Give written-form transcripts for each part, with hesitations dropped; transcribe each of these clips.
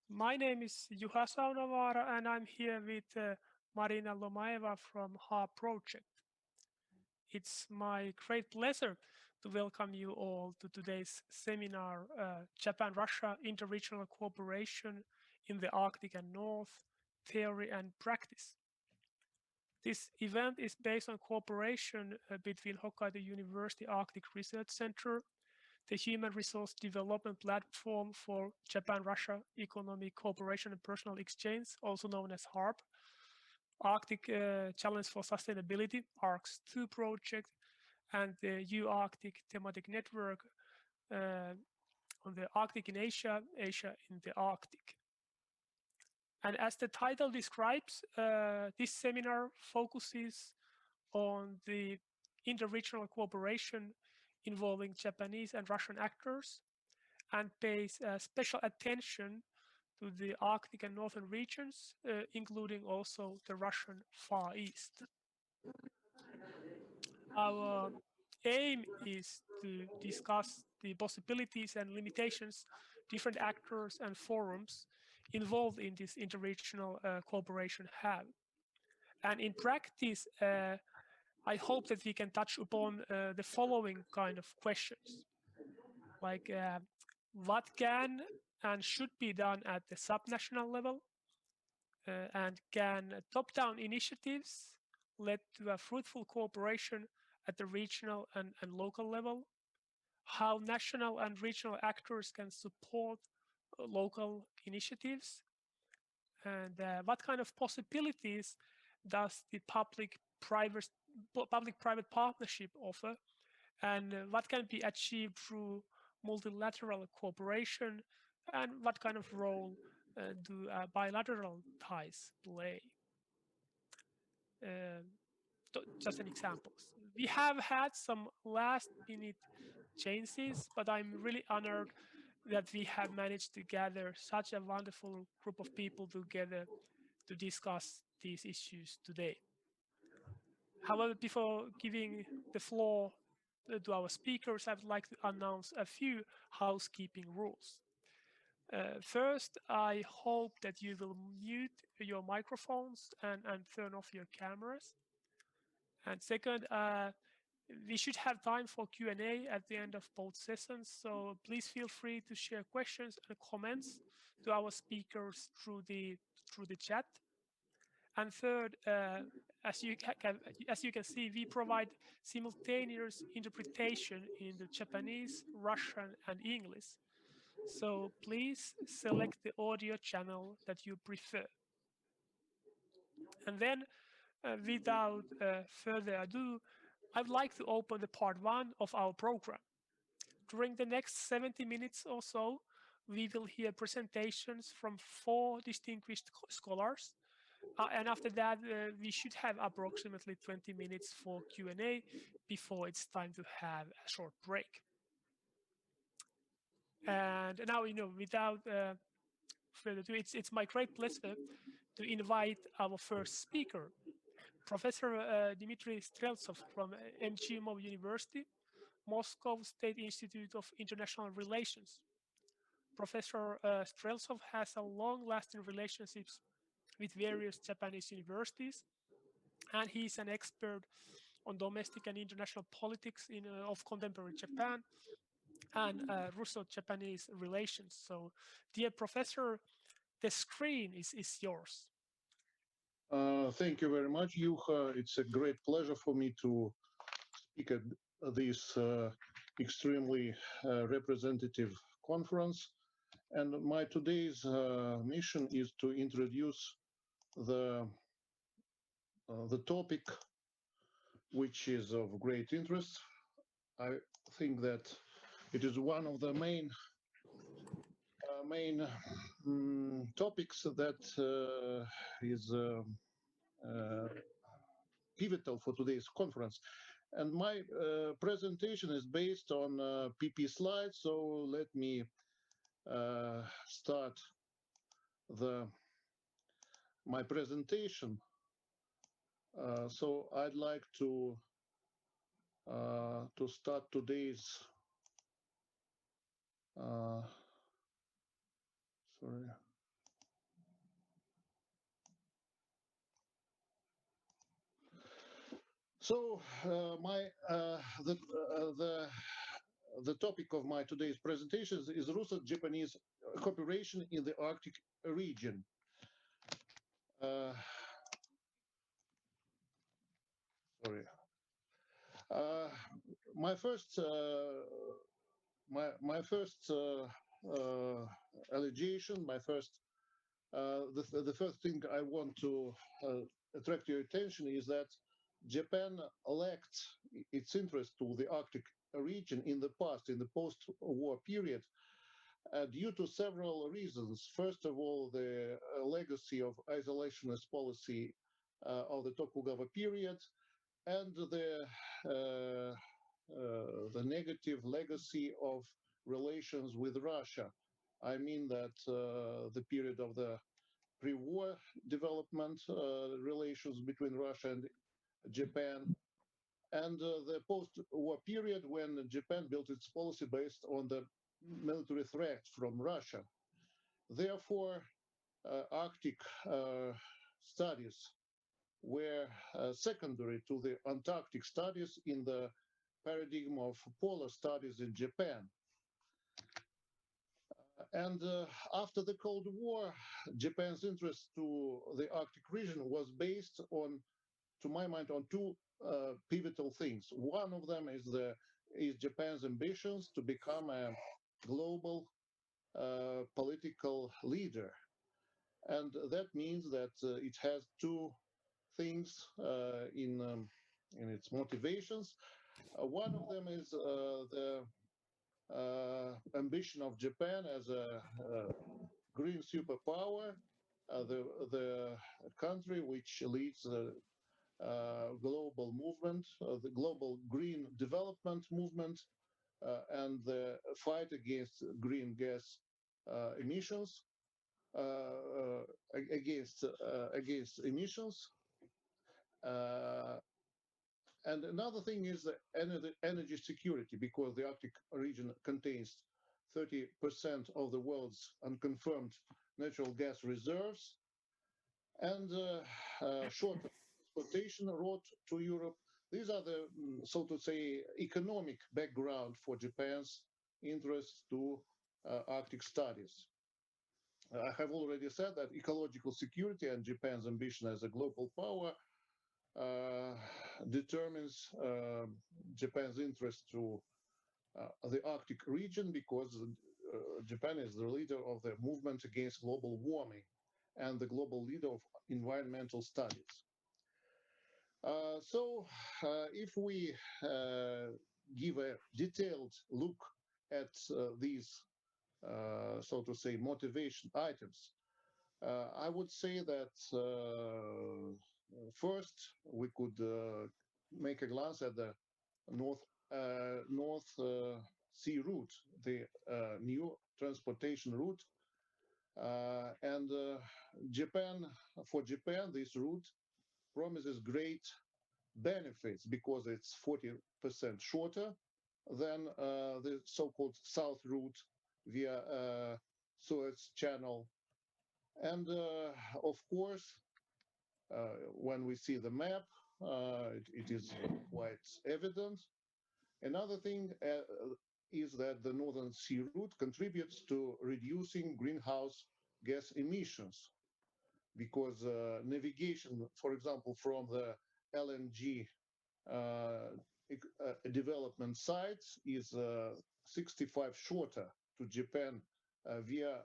My name is Juha Saunavaara, and I'm here with Marina Lomaeva from HIECC project. It's my great pleasure to welcome you all to today's seminar, Japan-Russia Interregional Cooperation in the Arctic and North, Theory and Practice. This event is based on cooperation between Hokkaido University Arctic Research Center, the Human Resource Development Platform for Japan-Russia Economic Cooperation and Personal Exchange, also known as HARP, Arctic Challenge for Sustainability, ARCS-2 project, and the U-Arctic Thematic Network on the Arctic in Asia, Asia in the Arctic. And as the title describes, this seminar focuses on the interregional cooperation involving Japanese and Russian actors and pays special attention to the Arctic and Northern regions, including also the Russian Far East. Our aim is to discuss the possibilities and limitations different actors and forums involved in this interregional cooperation have. And in practice, I hope that we can touch upon the following kind of questions, like what can and should be done at the subnational level, and can top-down initiatives lead to a fruitful cooperation at the regional and local level, how national and regional actors can support local initiatives, and what kind of possibilities does the public-private partnership offer, and what can be achieved through multilateral cooperation, and what kind of role do bilateral ties play. Just an example. We have had some last-minute changes, but I'm really honored that we have managed to gather such a wonderful group of people together to discuss these issues today. However, before giving the floor to our speakers, I would like to announce a few housekeeping rules. First, I hope that you will mute your microphones and turn off your cameras. And second, we should have time for Q&A at the end of both sessions, so please feel free to share questions and comments to our speakers through the chat. And third, as you can see, we provide simultaneous interpretation in the Japanese, Russian, and English. So please select the audio channel that you prefer. And then, without further ado, I'd like to open the part 1 of our program. During the next 70 minutes or so, we will hear presentations from 4 distinguished scholars. And after that, we should have approximately 20 minutes for Q&A before it's time to have a short break. And now, without further ado, it's my great pleasure to invite our first speaker, Professor Dmitry Streltsov from MGIMO University, Moscow State Institute of International Relations. Professor Streltsov has a long-lasting relationships with various Japanese universities, and he's an expert on domestic and international politics of contemporary Japan and Russo-Japanese relations. So, dear professor, the screen is yours. Thank you very much, Juha. It's a great pleasure for me to speak at this extremely representative conference. And my today's mission is to introduce the topic, which is of great interest. I think that it is one of the main topics that is pivotal for today's conference. And my presentation is based on PP slides, so let me start my presentation. So I'd like to start today's sorry. So the topic of my today's presentation is Russo-Japanese cooperation in the Arctic region. Sorry. My first allegation, the first thing I want to attract your attention is that Japan lacked its interest to the Arctic region in the past, in the post-war period, due to several reasons. First of all, the legacy of isolationist policy of the Tokugawa period, and the negative legacy of relations with Russia. I mean that the period of the pre-war development relations between Russia and Japan, and the post-war period when Japan built its policy based on the military threat from Russia. Therefore, Arctic studies were secondary to the Antarctic studies in the paradigm of polar studies in Japan. And after the Cold War, Japan's interest to the Arctic region was based on, to my mind, on two pivotal things. One of them is Japan's ambitions to become a global political leader. And that means that it has two things in its motivations. One of them is the ambition of Japan as a green superpower, the country which leads the global movement, the global green development movement, and the fight against green gas emissions, against emissions. And another thing is energy security, because the Arctic region contains 30% of the world's unconfirmed natural gas reserves, and short transportation route to Europe. These are the, so to say, economic background for Japan's interest to Arctic studies. I have already said that ecological security and Japan's ambition as a global power determines Japan's interest to the Arctic region, because Japan is the leader of the movement against global warming and the global leader of environmental studies. So if we give a detailed look at these, so to say, motivation items, I would say that first we could make a glance at the North Sea route, the new transportation route, and for Japan, this route promises great benefits because it's 40% shorter than the so-called South route via Suez Channel. And of course, when we see the map, it is quite evident. Another thing is that the Northern Sea route contributes to reducing greenhouse gas emissions, because navigation, for example, from the LNG development sites is 65 shorter to Japan via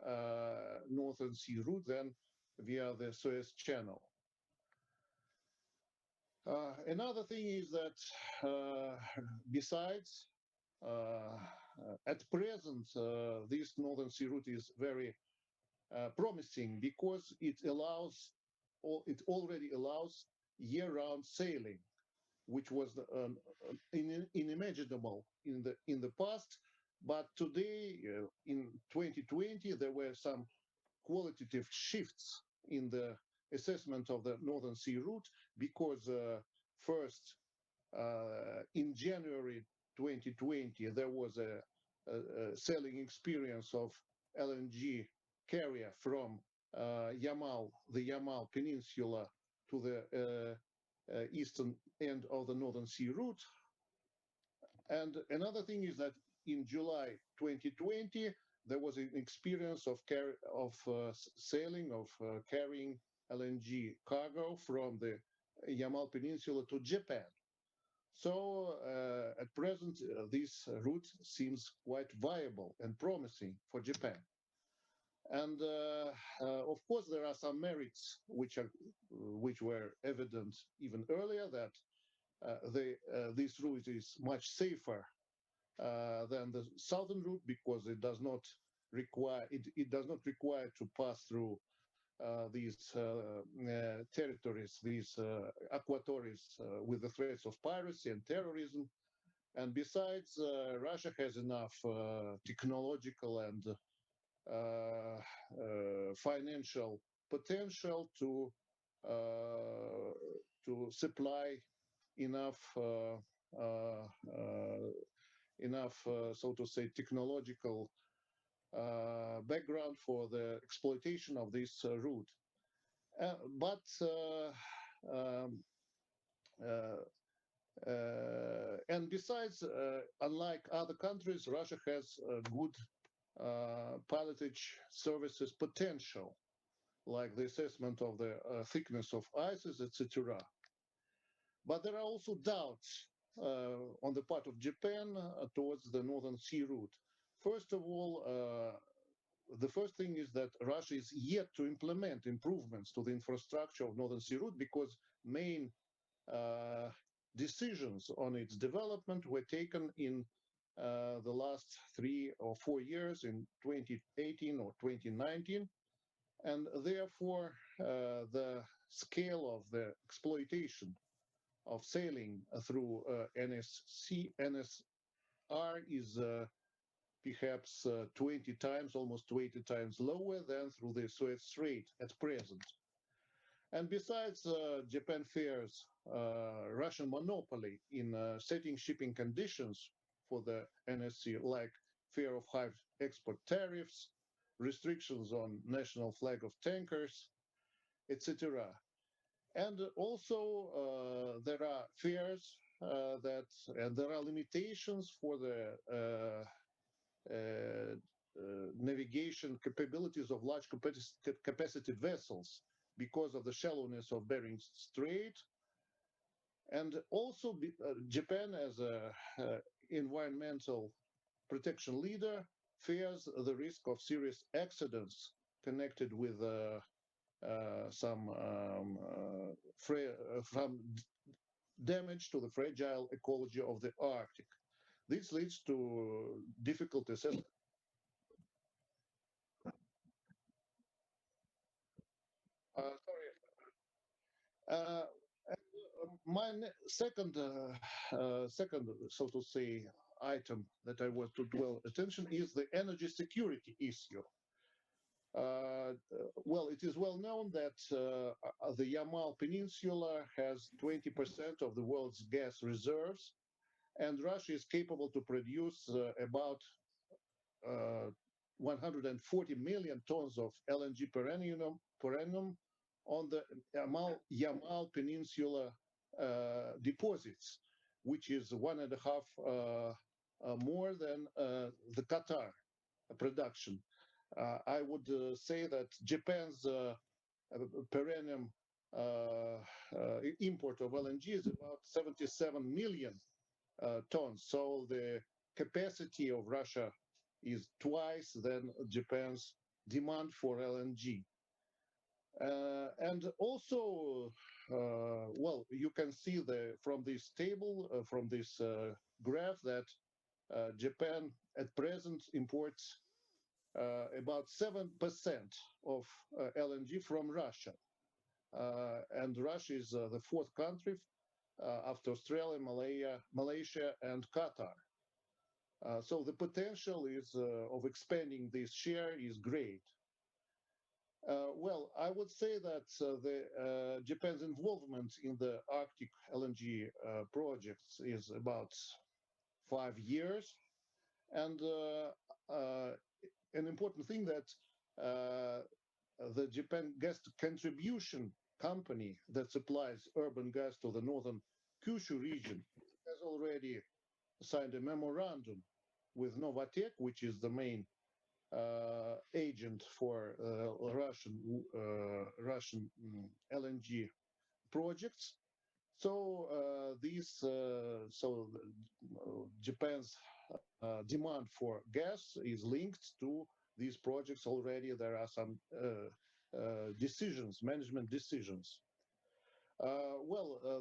Northern Sea route than via the Suez Channel. Another thing is that besides, at present, this Northern Sea route is very promising because it already allows year-round sailing, which was unimaginable in the past. But today, in 2020, there were some qualitative shifts in the assessment of the Northern Sea route, because first, in January 2020, there was a sailing experience of LNG carrier from the Yamal Peninsula to the eastern end of the Northern Sea route. And another thing is that in July 2020, there was an experience of sailing of carrying LNG cargo from the Yamal Peninsula to Japan. So at present, this route seems quite viable and promising for Japan. And of course, there are some merits which were evident even earlier, that this route is much safer than the southern route, because it does not require to pass through these territories, these aquatories with the threats of piracy and terrorism. And besides, Russia has enough technological and financial potential to supply enough so to say, technological background for the exploitation of this route. And besides, unlike other countries, Russia has good pilotage services potential, like the assessment of the thickness of ices, etc. But there are also doubts on the part of Japan towards the Northern Sea route. First of all, the first thing is that Russia is yet to implement improvements to the infrastructure of Northern Sea route, because main decisions on its development were taken in the last 3 or 4 years, in 2018 or 2019. And therefore, the scale of the exploitation of sailing through NSR is perhaps 20 times, almost 20 times lower than through the Suez Strait at present. And besides, Japan fears Russian monopoly in setting shipping conditions for the NSC, like fear of high export tariffs, restrictions on national flag of tankers, etc. And also there are fears and there are limitations for the navigation capabilities of large capacity vessels because of the shallowness of Bering Strait. And also Japan, as an environmental protection leader, fears the risk of serious accidents connected with some damage to the fragile ecology of the Arctic. This leads to difficult assessment. My second, so to say, item that I want to dwell attention is the energy security issue. Well, it is well known that the Yamal Peninsula has 20% of the world's gas reserves, and Russia is capable to produce about 140 million tons of LNG per annum on the Yamal Peninsula deposits, which is 1.5 more than the Qatar production. I would say that Japan's per annum import of LNG is about 77 million tons. So the capacity of Russia is twice than Japan's demand for LNG. And also, well, you can see from this table, from this graph, that Japan at present imports about 7% of LNG from Russia. And Russia is the fourth country after Australia, Malaysia, and Qatar. So the potential is of expanding this share is great. Well, I would say that Japan's involvement in the Arctic LNG projects is about 5 years, and an important thing that the Japan gas contribution company that supplies urban gas to the northern Kyushu region has already signed a memorandum with Novatek, which is the main agent for Russian LNG projects. So Japan's demand for gas is linked to these projects already. There are some management decisions.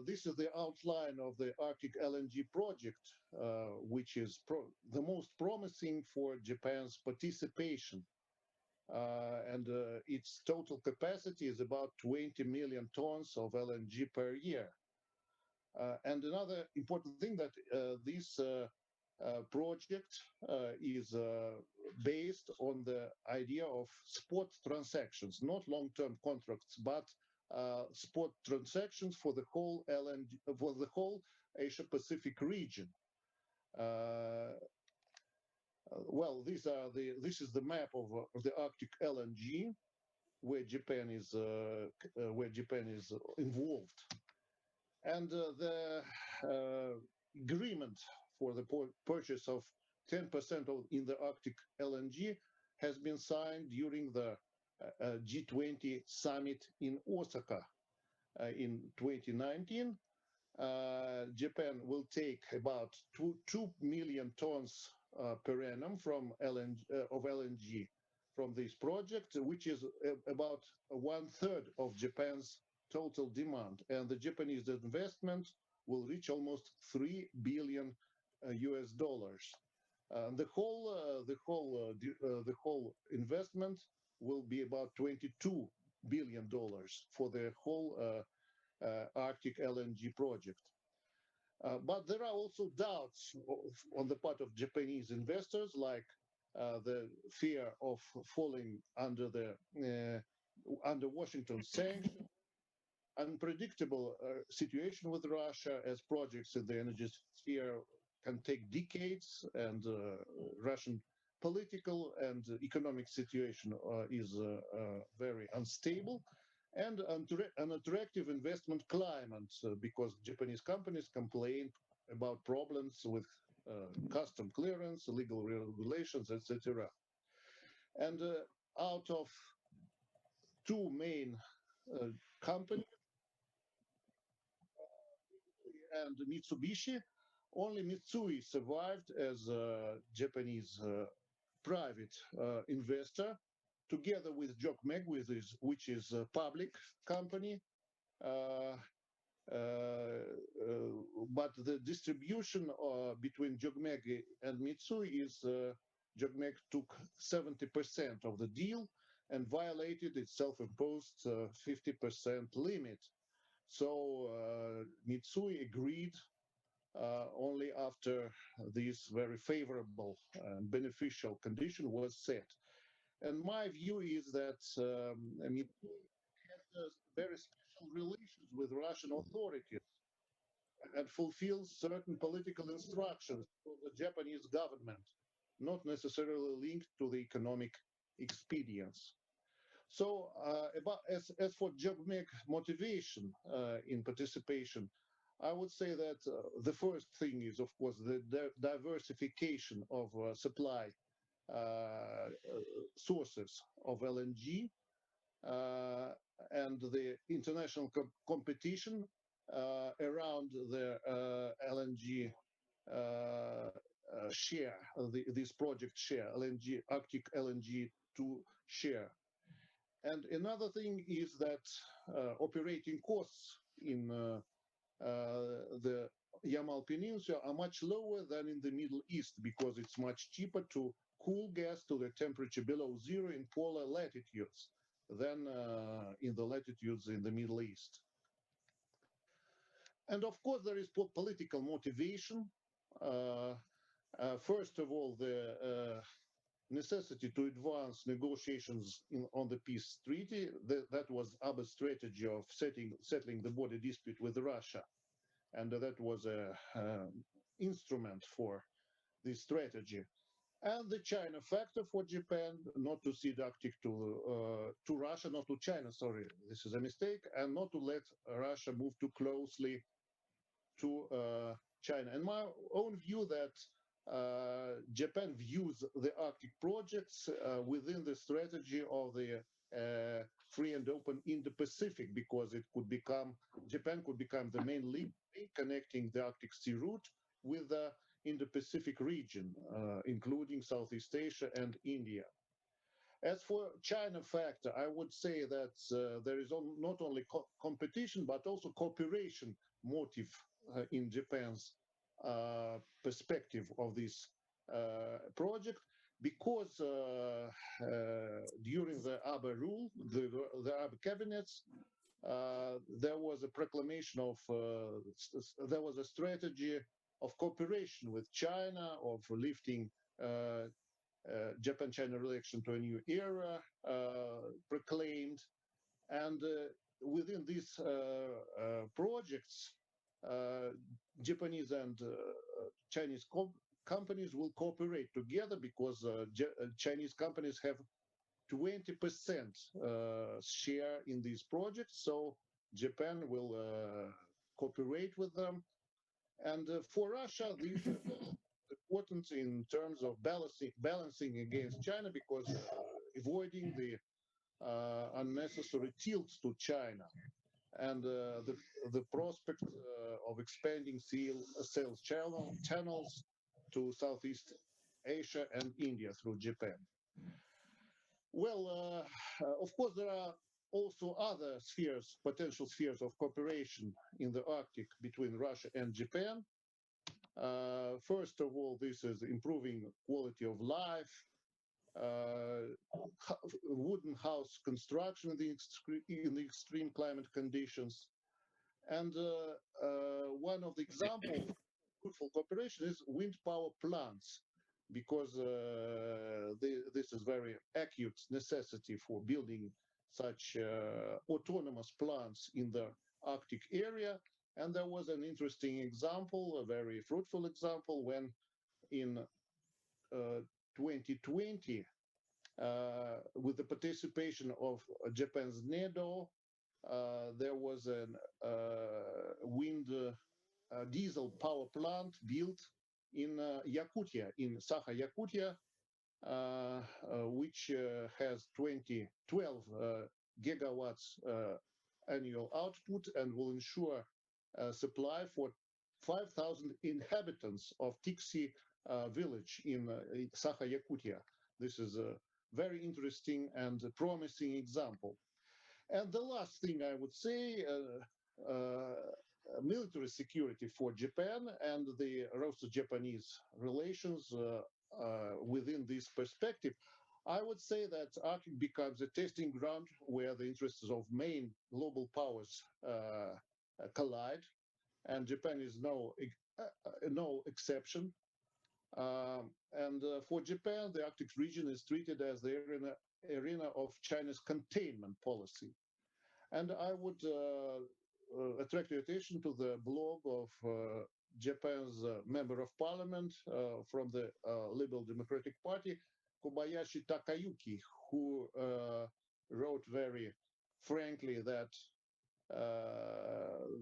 This is the outline of the Arctic LNG project, which is the most promising for Japan's participation. Its total capacity is about 20 million tons of LNG per year. And another important thing that this project is based on the idea of spot transactions, not long-term contracts, but spot transactions for the whole LNG, for the whole Asia-Pacific region. This is the map of the Arctic LNG, where Japan is involved, and the agreement for the purchase of 10% in the Arctic LNG has been signed during the G20 summit in Osaka in 2019. Japan will take about 2 million tons per annum from LNG from this project, which is about 1/3 of Japan's total demand, and the Japanese investment will reach almost $3 billion US. The whole investment will be about $22 billion for the whole Arctic LNG project. But there are also doubts on the part of Japanese investors, like the fear of falling under Washington sanctions, unpredictable situation with Russia, as projects in the energy sphere can take decades, and Russian political and economic situation is very unstable, and an attractive investment climate, because Japanese companies complain about problems with custom clearance, legal regulations, etc. And out of two main companies, and Mitsubishi, only Mitsui survived as a Japanese private investor, together with JOGMEC, which is a public company. But the distribution between JOGMEC and Mitsui is JOGMEC took 70% of the deal and violated its self-imposed 50% limit. So Mitsui agreed only after this very favorable and beneficial condition was set. And my view is that Mitsui has very special relations with Russian authorities and fulfills certain political instructions for the Japanese government, not necessarily linked to the economic expedience. So as for JOGMEC motivation in participation, I would say that the first thing is, of course, the diversification of supply sources of LNG and the international competition around the LNG share, this project share, Arctic LNG 2 share. And another thing is that operating costs in the Yamal Peninsula are much lower than in the Middle East, because it's much cheaper to cool gas to the temperature below zero in polar latitudes than in the latitudes in the Middle East. And of course, there is political motivation. First of all, the necessity to advance negotiations on the peace treaty. That was Abe's strategy of settling the border dispute with Russia. And that was an instrument for this strategy. And the China factor for Japan, not to cede Arctic to Russia, not to China, sorry, this is a mistake, and not to let Russia move too closely to China. And my own view that Japan views the Arctic projects within the strategy of the free and open Indo-Pacific, because Japan could become the main link connecting the Arctic Sea route with the Indo-Pacific region, including Southeast Asia and India. As for China factor, I would say that there is not only competition, but also cooperation motive in Japan's perspective of this project, because during the Abe rule, the Abe cabinets, there was a proclamation of, there was a strategy of cooperation with China, of lifting Japan-China relation to a new era, proclaimed. And within these projects, Japanese and Chinese companies will cooperate together, because Chinese companies have 20% share in these projects. So Japan will cooperate with them. And for Russia, these are important in terms of balancing against China, because avoiding the unnecessary tilts to China and the prospect of expanding sales channels to Southeast Asia and India through Japan. Well, of course, there are also other spheres, potential spheres of cooperation in the Arctic between Russia and Japan. First of all, this is improving quality of life, wooden house construction in the extreme climate conditions. And one of the examples of fruitful cooperation is wind power plants, because this is very acute necessity for building such autonomous plants in the Arctic area. And there was an interesting example, a very fruitful example, when in 2020, with the participation of Japan's NEDO, there was a wind diesel power plant built in Yakutia, in Sakha, Yakutia, which has 12 gigawatts annual output and will ensure supply for 5,000 inhabitants of Tiksi village in Sakha, Yakutia. This is a very interesting and promising example. And the last thing I would say, military security for Japan and the Russo-Japanese relations within this perspective. I would say that Arctic becomes a testing ground where the interests of main global powers collide, and Japan is no exception. For Japan, the Arctic region is treated as the arena of China's containment policy. And I would attract your attention to the blog of Japan's member of parliament from the Liberal Democratic Party, Kobayashi Takayuki, who wrote very frankly that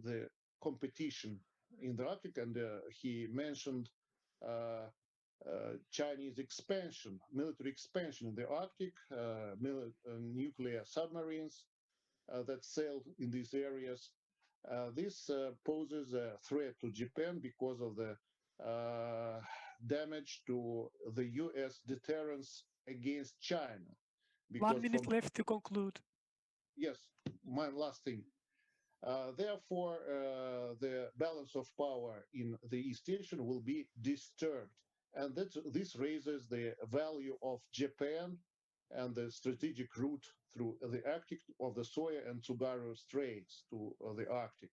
the competition in the Arctic, and he mentioned Chinese expansion, military expansion in the Arctic, nuclear submarines that sail in these areas. This poses a threat to Japan because of the damage to the US deterrence against China. 1 minute left to conclude. Yes, my last thing. Therefore, the balance of power in the East Asia will be disturbed. And this raises the value of Japan and the strategic route through the Arctic of the Soya and Tsugaru Straits to the Arctic.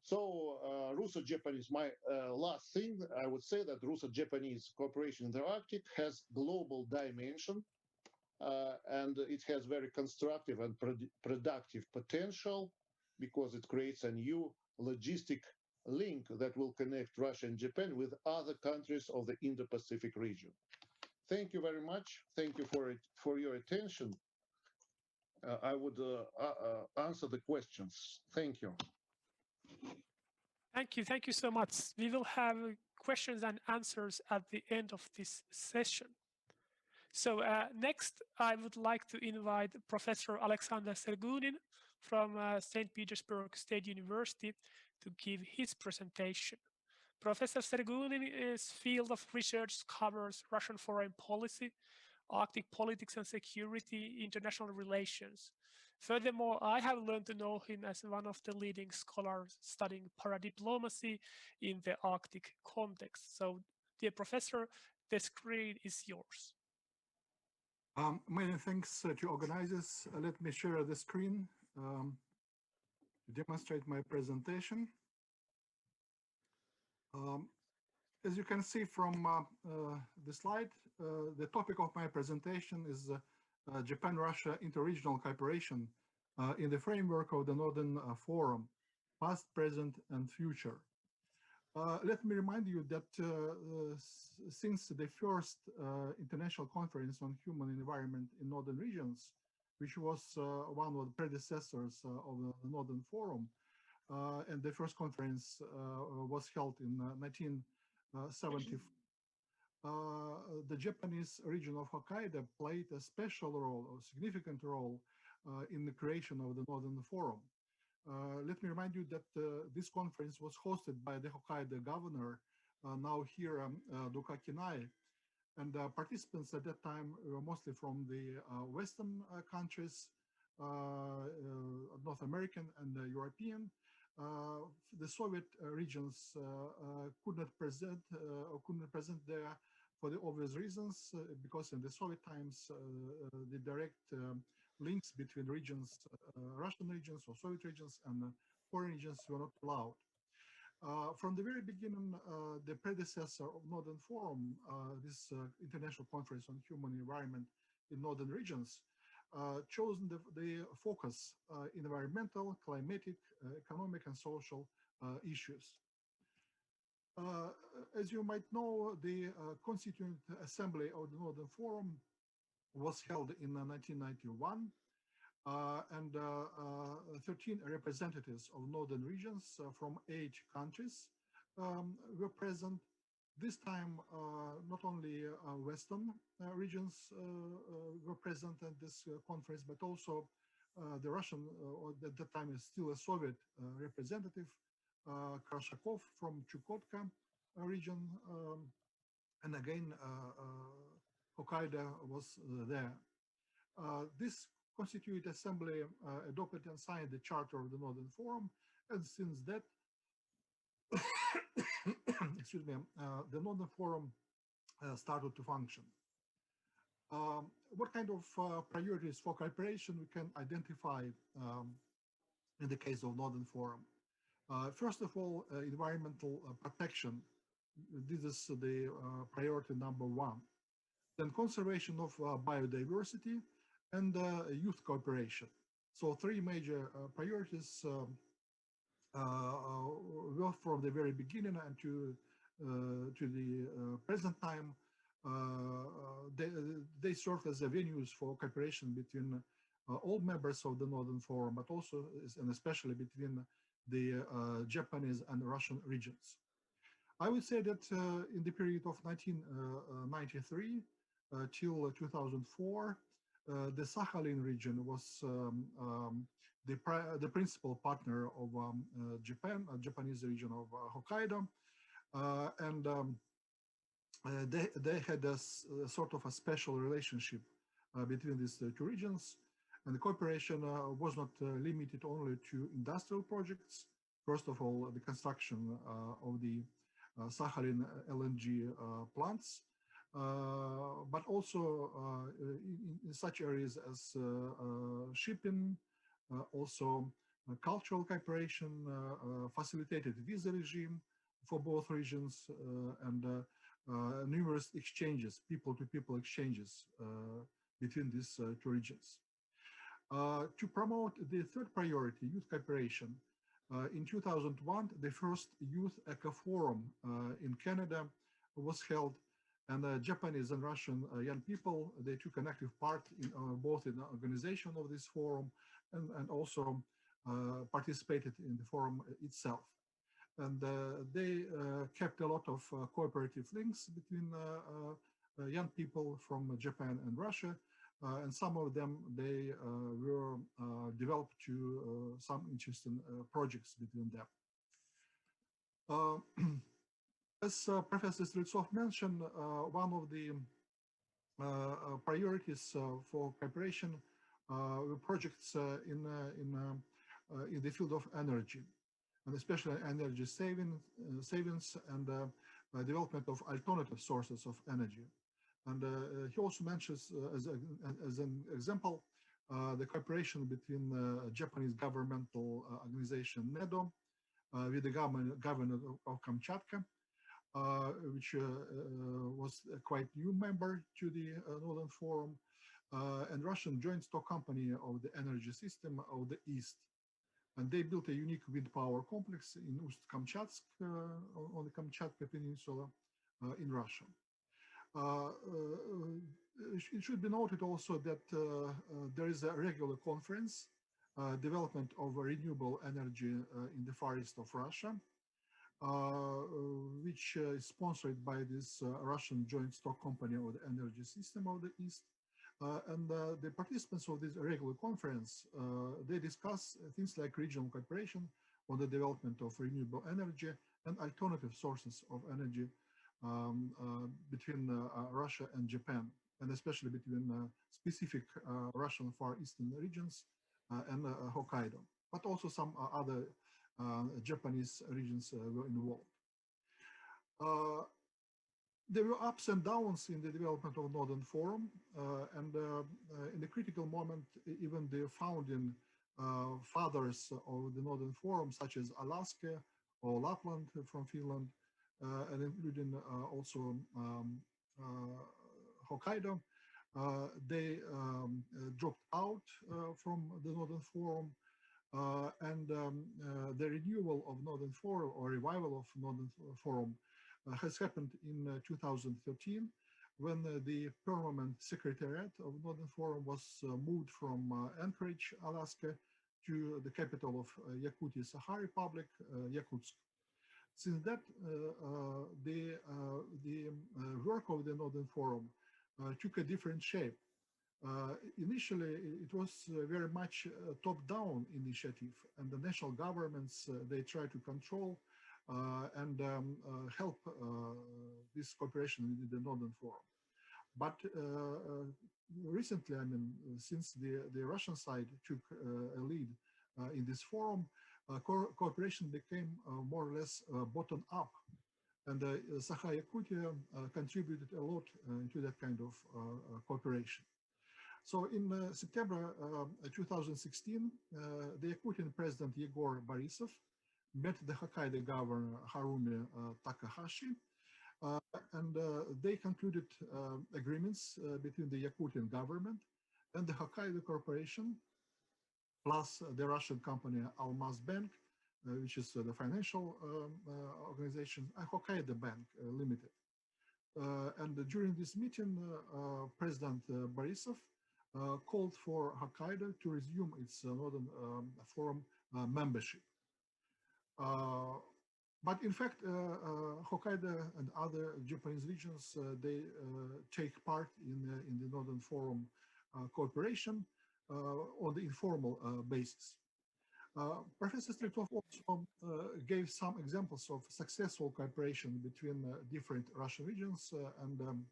So Russo-Japanese, my last thing, I would say that Russo-Japanese cooperation in the Arctic has global dimension, and it has very constructive and productive potential, because it creates a new logistic link that will connect Russia and Japan with other countries of the Indo-Pacific region. Thank you very much. Thank you for your attention. I would answer the questions. Thank you. Thank you so much. We will have questions and answers at the end of this session. So next, I would like to invite Professor Alexander Sergunin from St. Petersburg State University to give his presentation. Professor Sergunin's field of research covers Russian foreign policy, Arctic politics and security, international relations. Furthermore, I have learned to know him as one of the leading scholars studying paradiplomacy in the Arctic context. So, dear professor, the screen is yours. Many thanks to organizers. Let me share the screen to demonstrate my presentation. As you can see from the slide, the topic of my presentation is Japan-Russia interregional cooperation in the framework of the Northern Forum, past, present, and future. Let me remind you that since the first international conference on human environment in northern regions, which was one of the predecessors of the Northern Forum, and the first conference was held in 1974. The Japanese region of Hokkaido played a special role, a significant role in the creation of the Northern Forum. Let me remind you that this conference was hosted by the Hokkaido governor, now here Duka Kinai, and participants at that time were mostly from the Western countries, North American and European. The Soviet regions could not present there for the obvious reasons, because in the Soviet times the direct links between regions, Russian regions or Soviet regions and foreign regions were not allowed. From the very beginning, the predecessor of Northern Forum, this International Conference on Human Environment in Northern Regions, chosen the focus environmental, climatic, economic and social issues. As you might know, the Constituent Assembly of the Northern Forum was held in 1991, and 13 representatives of northern regions from 8 countries were present. This time, not only Western regions were present at this conference, but also the Russian, or at that time is still a Soviet representative, Krashakov from Chukotka region, and again, Hokkaido was there. This Constituent Assembly adopted and signed the Charter of the Northern Forum, and since that, excuse me, the Northern Forum started to function. What kind of priorities for cooperation we can identify in the case of Northern Forum? First of all, environmental protection. This is the priority number 1. Then conservation of biodiversity and youth cooperation. So 3 major priorities were from the very beginning and to the present time. They serve as venues for cooperation between all members of the Northern Forum, but also and especially between the Japanese and Russian regions. I would say that in the period of 1993 till 2004, the Sakhalin region was the principal partner of Japan, Japanese region of Hokkaido, and they had a sort of a special relationship between these 2 regions, and the cooperation was not limited only to industrial projects. First of all, the construction of the Sakhalin LNG plants, but also in such areas as shipping, also cultural cooperation, facilitated visa regime for both regions, and numerous exchanges, people-to-people exchanges between these 2 regions. To promote the 3rd priority, youth cooperation, In 2001, the first Youth Eco Forum in Canada was held, and Japanese and Russian young people, they took an active part in both in the organization of this forum and also participated in the forum itself. And they kept a lot of cooperative links between young people from Japan and Russia, and some of them, they were developed to some interesting projects between them. As Professor Streltsov mentioned, one of the priorities for cooperation were projects in the field of energy, and especially energy savings and development of alternative sources of energy. And he also mentions as an example the cooperation between the Japanese governmental organization NEDO with the governor of Kamchatka, which was a quite new member to the Northern Forum, and Russian joint stock company of the energy system of the East. And they built a unique wind power complex in Ust-Kamchatsk on the Kamchatka Peninsula in Russia. It should be noted also that there is a regular conference, development of renewable energy in the Far East of Russia, which is sponsored by this Russian joint stock company of the energy system of the East. And the participants of this regular conference, they discuss things like regional cooperation on the development of renewable energy and alternative sources of energy between Russia and Japan, and especially between specific Russian Far Eastern regions and Hokkaido, but also some other Japanese regions were involved. There were ups and downs in the development of Northern Forum, and in the critical moment, even the founding fathers of the Northern Forum, such as Alaska or Lapland from Finland, and including also Hokkaido, they dropped out from the Northern Forum, and the renewal of Northern Forum or revival of Northern Forum has happened in 2013, when the permanent secretariat of Northern Forum was moved from Anchorage, Alaska, to the capital of Yakutia Sakha Republic, Yakutsk. Since that, the work of the Northern Forum took a different shape. Initially, it was very much a top-down initiative, and the national governments, they try to control and help this cooperation with the Northern Forum. But recently, I mean, since the Russian side took a lead in this forum, cooperation became more or less bottom-up, and Sakha Yakutia contributed a lot to that kind of cooperation. So in September 2016, the Yakutian president Yegor Borisov met the Hokkaido governor Harumi Takahashi, and they concluded agreements between the Yakutian government and the Hokkaido Corporation, plus the Russian company Almaz Bank, which is the financial organization, Hokkaido Bank Limited. And during this meeting, President Borisov called for Hokkaido to resume its Northern Forum membership. But in fact, Hokkaido and other Japanese regions, they take part in the Northern Forum cooperation on the informal basis. Professor Streltsov also gave some examples of successful cooperation between different Russian regions and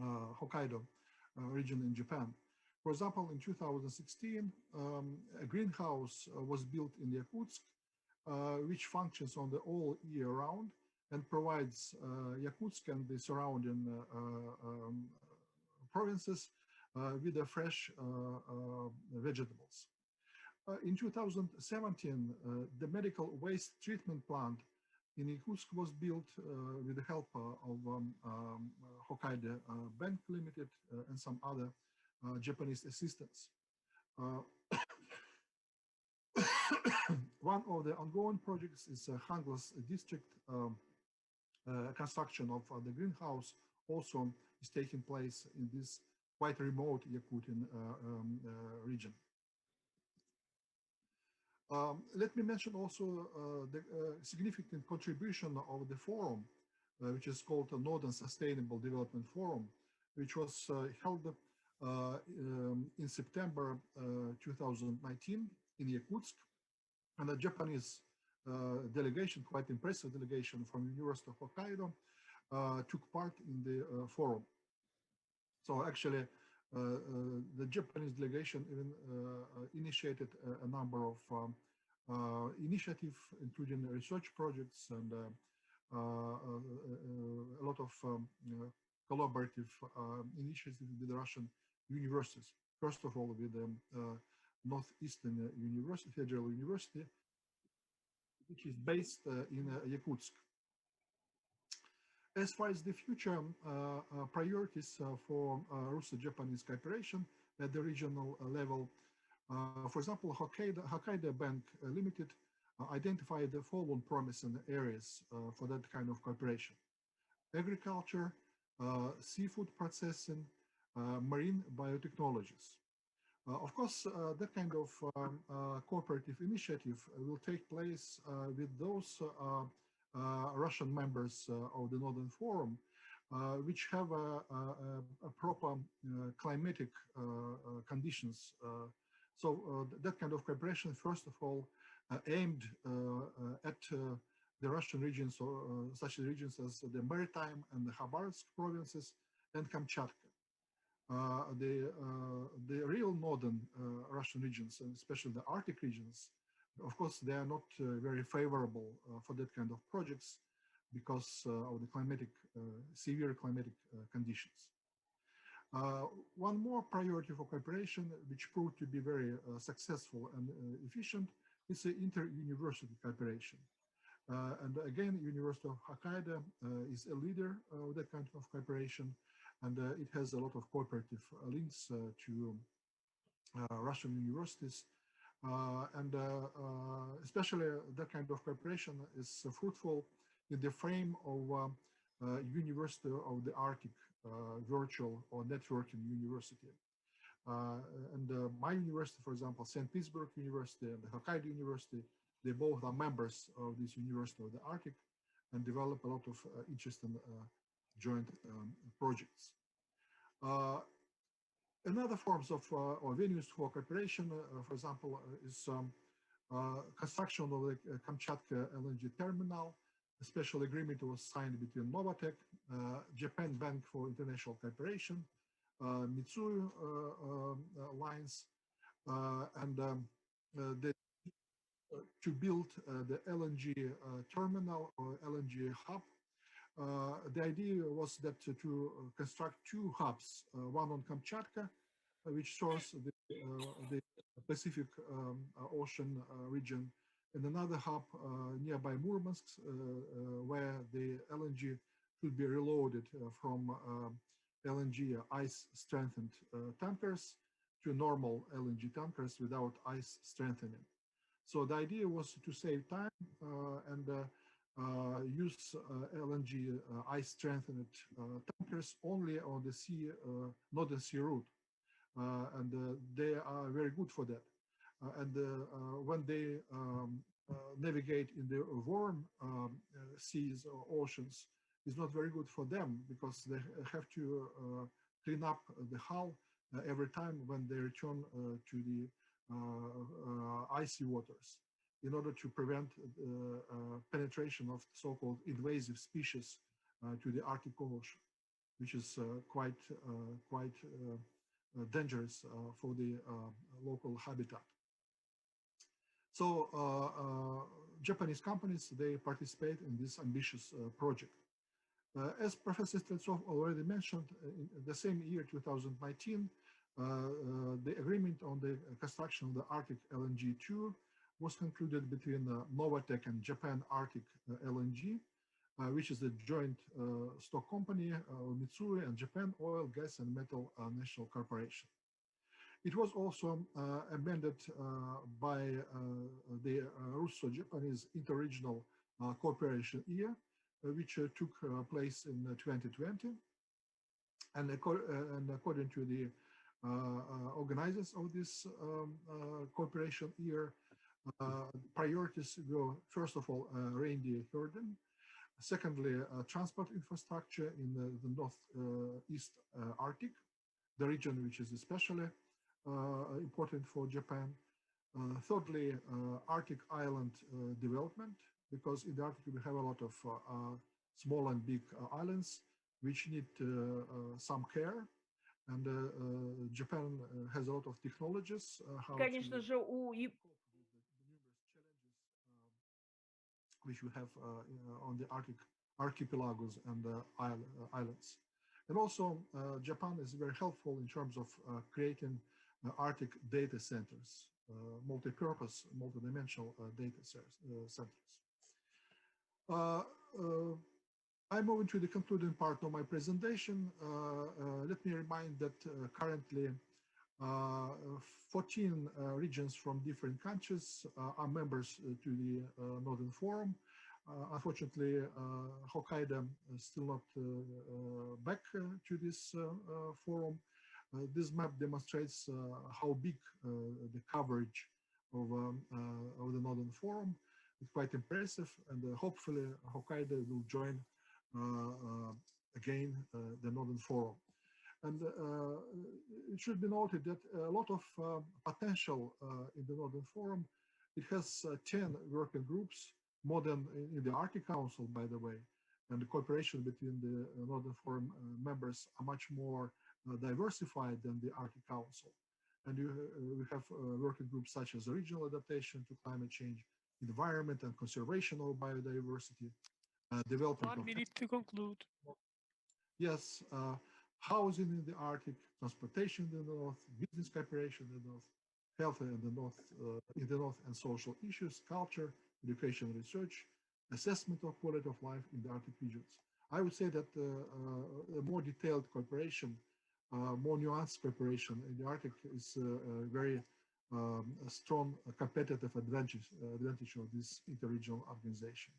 Hokkaido region in Japan. For example, in 2016, a greenhouse was built in Yakutsk, which functions on the all year round and provides Yakutsk and the surrounding provinces with the fresh vegetables. In 2017, the medical waste treatment plant in Yakutsk was built with the help of Hokkaido Bank Limited and some other Japanese assistance. One of the ongoing projects is Hanglas district construction of the greenhouse also is taking place in this quite remote Yakutian region. Let me mention also the significant contribution of the forum, which is called the Northern Sustainable Development Forum, which was held in September 2019 in Yakutsk, and a Japanese delegation, quite impressive delegation from University of Hokkaido, took part in the forum. So actually, the Japanese delegation even initiated a number of initiatives, including research projects and a lot of collaborative initiatives with the Russian universities. First of all, with the Northeastern University, Federal University, which is based in Yakutsk. As far as the future priorities for Russo-Japanese cooperation at the regional level, for example, Hokkaido Bank Limited identified the following promising areas for that kind of cooperation: agriculture, seafood processing, marine biotechnologies. Of course, that kind of cooperative initiative will take place with those Russian members of the Northern Forum, which have a proper climatic conditions. So that kind of cooperation, first of all, aimed at the Russian regions, or such regions as the Maritime and the Khabarovsk provinces and Kamchatka. The real northern Russian regions, and especially the Arctic regions, of course, they are not very favorable for that kind of projects because of the climatic, severe climatic conditions. One more priority for cooperation, which proved to be very successful and efficient, is the inter-university cooperation. And again, University of Hokkaido is a leader of that kind of cooperation, and it has a lot of cooperative links to Russian universities. And especially that kind of cooperation is fruitful in the frame of University of the Arctic virtual or networking university. And my university, for example, St. Petersburg University and the Hokkaido University, they both are members of this University of the Arctic and develop a lot of interesting joint projects. Another forms of or venues for cooperation, for example, is construction of the Kamchatka LNG terminal. A special agreement was signed between Novatek, Japan Bank for International Cooperation, Mitsui Lines, and to build the LNG terminal or LNG hub. The idea was that to construct two hubs, one on Kamchatka, which serves the Pacific Ocean region, and another hub nearby Murmansk, where the LNG should be reloaded from LNG ice-strengthened tankers to normal LNG tankers without ice strengthening. So the idea was to save time and use LNG ice-strengthened tankers only on the sea, Northern Sea route, and they are very good for that. And when they navigate in the warm seas or oceans, it's not very good for them because they have to clean up the hull every time when they return to the icy waters, in order to prevent penetration of so-called invasive species to the Arctic Ocean, which is quite dangerous for the local habitat. So Japanese companies, they participate in this ambitious project. As Professor Streltsov already mentioned, in the same year, 2019, the agreement on the construction of the Arctic LNG-2 was concluded between Novatek and Japan Arctic LNG, which is a joint stock company, Mitsui and Japan Oil, Gas and Metal National Corporation. It was also amended by the Russo-Japanese Interregional Cooperation Year, which took place in 2020. And according to the organizers of this cooperation year, priorities were, first of all, reindeer herding. Secondly, transport infrastructure in the northeast Arctic, the region which is especially important for Japan. Thirdly, Arctic island development, because in the Arctic we have a lot of small and big islands which need some care. And Japan has a lot of technologies how Конечно же, у the numerous challenges which we have on the Arctic archipelagos and islands. And also, Japan is very helpful in terms of creating Arctic data centers, multi-purpose, multi-dimensional data centers. I'm moving to the concluding part of my presentation. Let me remind that currently 14 regions from different countries are members to the Northern Forum. Unfortunately, Hokkaido is still not back to this forum. This map demonstrates how big the coverage of the Northern Forum. It's quite impressive, and hopefully Hokkaido will join again the Northern Forum. And it should be noted that a lot of potential in the Northern Forum. It has 10 working groups, more than in the Arctic Council, by the way, and the cooperation between the Northern Forum members are much more diversified than the Arctic Council. And we have working groups such as regional adaptation to climate change, environment and conservation of biodiversity, development. 1 minute to conclude. Yes, housing in the Arctic, transportation in the North, business cooperation in the North, health in the North and social issues, culture, education, research, assessment of quality of life in the Arctic regions. I would say that a more detailed cooperation, more nuanced cooperation in the Arctic is a very strong competitive advantage of this interregional organization.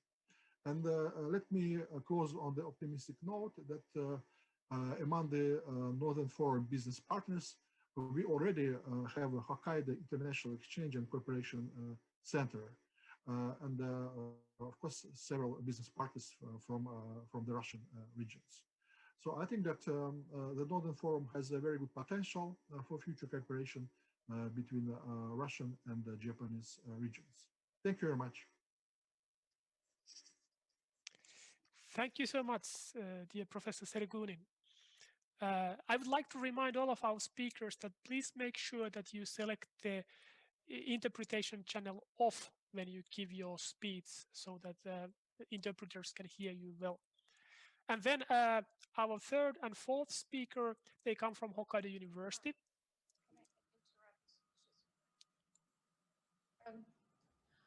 And let me close on the optimistic note that among the Northern Forum business partners, we already have a Hokkaido International Exchange and Cooperation Center, and of course several business partners from the Russian regions. So I think that the Northern Forum has a very good potential for future cooperation between the Russian and the Japanese regions. Thank you very much. Thank you so much, dear Professor Sergunin. I would like to remind all of our speakers that please make sure that you select the interpretation channel off when you give your speech so that the interpreters can hear you well. And then our third and fourth speaker, they come from Hokkaido University.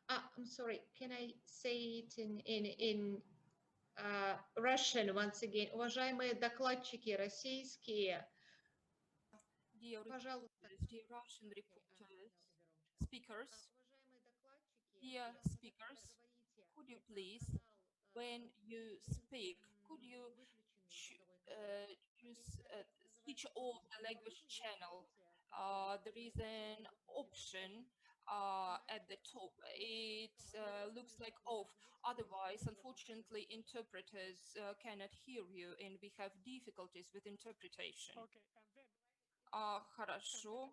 I'm sorry, can I say it in Russian once again? Уважаемые докладчики российские, dear пожалуйста. dear Russian reporters, speakers, dear speakers, could you please, when you speak, could you switch off the language channel? There is an option at the top. It looks like off. Otherwise, unfortunately, interpreters cannot hear you, and we have difficulties with interpretation. Okay, and then Хорошо. So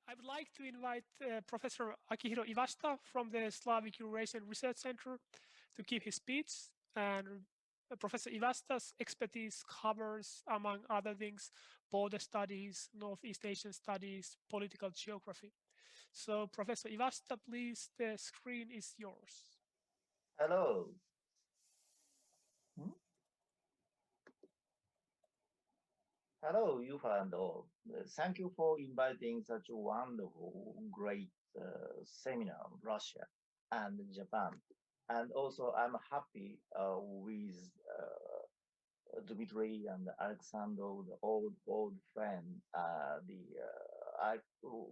I would like to invite Professor Akihiro Iwashita from the Slavic Eurasian Research Center to give his speech. And Professor Iwashita's expertise covers, among other things, border studies, Northeast Asian studies, political geography. So Professor Iwashita, please, the screen is yours. Hello. Hello, Yuha and all. Thank you for inviting such a wonderful, great seminar on Russia and Japan. And also, I'm happy with Dmitry and Alexander, the old friend, I'm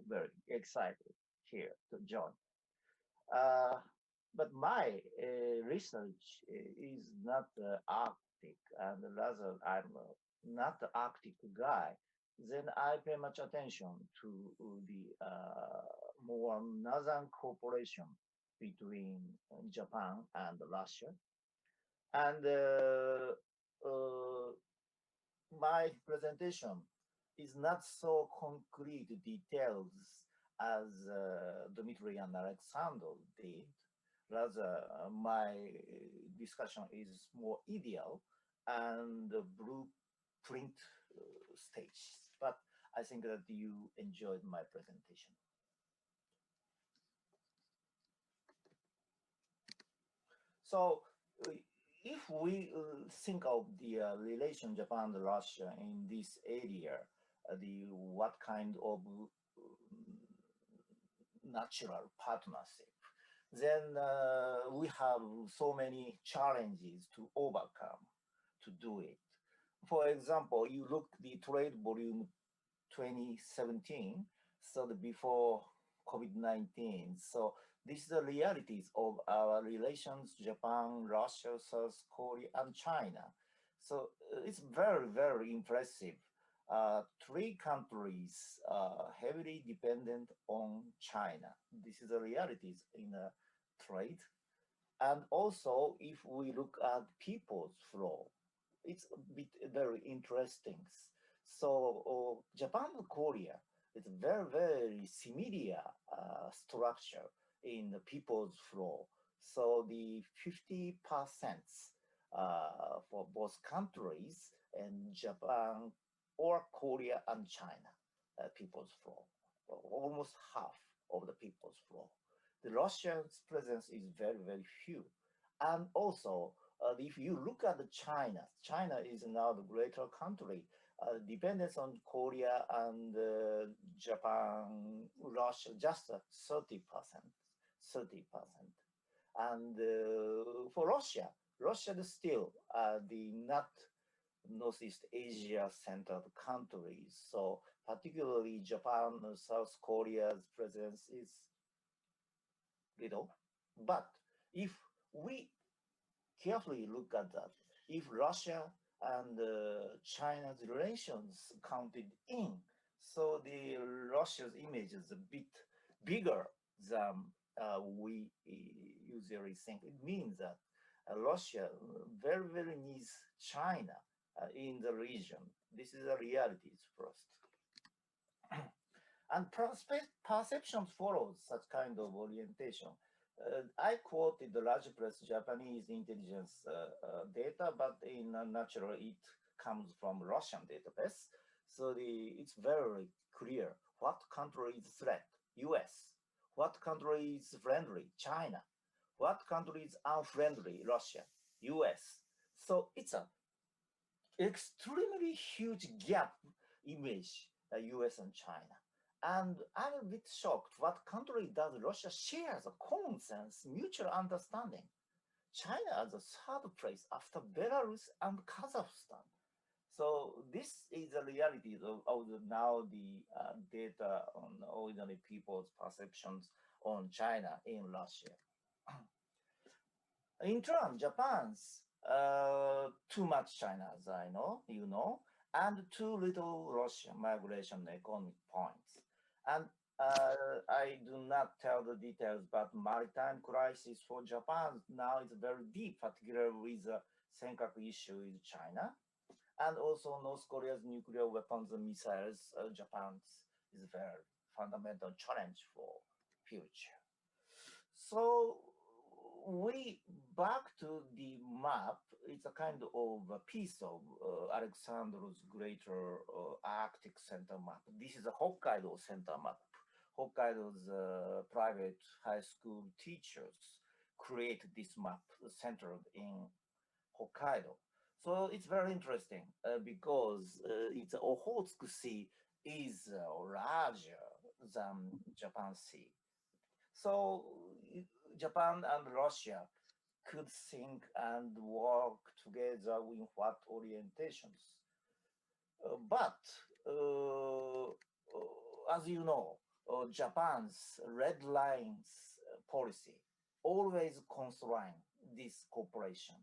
very excited here to join. But my research is not Arctic, and rather I'm not the Arctic guy. Then I pay much attention to the more northern cooperation between Japan and Russia. And my presentation is not so concrete details as Dmitry and Alexander did. Rather, my discussion is more ideal and blueprint stage. But I think that you enjoyed my presentation. So if we think of the relation Japan and Russia in this area, the what kind of natural partnership, then we have so many challenges to overcome to do it. For example, you look the trade volume 2017, so the before COVID-19. So this is the realities of our relations, Japan, Russia, South Korea, and China. So it's very, very impressive. Three countries heavily dependent on China. This is the realities in trade. And also, if we look at people's flow, it's a bit very interesting. So Japan and Korea is very, very similar structure in the people's flow. So the 50% for both countries and Japan or Korea and China people's flow, almost half of the people's flow. The Russian's presence is very, very few. And also, if you look at China, China is now the greater country. Dependence on Korea and Japan, Russia, just 30%. And for Russia, Russia is still the not Northeast Asia centered countries. So particularly Japan and South Korea's presence is little. But if we carefully look at that, if Russia and China's relations counted in, so the Russia's image is a bit bigger than we usually think. It means that Russia very, very needs China in the region. This is the realities first. And perceptions follows such kind of orientation. I quoted the large press Japanese intelligence data, but in natural it comes from Russian database. So it's very clear what country is threat, US, what country is friendly, China, what country is unfriendly, Russia, US. So it's a extremely huge gap image, US and China. And I'm a bit shocked. What country does Russia share the common sense, mutual understanding? China as a third place after Belarus and Kazakhstan. So this is the reality of now the data on ordinary people's perceptions on China in Russia. In turn, Japan's too much China, as I know, you know, and too little Russia migration economic points. And I do not tell the details, but maritime crisis for Japan now is very deep, particularly with the Senkaku issue with China. And also North Korea's nuclear weapons and missiles, Japan's is a very fundamental challenge for future. So we back to the map. It's a kind of a piece of Alexander's greater Arctic center map. This is a Hokkaido center map. Hokkaido's private high school teachers create this map centered in Hokkaido. So it's very interesting because it's Ohotsk Sea is larger than Japan Sea. So Japan and Russia could think and work together in what orientations. But as you know, Japan's red lines policy always constrain this cooperation.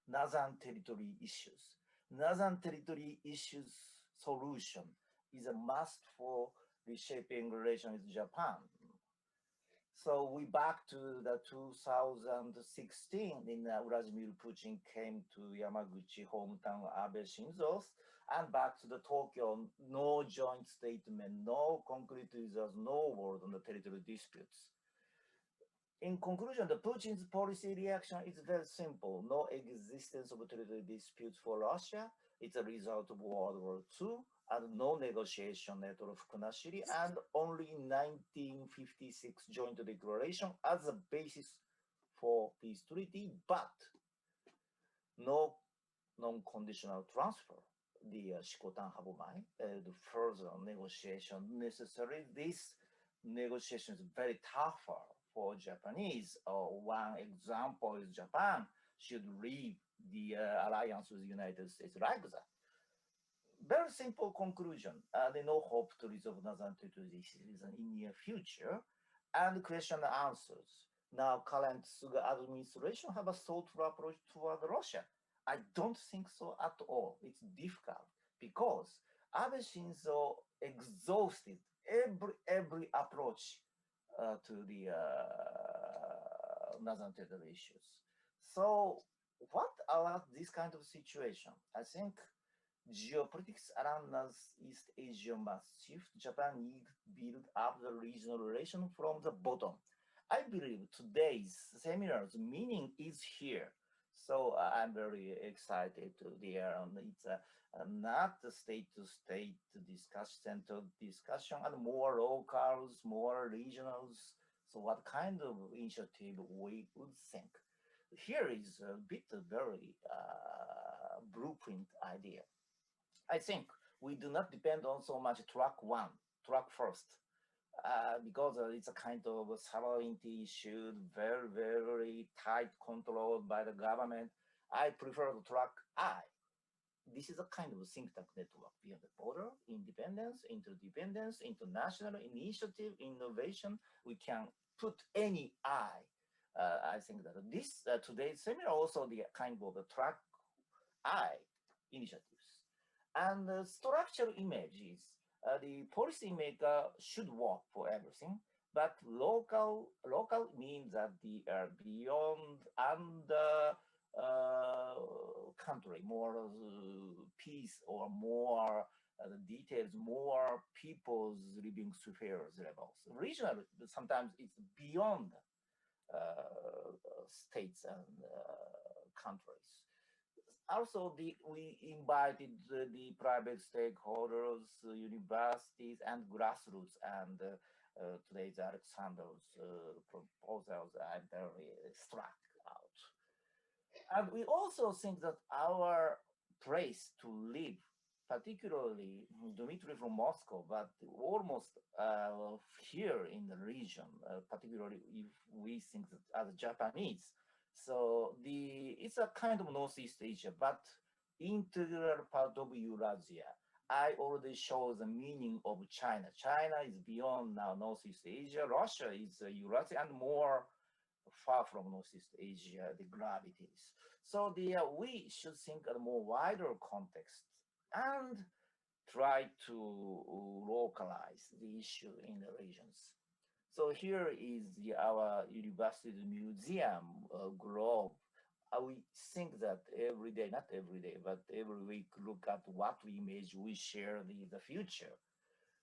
Northern territory issues. Northern territory issues solution is a must for reshaping relations with Japan. So we back to the 2016 in Vladimir Putin came to Yamaguchi hometown Abe Shinzo's and back to the Tokyo, no joint statement, no concrete results, no word on the territory disputes. In conclusion, the Putin's policy reaction is very simple. No existence of territory disputes for Russia. It's a result of World War II and no negotiation network Fukunashiri and only 1956 joint declaration as a basis for peace treaty, but no non-conditional transfer. The Shikotan Habumai, the further negotiation necessary. This negotiation is very tougher for Japanese. One example is Japan should leave the alliance with the United States like that. Very simple conclusion. There no hope to resolve Northern territory issues in near future. And question and answers. Now, current Suga administration have a thoughtful approach toward Russia. I don't think so at all. It's difficult because Abe Shinzo exhausted every approach to the Northern territory issues. So what about this kind of situation? I think geopolitics around Northeast Asia must shift. Japan needs to build up the regional relation from the bottom. I believe today's seminar's meaning is here. So I'm very excited to hear. It's not the state-to-state centered discussion, and more locals, more regionals. So what kind of initiative we would think? Here is a bit very blueprint idea. I think we do not depend on so much track first, because it's a kind of sovereignty issue, very, very tight control by the government. I prefer the track I. This is a kind of think tank network beyond the border, independence, interdependence, international initiative, innovation. We can put any I. I think that this today's seminar also the kind of the track I initiatives. And the structural images, the policymaker should work for everything, but local means that the beyond and country, more peace or more details, more people's living spheres levels. Regional, sometimes it's beyond states and countries. Also, we invited the private stakeholders, universities, and grassroots. And today's Alexander's proposals I'm very struck out. And we also think that our place to live, particularly Dmitry from Moscow, but almost here in the region, particularly if we think that as Japanese. So it's a kind of Northeast Asia, but integral part of Eurasia. I already show the meaning of China. China is beyond now Northeast Asia. Russia is Eurasia and more far from Northeast Asia, the gravities. So we should think of a more wider context and try to localize the issue in the regions. So here is our university museum globe. We think that every day, not every day, but every week, look at what image we share the future.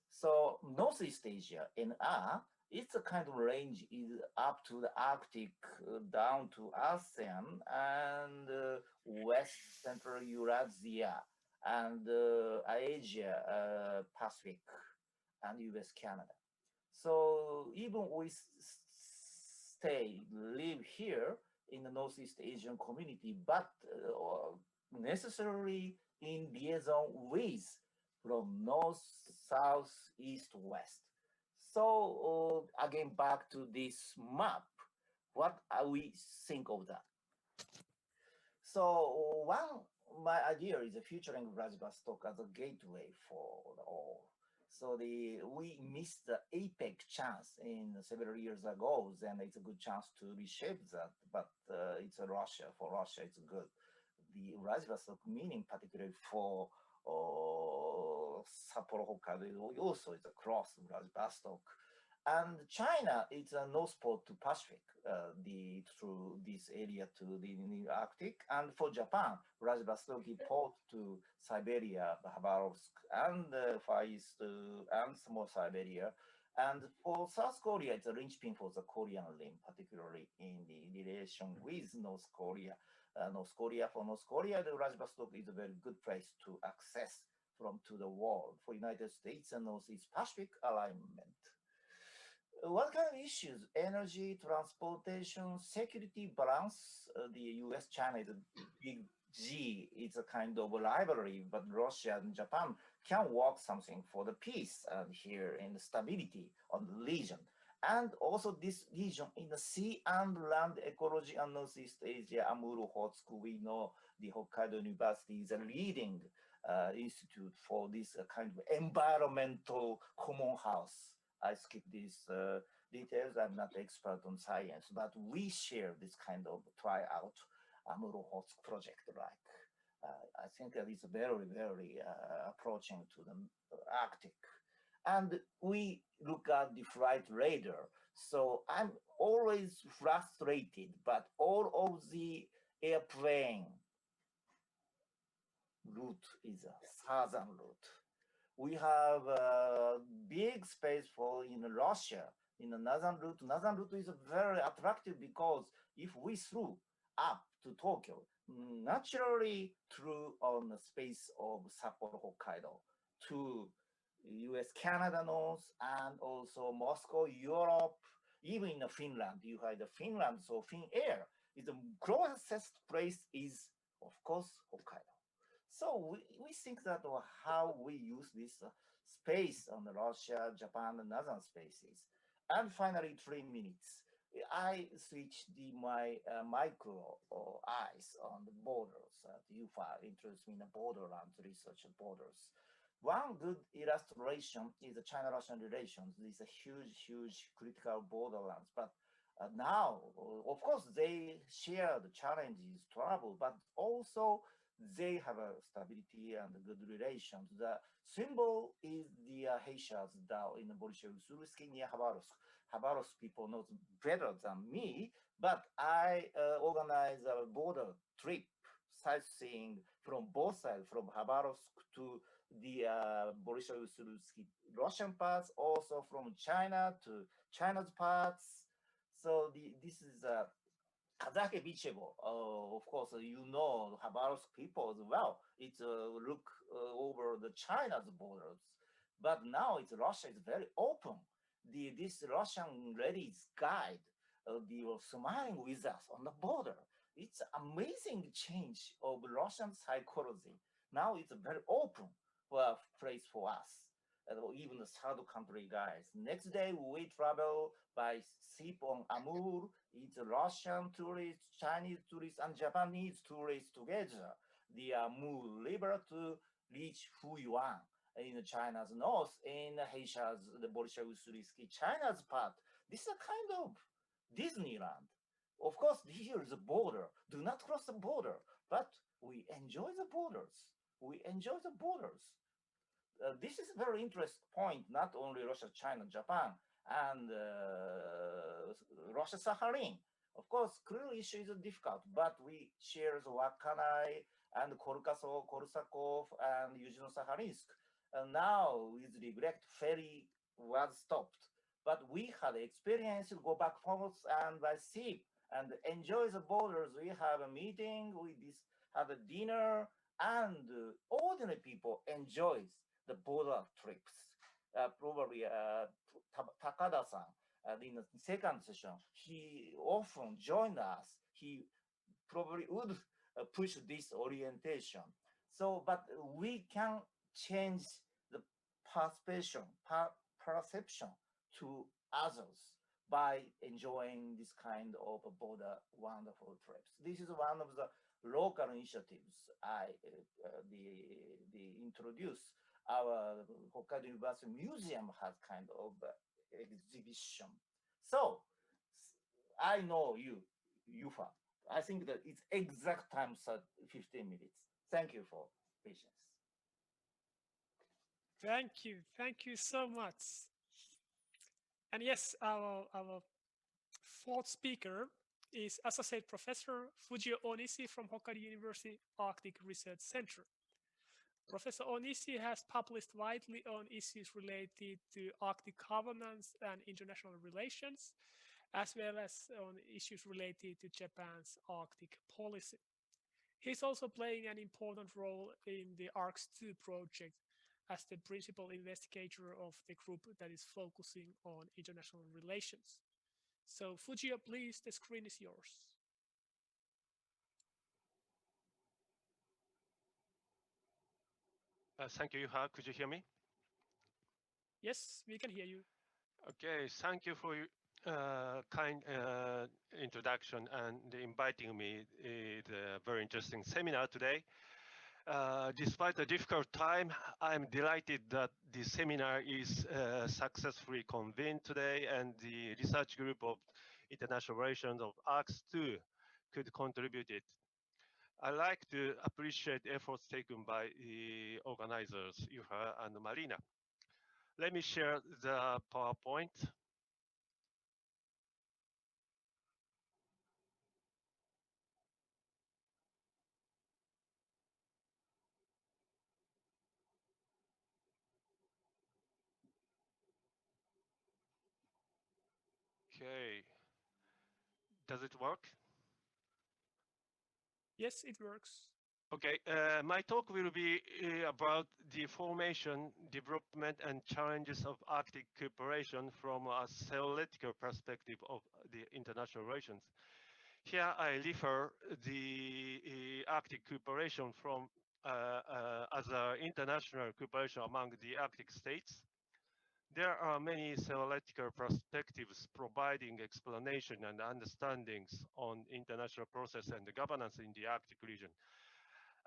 So Northeast Asia, NR, it's a kind of range is up to the Arctic, down to ASEAN and West Central Eurasia and Asia, Pacific, and US, Canada. So even we live here in the Northeast Asian community, but necessarily in liaison with from north, south, east, west. So again, back to this map, what we think of that? So my idea is featuring Vladivostok as a gateway for all. So we missed the APEC chance in several years ago, and it's a good chance to reshape that. But it's Russia. For Russia, it's good. The Vladivostok meaning, particularly for Sapporo, Hokkaido, also is across Vladivostok. And China is a north pole to Pacific, through this area to the Arctic. And for Japan, Vladivostok port to Siberia, Khabarovsk, and Far East, and small Siberia. And for South Korea, it's a linchpin for the Korean Rim, particularly in the relation with North Korea. For North Korea, the Vladivostok is a very good place to access to the world. For United States and Northeast Pacific alignment. What kind of issues? Energy, transportation, security balance. The US-China is a big G. It's a kind of a rivalry, but Russia and Japan can work something for the peace here and the stability of the region. And also this region in the sea and land ecology and Northeast Asia, Amur Okhotsk, we know the Hokkaido University is a leading institute for this kind of environmental common house. I skip these details. I'm not expert on science, but we share this kind of tryout Amur Okhotsk project. I think that is very, very approaching to the Arctic. And we look at the flight radar. So I'm always frustrated, but all of the airplane route is a southern route. We have a big space for in Russia in the northern route. Northern route is very attractive because if we flew up to Tokyo, naturally through on the space of Sapporo, Hokkaido to US, Canada North, and also Moscow, Europe, even in Finland. You have the Finland, so Finnair is the closest place is, of course, Hokkaido. So we think that how we use this space on the Russia, Japan, and other spaces. And finally, 3 minutes. I switched my micro eyes on the borders. UFA interests me in the borderlands research borders. One good illustration is the China-Russian relations. These are huge critical borderlands. But now, of course, they share the challenges, trouble, but also they have a stability and a good relations. The symbol is the Haitians down in the Bolshevik near Khabarovsk. Khabarovsk people know better than me, but I organize a border trip, sightseeing from both sides, from Khabarovsk to the Bolshevik Russian parts, also from China to China's parts. So this is Kazakh Bichevo, of course, you know Khabarovsk people as well. It's look over the China's borders, but now it's Russia is very open. This Russian ladies guide, they were smiling with us on the border. It's amazing change of Russian psychology. Now it's a very open place for us. Even the third country guys. Next day we travel by ship on Amur. It's Russian tourists, Chinese tourists, and Japanese tourists together. The Amur River to reach Fuyuan in China's north, in Haitia's the Bolshevik China's part. This is a kind of Disneyland. Of course, here is a border. Do not cross the border, but we enjoy the borders. We enjoy the borders. This is a very interesting point, not only Russia, China, Japan, and Russia, Sakhalin. Of course, clearly issue is difficult, but we share the Wakkanai and Korsakov and Yuzhno-Sakhalinsk. And now, with regret, ferry was stopped. But we had experience to go back forwards and by ship and enjoy the borders. We have a meeting, we have a dinner, and ordinary people enjoys the border trips. Probably Takada-san, in the second session, he often joined us. He probably would push this orientation. So, but we can change the perception to others by enjoying this kind of border wonderful trips. This is one of the local initiatives the introduce. Our Hokkaido University Museum has kind of exhibition. So I know you, Yufa. I think that it's exact time 15 minutes. Thank you for patience. Thank you so much. And yes, our fourth speaker is Associate Professor Fujio Ohnishi from Hokkaido University Arctic Research Center. Professor Ohnishi has published widely on issues related to Arctic governance and international relations, as well as on issues related to Japan's Arctic policy. He's also playing an important role in the ARCS-2 project as the principal investigator of the group that is focusing on international relations. So Fujio, please, the screen is yours. Thank you, Yuha. Could you hear me? Yes, we can hear you. Okay, thank you for your kind introduction and inviting me to the very interesting seminar today. Despite a difficult time, I'm delighted that the seminar is successfully convened today, and the research group of international relations of ARCS-2 could contribute it. I'd like to appreciate efforts taken by the organizers, Yuha and Marina. Let me share the PowerPoint. Okay. Does it work? Yes, it works. Okay, my talk will be about the formation, development, and challenges of Arctic cooperation from a theoretical perspective of the international relations. Here I refer the Arctic cooperation from as an international cooperation among the Arctic states. There are many theoretical perspectives providing explanation and understandings on international process and governance in the Arctic region.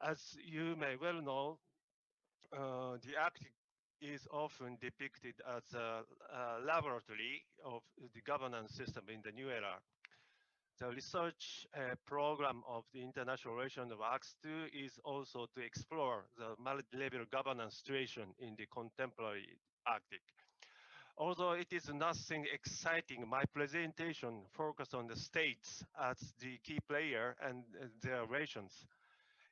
As you may well know, the Arctic is often depicted as a laboratory of the governance system in the new era. The research program of the International Relations of ARCS-2 is also to explore the multi-level governance situation in the contemporary Arctic. Although it is nothing exciting, my presentation focused on the states as the key player and their relations.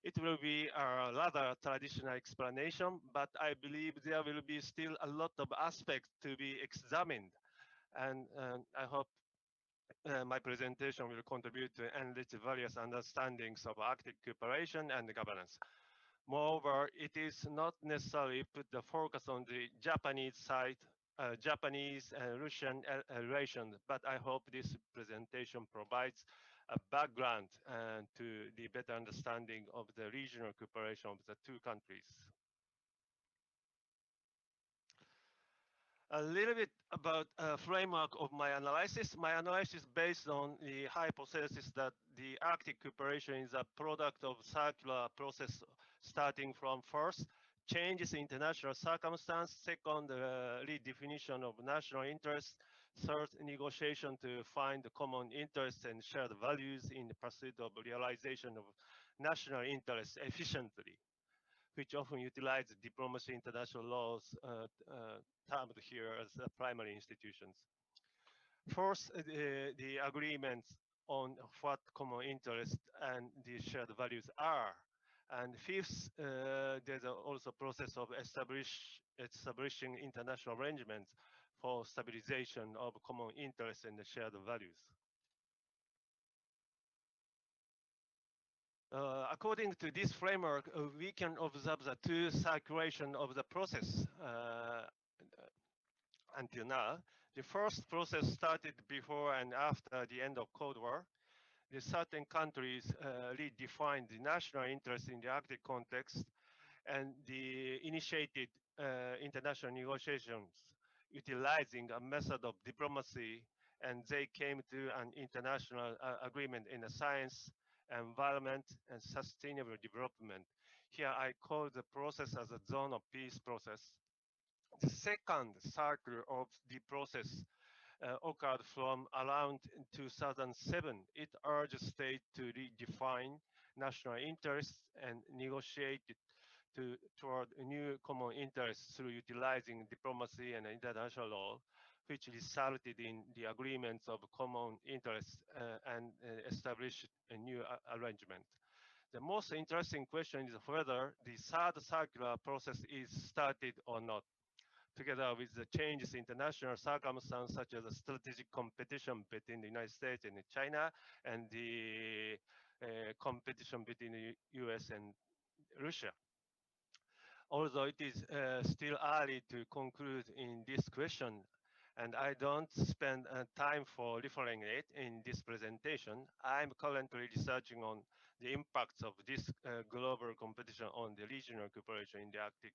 It will be a rather traditional explanation, but I believe there will be still a lot of aspects to be examined. And I hope my presentation will contribute to enrich various understandings of Arctic cooperation and governance. Moreover, it is not necessarily put the focus on the Japanese side, Japanese and Russian relations, but I hope this presentation provides a background to the better understanding of the regional cooperation of the two countries. A little bit about a framework of my analysis. My analysis is based on the hypothesis that the Arctic cooperation is a product of circular process starting from first, changes in international circumstance, second, redefinition of national interests, third, negotiation to find common interests and shared values in the pursuit of realization of national interests efficiently, which often utilize diplomacy, international laws, termed here as primary institutions. Fourth, the agreements on what common interests and the shared values are. And fifth, there's also a process of establishing international arrangements for stabilization of common interests and the shared values. According to this framework, we can observe the two circulation of the process until now. The first process started before and after the end of Cold War. The certain countries redefined the national interest in the Arctic context and the initiated international negotiations utilizing a method of diplomacy and they came to an international agreement in the science, environment, and sustainable development. Here I call the process as a zone of peace process. The second cycle of the process occurred from around 2007. It urged states to redefine national interests and negotiate toward new common interests through utilizing diplomacy and international law, which resulted in the agreements of common interests and established a new arrangement. The most interesting question is whether the third circular process is started or not. Together with the changes in international circumstances, such as the strategic competition between the United States and China, and the competition between the US and Russia. Although it is still early to conclude in this question, and I don't spend time for referring it in this presentation, I'm currently researching on the impacts of this global competition on the regional cooperation in the Arctic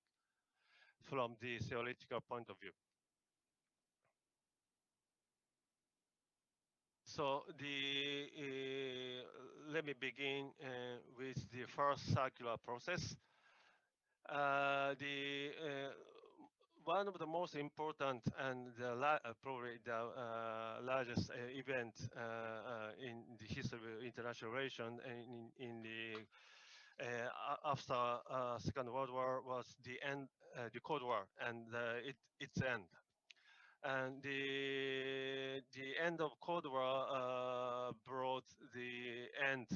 from the theoretical point of view. So let me begin with the first circular process. One of the most important and probably the largest event in the history of international relations in the after Second World War was the Cold War and its end. And the end of Cold War brought the end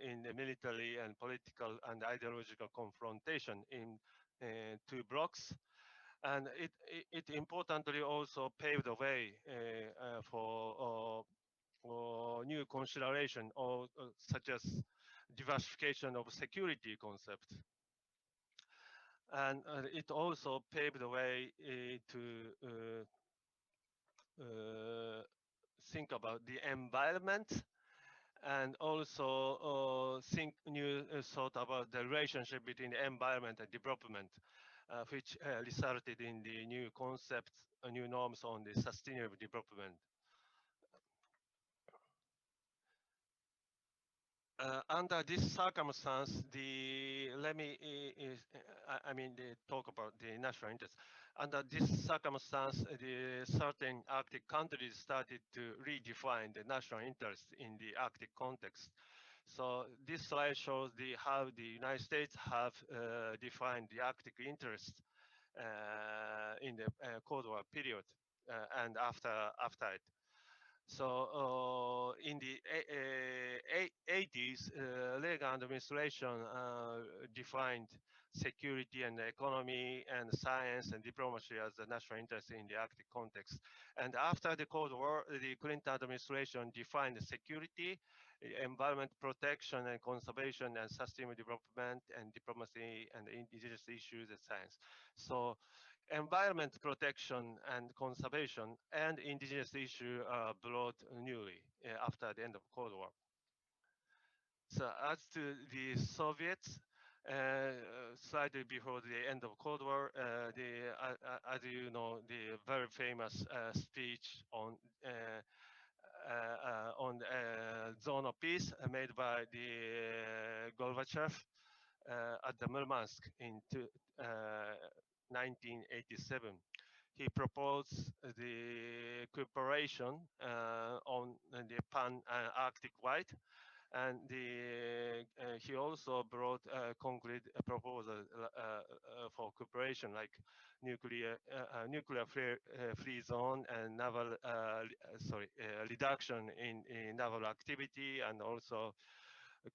in the military and political and ideological confrontation in two blocks. And it importantly also paved the way for new consideration such as diversification of security concept. And it also paved the way to think about the environment and also think new thought about the relationship between the environment and development, which resulted in the new concepts, new norms on the sustainable development. Under this circumstance, talk about the national interest. Under this circumstance, the certain Arctic countries started to redefine the national interest in the Arctic context. So this slide shows how the United States have defined the Arctic interest in the Cold War period and after it. So in the 80s, Reagan administration defined security and economy and science and diplomacy as the national interest in the Arctic context. And after the Cold War, the Clinton administration defined security, environment protection and conservation and sustainable development and diplomacy and indigenous issues and science. So environment protection and conservation and indigenous issue are brought newly after the end of Cold War. So as to the Soviets, slightly before the end of Cold War, as you know, the very famous speech on zone of peace made by the Gorbachev at the Murmansk in 1987. He proposed the cooperation on the pan-Arctic wide, and he also brought a concrete proposal for cooperation, like nuclear-free zone and naval reduction in naval activity, and also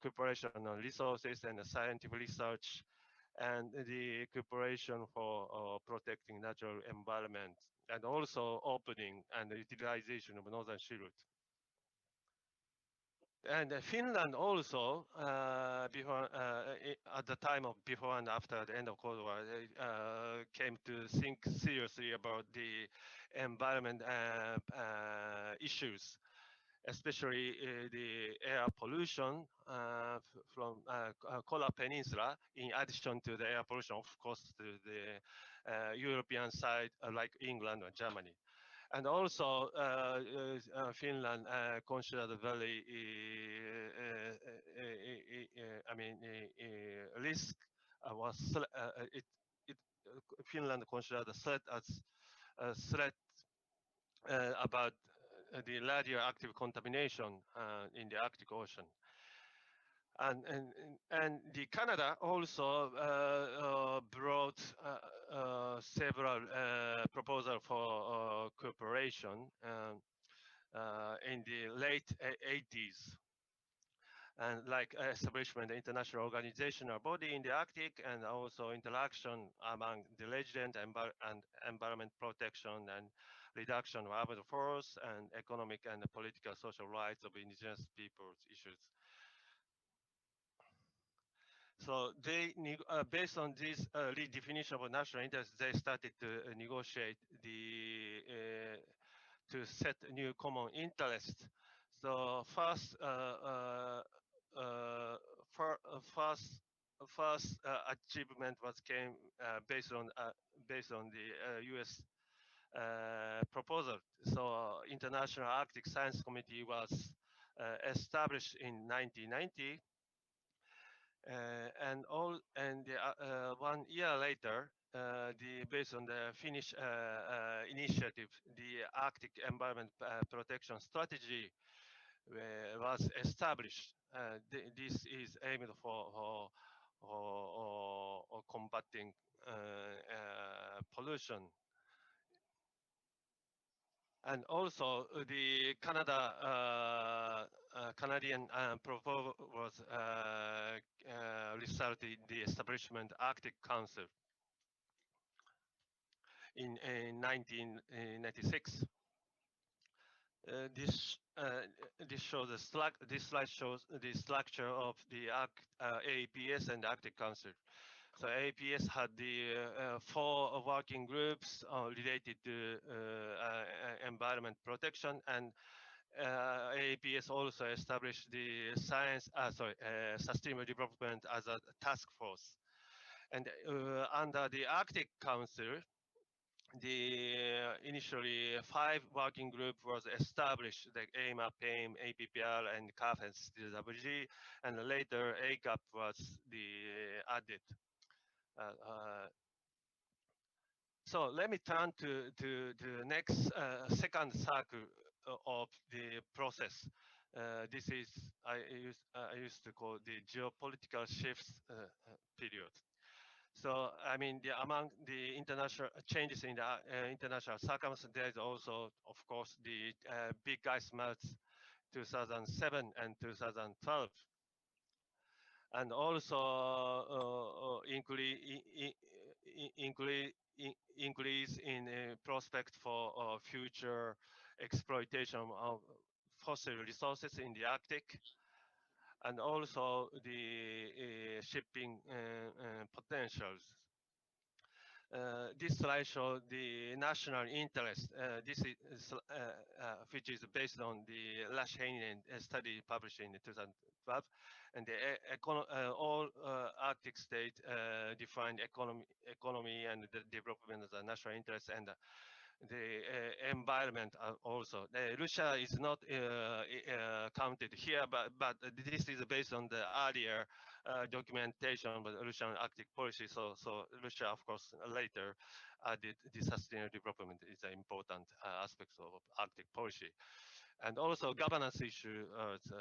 cooperation on resources and scientific research, and the cooperation for protecting natural environment, and also opening and utilization of Northern Sea Route. And Finland also, before, at the time of before and after the end of Cold War, came to think seriously about the environment issues, especially the air pollution from Kola Peninsula, in addition to the air pollution, of course, to the European side, like England or Germany. And also, Finland considered very, risk was Finland considered a threat as a threat about the radioactive contamination in the Arctic Ocean. And the Canada also brought several proposals for cooperation in the late 80s, and like establishment of international organizational body in the Arctic, and also interaction among the resident and environment protection and reduction of armed force and economic and political social rights of indigenous peoples issues. So they, based on this redefinition of national interest, they started to negotiate to set a new common interest. So first achievement was based on the U.S. Proposal. So International Arctic Science Committee was established in 1990. And 1 year later, based on the Finnish initiative, the Arctic Environment Protection Strategy was established. This is aimed for combating pollution. And also the Canadian proposal was resulted in the establishment Arctic Council in 1996. This shows this slide shows the structure of the APS and the Arctic Council. So APS had the 4 working groups related to environment protection, and APS also established the sustainable development as a task force. And under the Arctic Council, the initially 5 working group was established, the AMAP, AIM, APPR, and CAF and CWG, and later ACAP was added. So let me turn to the next second cycle of the process. This is I used to call the geopolitical shifts period. So I mean, among the international changes in the international circumstances, there is also, of course, the big ice melts 2007 and 2012. And also increase in prospect for future exploitation of fossil resources in the Arctic, and also the shipping potentials. This slide shows the national interest. This is which is based on the Lash-Heinen study published in 2012, and all Arctic states defined economy and the development of the national interest, and the environment also. Russia is not counted here, but this is based on the earlier documentation of Russian Arctic policy. So Russia, of course, later added the sustainable development is an important aspect of Arctic policy. And also governance issue is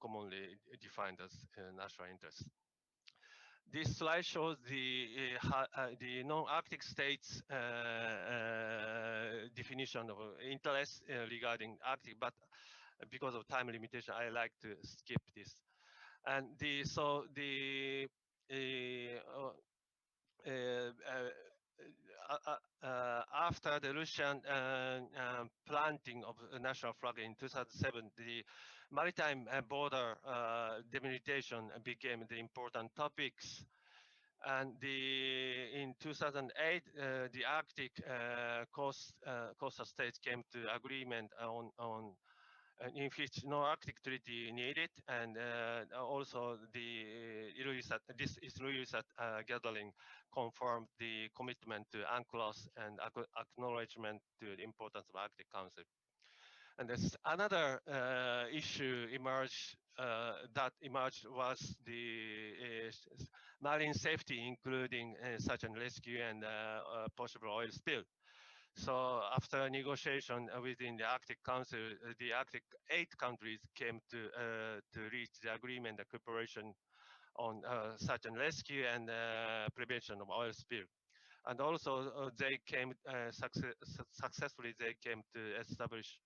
commonly defined as national interest. This slide shows the non-Arctic states definition of interest regarding Arctic, but because of time limitation, I like to skip this. And after the Russian planting of the national flag in 2007, the maritime border delimitation became the important topics. And in 2008, the Arctic coastal states came to agreement on in which no Arctic treaty needed, and also the this Ilulissat gathering confirmed the commitment to UNCLOS and acknowledgement to the importance of Arctic Council. And there's another issue that emerged was the marine safety, including search and rescue and possible oil spill. So after negotiation within the Arctic Council, the Arctic 8 countries came to reach the agreement, the cooperation on search and rescue and prevention of oil spill. And also they came successfully, they came to establish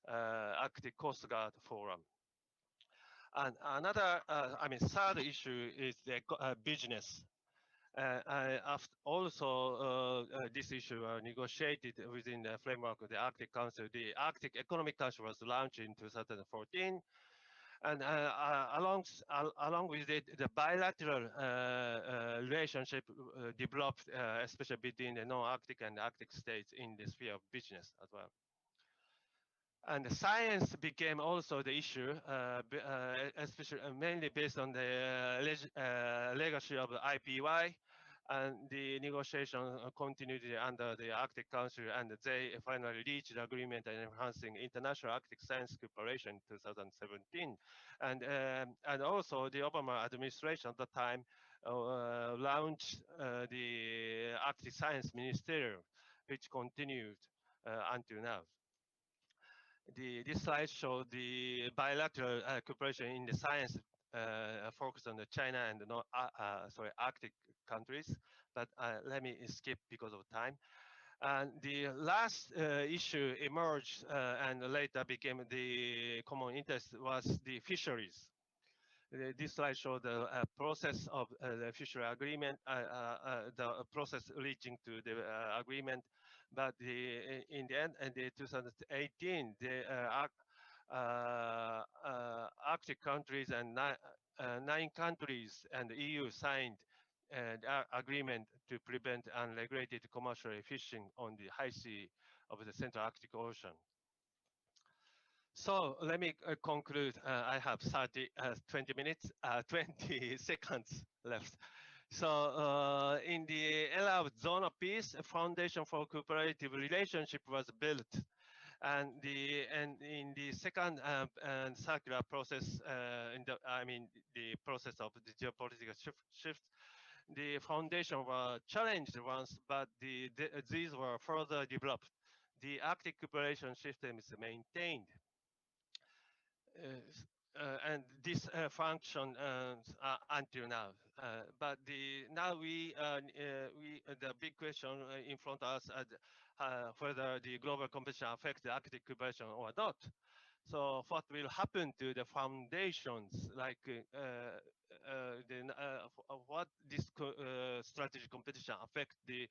Arctic Coast Guard Forum. And another, third issue is the business. Also, this issue negotiated within the framework of the Arctic Council. The Arctic Economic Council was launched in 2014. And along with it, the bilateral relationship developed, especially between the non-Arctic and Arctic states in the sphere of business as well. And the science became also the issue, especially mainly based on the legacy of the IPY, and the negotiation continued under the Arctic Council, and they finally reached an agreement on enhancing international Arctic science cooperation in 2017. And also the Obama administration at the time launched the Arctic Science Ministerium, which continued until now. This slide shows the bilateral cooperation in the science focused on the China and the Arctic countries, but let me skip because of time. And the last issue emerged and later became the common interest was the fisheries. This slide shows the process of the fishery agreement, the process reaching to the agreement. But in the end, in the 2018, the Arctic countries and 9 countries and the EU signed an agreement to prevent unregulated commercial fishing on the high sea of the Central Arctic Ocean. So let me conclude. I have 20 minutes, 20 seconds left. So in the era of zone of peace, a foundation for cooperative relationship was built. And in the second and circular process, the process of the geopolitical shift, the foundation were challenged once, but these were further developed. The Arctic cooperation system is maintained. And this function until now. But now the big question in front of us whether the global competition affects the Arctic cooperation or not. So what will happen to the foundations, like what this strategic competition affect the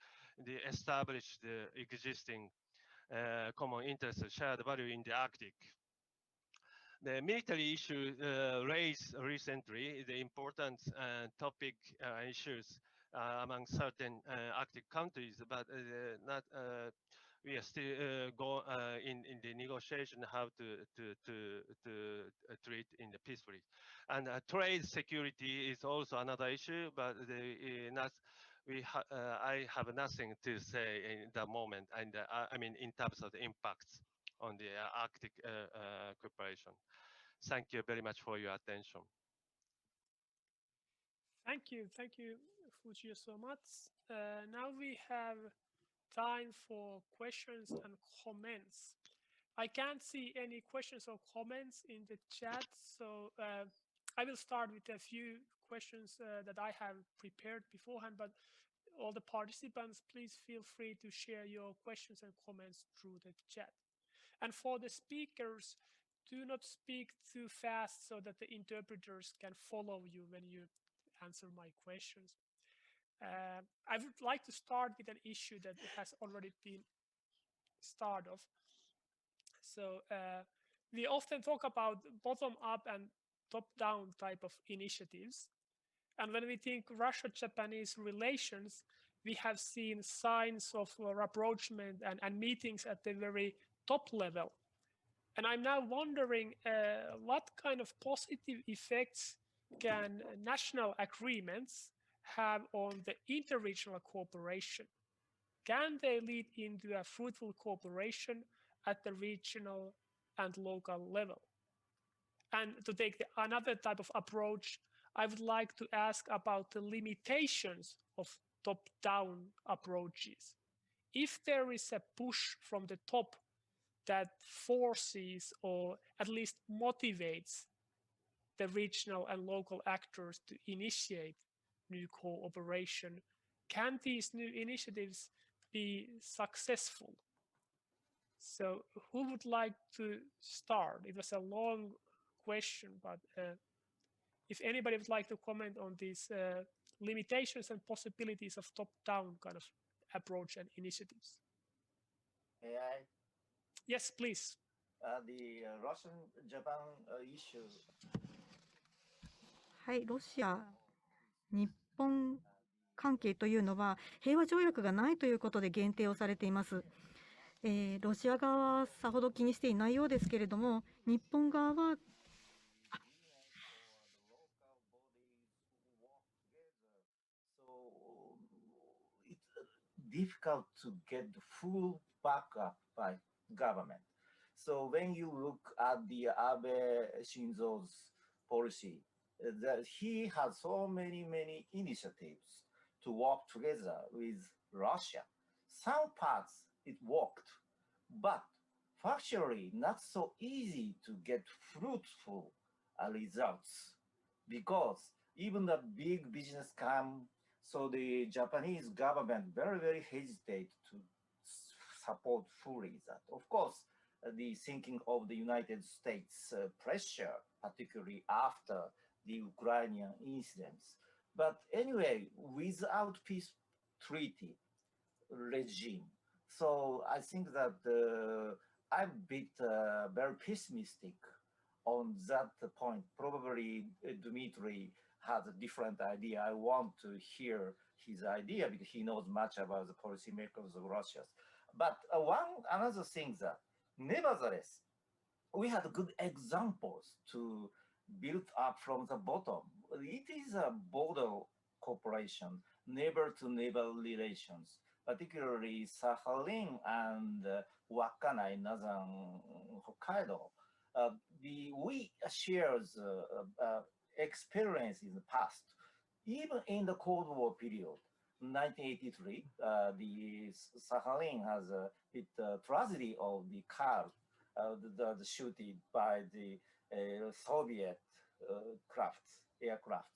established existing common interest shared value in the Arctic? The military issue raised recently the important topic issues among certain Arctic countries, but not we are still in the negotiation how to treat in the peacefully. And trade security is also another issue, but I have nothing to say in the moment, and in terms of the impacts on the Arctic cooperation. Thank you very much for your attention. Thank you, Fujio, so much. Now we have time for questions and comments. I can't see any questions or comments in the chat, so I will start with a few questions that I have prepared beforehand, but all the participants, please feel free to share your questions and comments through the chat. And for the speakers, do not speak too fast so that the interpreters can follow you when you answer my questions. I would like to start with an issue that has already been started off. So we often talk about bottom-up and top-down type of initiatives. And when we think Russia-Japanese relations, we have seen signs of rapprochement and meetings at the very top level. And I'm now wondering what kind of positive effects can national agreements have on the interregional cooperation? Can they lead into a fruitful cooperation at the regional and local level? And to take another type of approach, I would like to ask about the limitations of top-down approaches. If there is a push from the top that forces or at least motivates the regional and local actors to initiate new cooperation, can these new initiatives be successful? So who would like to start? It was a long question, but if anybody would like to comment on these limitations and possibilities of top-down kind of approach and initiatives. May I? Yes, please. The Russian-Japan issue. はい、ロシア、日本関係というのは平和条約がないということで限定をされています。ロシア側はさほど気にしていないようですけれども、日本側はdifficult to get the full backup by government. So when you look at the Abe Shinzo's policy, that he has so many initiatives to work together with Russia. Some parts it worked, but factually not so easy to get fruitful results, because even the big business come, so the Japanese government very hesitate to support fully that. Of course, the thinking of the United States pressure, particularly after the Ukrainian incidents. But anyway, without peace treaty regime, so I think that I'm a bit very pessimistic on that point. Probably Dmitry has a different idea. I want to hear his idea because he knows much about the policymakers of Russia. But another thing that, nevertheless, we had good examples to build up from the bottom. It is a border cooperation, neighbor-to-neighbor relations, particularly Sakhalin and Wakkanai, northern Hokkaido. We share experience in the past. Even in the Cold War period, 1983, the Sakhalin has the tragedy of the car, the shooting by the Soviet aircraft.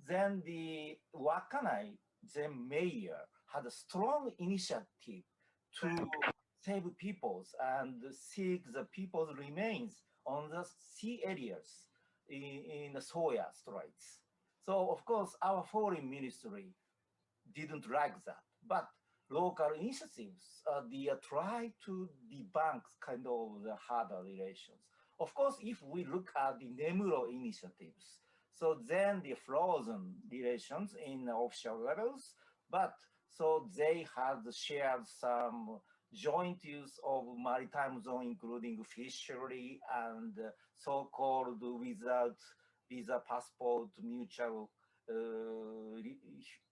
Then the Wakkanai, the mayor, had a strong initiative to save peoples and seek the people's remains on the sea areas in the Soya Straits. So of course, our foreign ministry didn't like that, but local initiatives, they try to debunk kind of the harder relations. Of course, if we look at the Nemuro initiatives, so then the frozen relations in official levels, but so they had shared some joint use of maritime zone, including fishery and so-called without visa passport mutual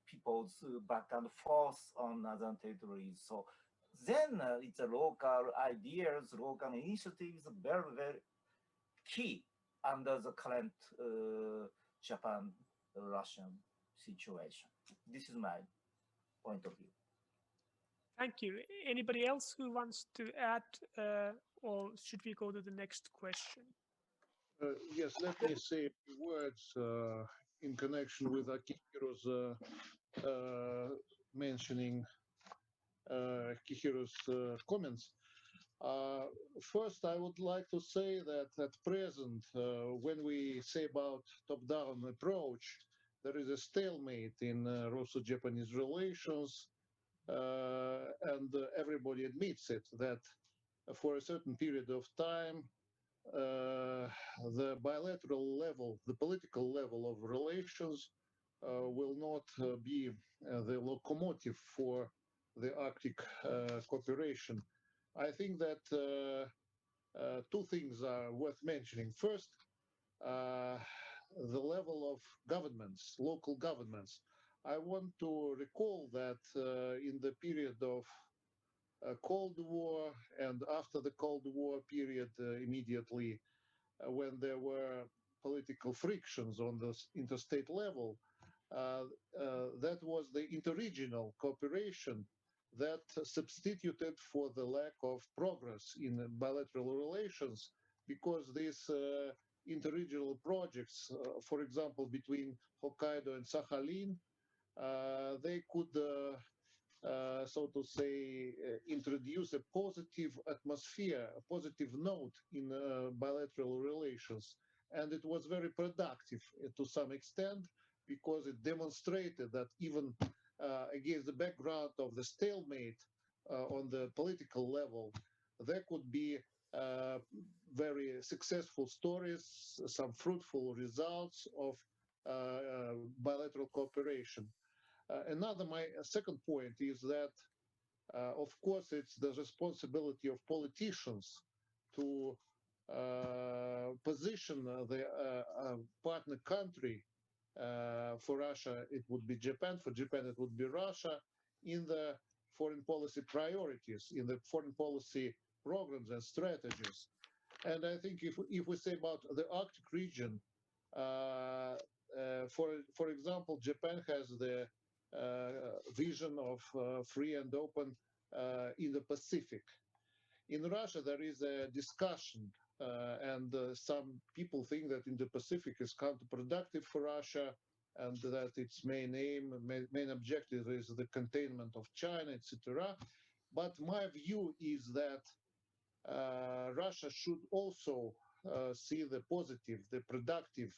people's back and forth on other territories. So then it's a local ideas, local initiatives, very key under the current Japan-Russian situation. This is my point of view. Thank you. Anybody else who wants to add, or should we go to the next question? Yes, let me say a few words in connection with Akihiro's mentioning Akihiro's comments. First, I would like to say that at present, when we say about top-down approach, there is a stalemate in Russo-Japanese relations, and everybody admits it, that for a certain period of time, the bilateral level, the political level of relations will not be the locomotive for the Arctic cooperation. I think that two things are worth mentioning. First, the level of governments, local governments. I want to recall that in the period of Cold War and after the Cold War period immediately, when there were political frictions on the interstate level, that was the interregional cooperation that substituted for the lack of progress in bilateral relations, because these interregional projects, for example, between Hokkaido and Sakhalin, they could, so to say, introduce a positive atmosphere, a positive note in bilateral relations. And it was very productive to some extent, because it demonstrated that even against the background of the stalemate on the political level, there could be very successful stories, some fruitful results of bilateral cooperation. My second point is that, of course, it's the responsibility of politicians to position the partner country. For Russia, it would be Japan. For Japan, it would be Russia, in the foreign policy priorities, in the foreign policy programs and strategies. And I think if we say about the Arctic region, for example, Japan has the vision of free and open Indo-Pacific. In Russia, there is a discussion, and some people think that Indo-Pacific is counterproductive for Russia, and that its main aim, main objective is the containment of China, etc. But my view is that Russia should also see the positive, the productive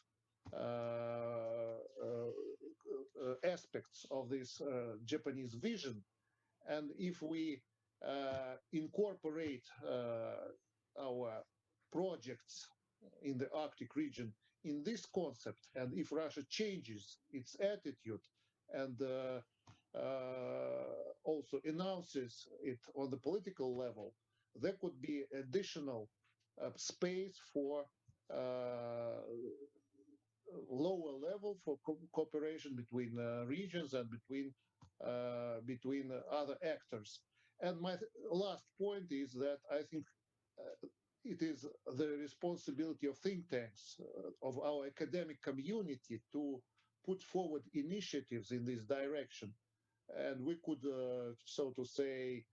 aspects of this Japanese vision. And if we incorporate our projects in the Arctic region in this concept, and if Russia changes its attitude and also announces it on the political level, there could be additional space for lower level for cooperation between regions and between other actors. And my last point is that I think it is the responsibility of think tanks, of our academic community, to put forward initiatives in this direction. And we could, so to say,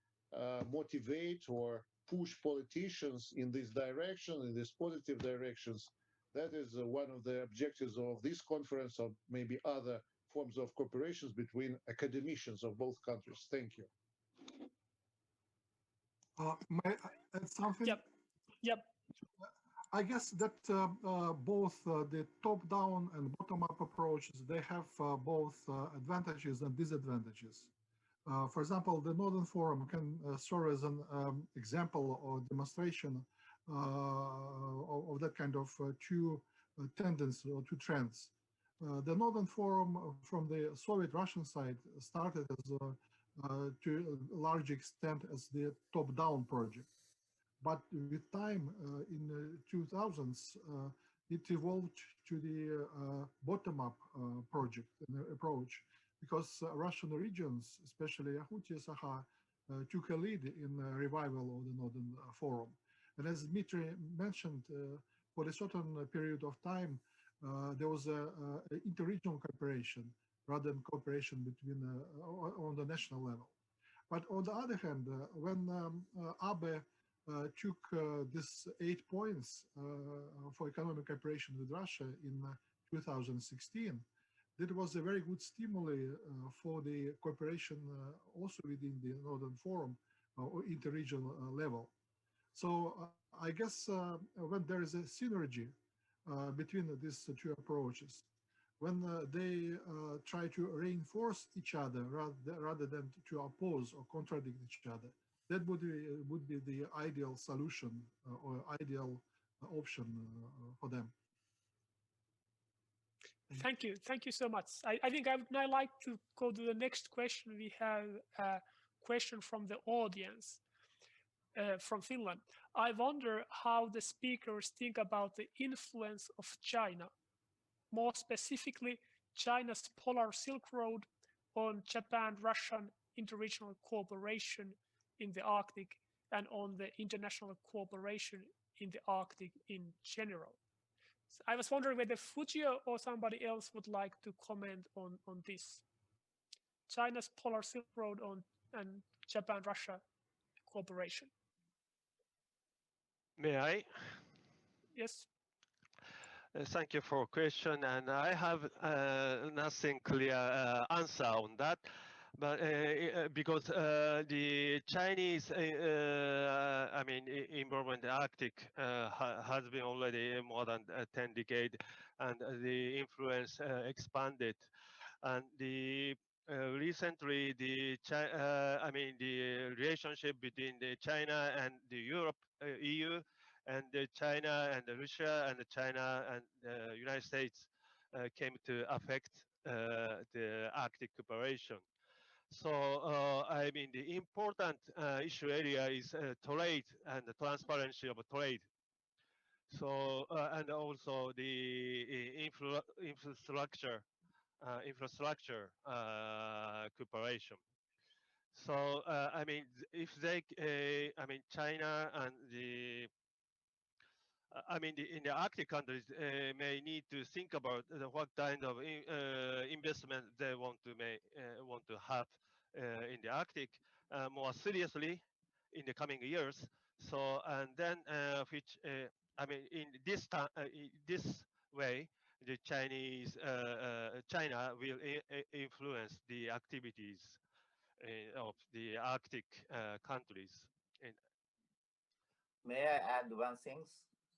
motivate or push politicians in this direction, in these positive directions. That is one of the objectives of this conference, or maybe other forms of cooperations between academicians of both countries. Thank you. May I add something? Yep. I guess that both the top-down and bottom-up approaches, they have both advantages and disadvantages. For example, the Northern Forum can serve as an example or demonstration of that kind of two tendencies or two trends. The Northern Forum from the Soviet-Russian side started as to a large extent as the top-down project. But with time, in the 2000s, it evolved to the bottom-up project approach, because Russian regions, especially Yakutia, Sakha, took a lead in the revival of the Northern Forum. And as Dmitry mentioned, for a certain period of time, there was a interregional cooperation rather than cooperation between on the national level. But on the other hand, when Abe took these 8 points for economic cooperation with Russia in 2016, that was a very good stimuli for the cooperation also within the Northern Forum or interregional level. So I guess when there is a synergy between these two approaches, when they try to reinforce each other rather than to oppose or contradict each other, that would be the ideal solution or ideal option for them. Thank you so much. I think I would now like to go to the next question. We have a question from the audience. from Finland. I wonder how the speakers think about the influence of China, more specifically China's Polar Silk Road on Japan-Russian interregional cooperation in the Arctic and on the international cooperation in the Arctic in general. So I was wondering whether Fujio or somebody else would like to comment on this. China's Polar Silk Road and Japan-Russia cooperation. May I? Yes. Thank you for question, and I have nothing clear answer on that. But because the Chinese, I mean, involvement in the Arctic has been already more than 10 decades, and the influence expanded. And the recently, the I mean, the relationship between the China and the Europe, EU, and the China and the Russia and the China and the United States came to affect the Arctic cooperation. So I mean, the important issue area is trade and the transparency of trade. So and also the infrastructure cooperation. So I mean, if they, I mean, China and the I mean, in the Arctic countries may need to think about what kind of investment they want to have in the Arctic more seriously in the coming years. So and then which I mean in this this way, the China will influence the activities of the Arctic countries. May I add one thing?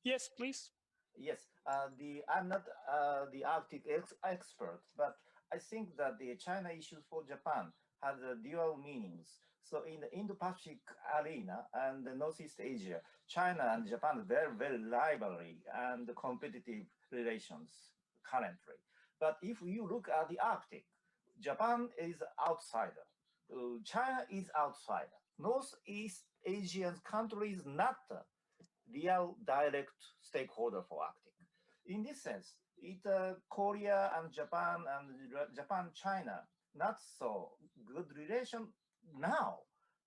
Yes, please. Yes, I'm not the Arctic expert, but I think that the China issues for Japan has dual meanings. So in the Indo-Pacific arena and the Northeast Asia, China and Japan are very, very rivalry and competitive relations currently. But if you look at the Arctic, Japan is outsider. China is outsider. Northeast Asian countries not real direct stakeholder for Arctic. In this sense, Korea and Japan China not so good relation now,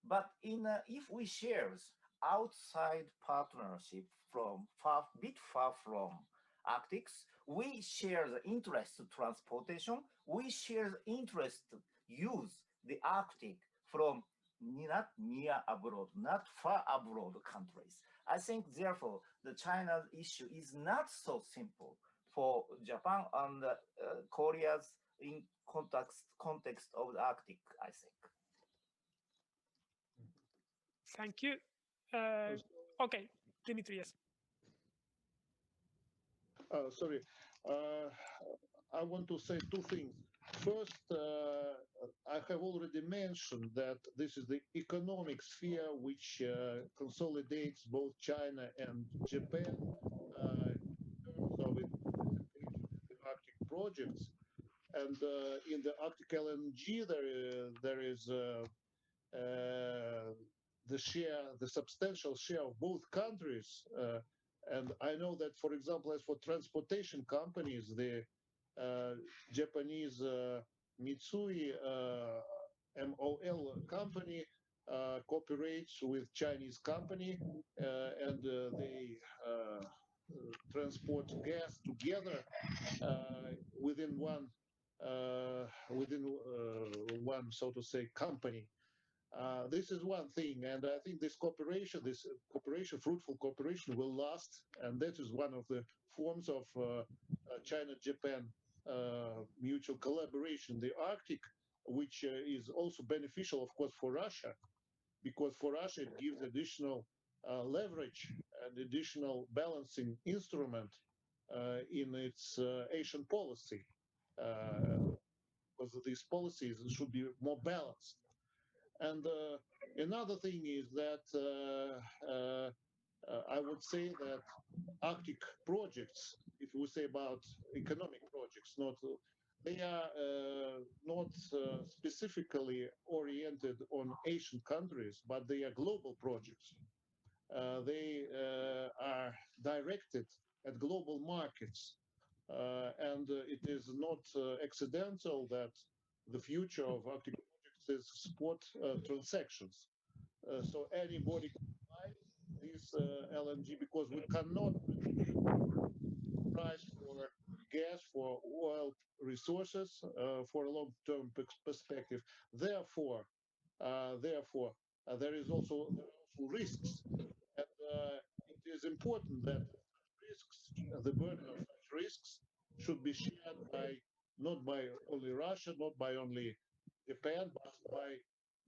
but if we shares outside partnership from bit far from Arctics, we share the interest to transportation, we share the interest to use the Arctic from not near abroad, not far abroad countries. I think, therefore, the China issue is not so simple for Japan and Korea's in context of the Arctic, I think. Thank you. Okay, Dmitry, yes. Sorry, I want to say two things. First, I have already mentioned that this is the economic sphere which consolidates both China and Japan in terms of the Arctic projects. And in the Arctic LNG, there is the substantial share of both countries. And I know that, for example, as for transportation companies, the Japanese Mitsui MOL company cooperates with Chinese company and they transport gas together within one so to say company. This is one thing, and I think this cooperation, fruitful cooperation, will last, and that is one of the forms of China-Japan mutual collaboration, the Arctic, which is also beneficial, of course, for Russia, because for Russia it gives additional leverage and additional balancing instrument in its Asian policy, because these policies should be more balanced. And another thing is that I would say that Arctic projects, if we say about economic projects, they are not specifically oriented on Asian countries, but they are global projects. they are directed at global markets. And it is not accidental that the future of Arctic projects is spot transactions. So anybody can buy this LNG because we cannot price for gas, for oil resources for a long-term perspective. Therefore, there are also risks, and it is important that risks, the burden of such risks, should be shared by not by only Russia, not by only Japan, but by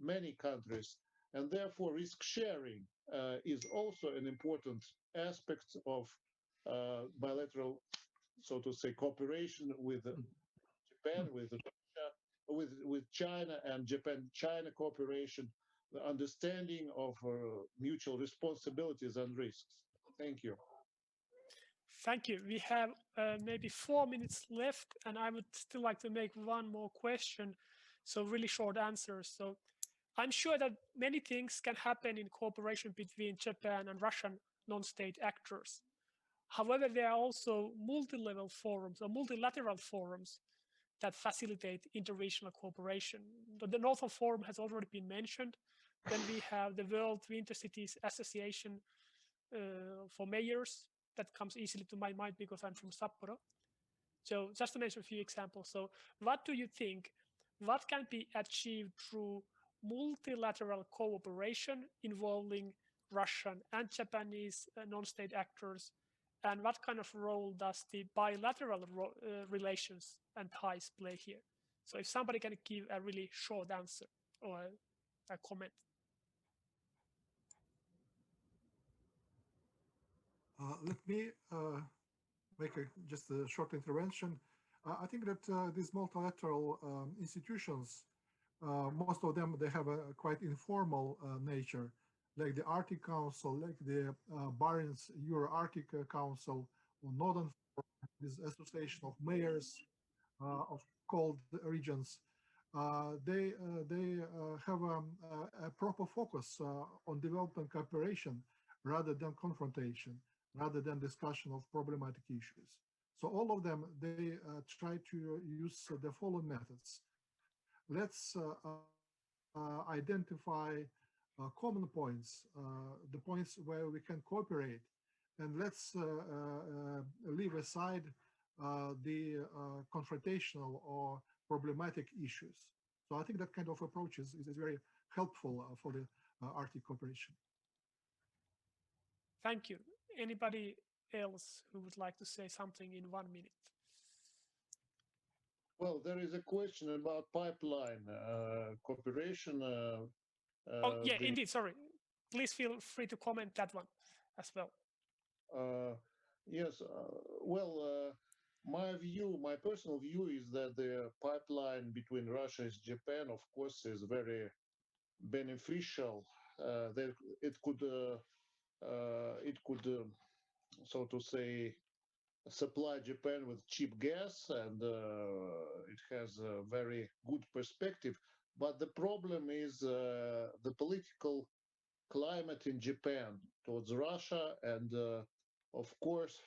many countries. And therefore, risk sharing is also an important aspect of bilateral, so to say, cooperation with Japan, with Russia, with China and Japan-China cooperation, the understanding of mutual responsibilities and risks. Thank you. Thank you. We have maybe 4 minutes left, and I would still like to make one more question. So really short answers. So I'm sure that many things can happen in cooperation between Japan and Russian non-state actors. However, there are also multi-level forums or multilateral forums that facilitate interregional cooperation. The Northern Forum has already been mentioned. Then we have the World Winter Cities Association for mayors. That comes easily to my mind because I'm from Sapporo. So just to mention a few examples. So what do you think, what can be achieved through multilateral cooperation involving Russian and Japanese non-state actors? And what kind of role does the bilateral relations and ties play here? So if somebody can give a really short answer or a comment. Let me make just a short intervention. I think that these multilateral institutions, most of them, they have a quite informal nature, like the Arctic Council, like the Barents Euro-Arctic Council, or Northern Forum, this Association of Mayors of cold regions. They have a proper focus on development cooperation rather than confrontation, rather than discussion of problematic issues. So all of them, they try to use the following methods. Let's identify common points, the points where we can cooperate, and let's leave aside the confrontational or problematic issues. So I think that kind of approach is very helpful for the Arctic cooperation. Thank you. Anybody else who would like to say something in 1 minute? Well, there is a question about pipeline cooperation. Oh, yeah, indeed. Sorry. Please feel free to comment that one as well. Yes. Well, my personal view is that the pipeline between Russia and Japan, of course, is very beneficial. That it could, so to say, supply Japan with cheap gas, and it has a very good perspective. But the problem is the political climate in Japan towards Russia, and of course,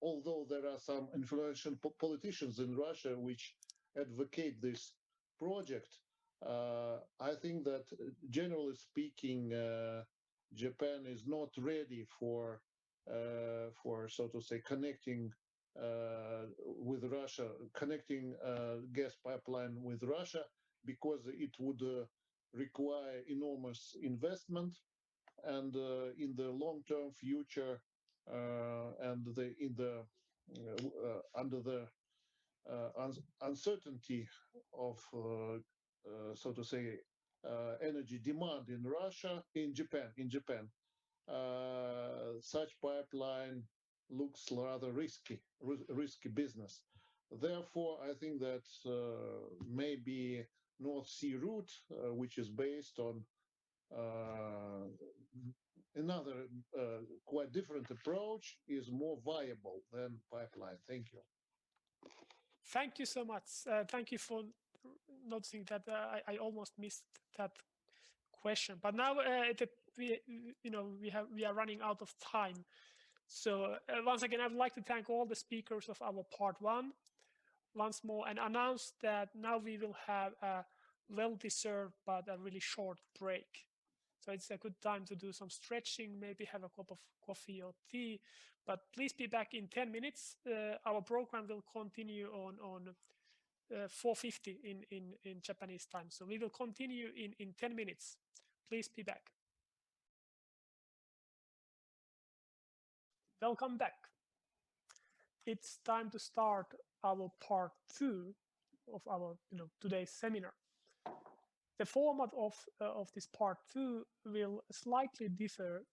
although there are some influential politicians in Russia which advocate this project, I think that generally speaking, Japan is not ready for so to say connecting with Russia, connecting gas pipeline with Russia, because it would require enormous investment, and in the long-term future, and under the uncertainty of so to say energy demand in Russia, in Japan, such pipeline looks rather risky business. Therefore, I think that maybe North Sea route, which is based on another quite different approach, is more viable than pipeline. Thank you. Thank you so much. Thank you for noticing that I almost missed that question. But now we are running out of time. So once again, I would like to thank all the speakers of our part 1 once more and announce that now we will have a well-deserved but a really short break. So it's a good time to do some stretching, maybe have a cup of coffee or tea, but please be back in 10 minutes. Our program will continue on 4:50 in Japanese time. So we will continue in 10 minutes. Please be back. Welcome back. It's time to start our part 2 of our today's seminar. The format of this part 2 will slightly differ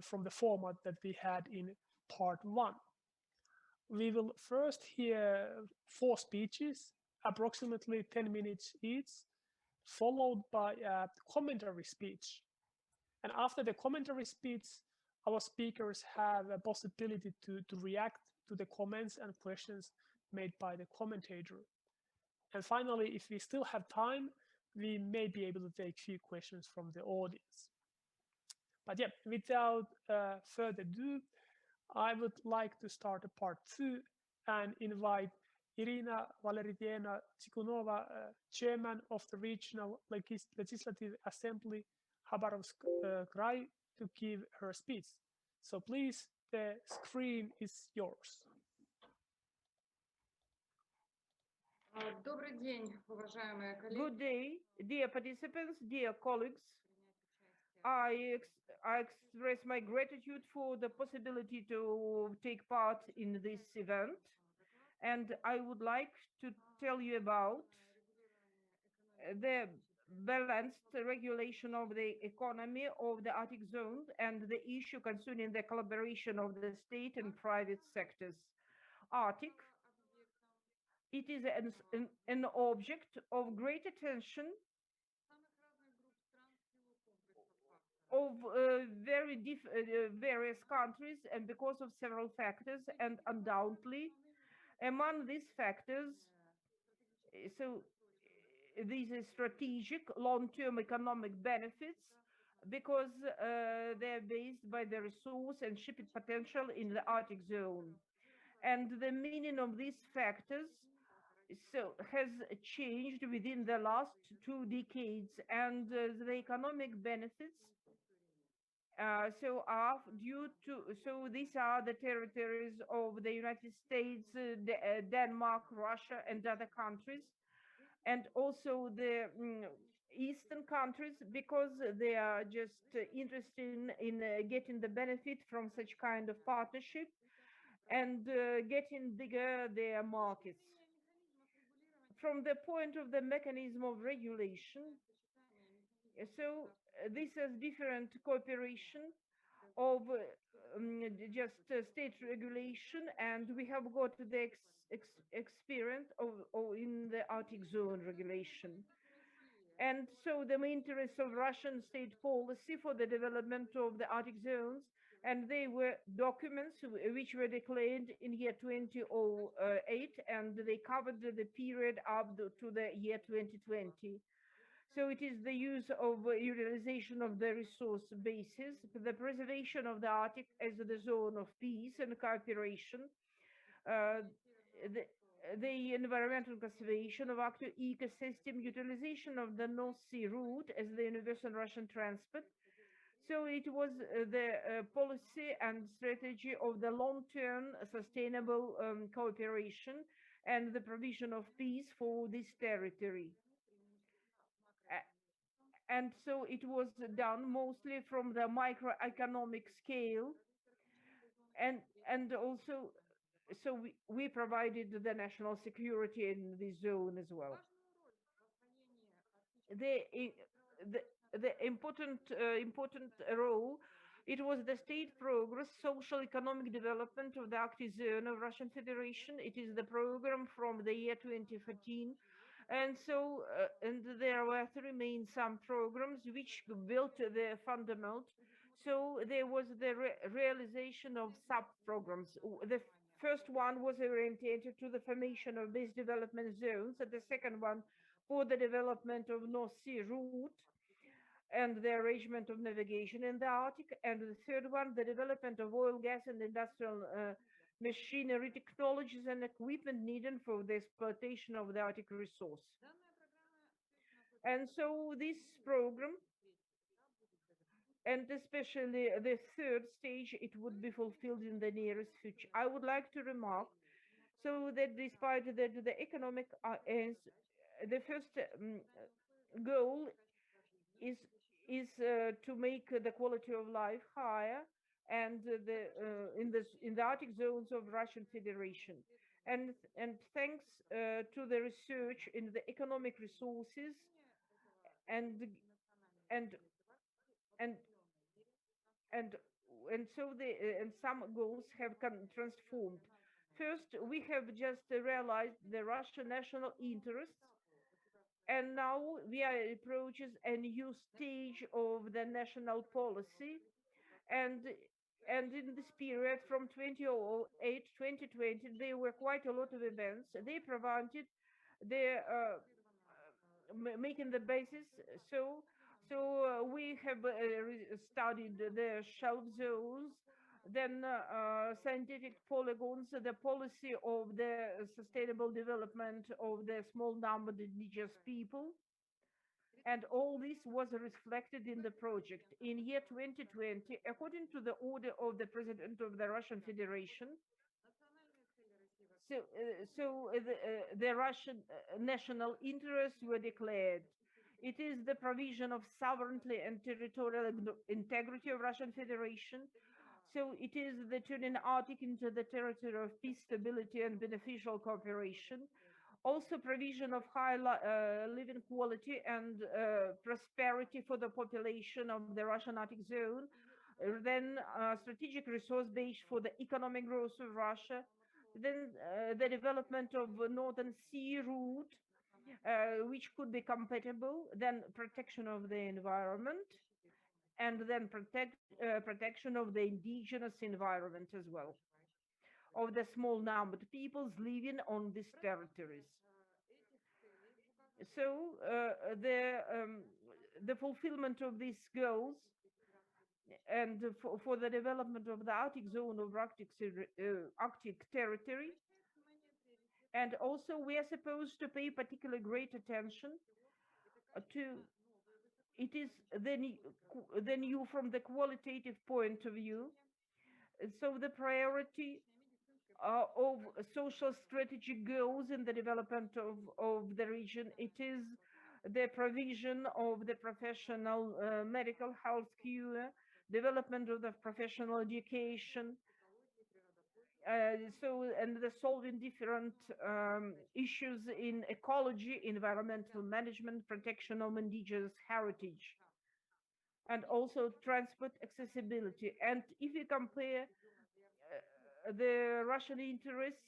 from the format that we had in part 1. We will first hear 4 speeches, approximately 10 minutes each, followed by a commentary speech. And after the commentary speech, our speakers have a possibility to react to the comments and questions made by the commentator. And finally, if we still have time, we may be able to take a few questions from the audience. But yeah, without further ado, I would like to start part 2 and invite Irina Valerievna Zikunova, Chairman of the Regional Legislative Assembly, Khabarovsk Krai, to give her speech. So please, the screen is yours. Good day, dear participants, dear colleagues. I express my gratitude for the possibility to take part in this event. And I would like to tell you about the balanced regulation of the economy of the Arctic zone and the issue concerning the collaboration of the state and private sectors. Arctic, it is an object of great attention of various countries and because of several factors, and undoubtedly among these factors, so these are strategic long-term economic benefits because they're based by the resource and shipping potential in the Arctic zone. And the meaning of these factors has changed within the last 2 decades, and the economic benefits these are the territories of the United States, Denmark, Russia, and other countries, and also the Eastern countries, because they are just interested in getting the benefit from such kind of partnership and getting bigger their markets. From the point of the mechanism of regulation, so this is different cooperation of just state regulation, and we have got the experience of in the Arctic zone regulation. And so the main interests of Russian state policy for the development of the Arctic zones, and they were documents which were declared in year 2008, and they covered the period up to the year 2020. So it is the use of utilization of the resource bases, the preservation of the Arctic as the zone of peace and cooperation, the environmental conservation of active ecosystem, utilization of the North Sea route as the universal Russian transport. So it was the policy and strategy of the long-term sustainable cooperation and the provision of peace for this territory. And so it was done mostly from the microeconomic scale, and also so we provided the national security in this zone as well. The important role, it was the state progress, social economic development of the Arctic zone of Russian Federation. It is the program from the year 2014. And so, and there were 3 main some programs which built the fundament. So there was the realization of sub-programs. The first one was oriented to the formation of base development zones, and the second one for the development of North Sea route. and the arrangement of navigation in the Arctic. And the third one, the development of oil, gas, and industrial machinery, technologies, and equipment needed for the exploitation of the Arctic resource. And so this program, and especially the third stage, it would be fulfilled in the nearest future. I would like to remark, so that despite that the economic is the first goal is to make the quality of life higher, and in the Arctic zones of Russian Federation, and thanks to the research in the economic resources and so some goals have transformed. First, we have just realized the Russian national interests, and now we are approaches a new stage of the national policy, and in this period from 2008 2020 there were quite a lot of events. They prevented the making the basis. So we have studied the shelf zones, then scientific polygons, the policy of the sustainable development of the small numbered indigenous people, and all this was reflected in the project. In year 2020, according to the order of the President of the Russian Federation, the Russian national interests were declared. It is the provision of sovereignty and territorial integrity of Russian Federation. So it is the turning Arctic into the territory of peace, stability, and beneficial cooperation. Also provision of high living quality and prosperity for the population of the Russian Arctic zone. Then strategic resource base for the economic growth of Russia. Then the development of Northern Sea route, which could be compatible. Then protection of the environment, and then protection of the indigenous environment as well, of the small numbered peoples living on these territories. So the fulfillment of these goals and for the development of the Arctic zone of Arctic territory, and also we are supposed to pay particularly great attention to it is the new from the qualitative point of view. So the priority of social strategic goals in the development of the region, it is the provision of the professional medical health care, development of the professional education, and the solving different issues in ecology, environmental management, protection of indigenous heritage, and also transport accessibility. And if you compare the Russian interests,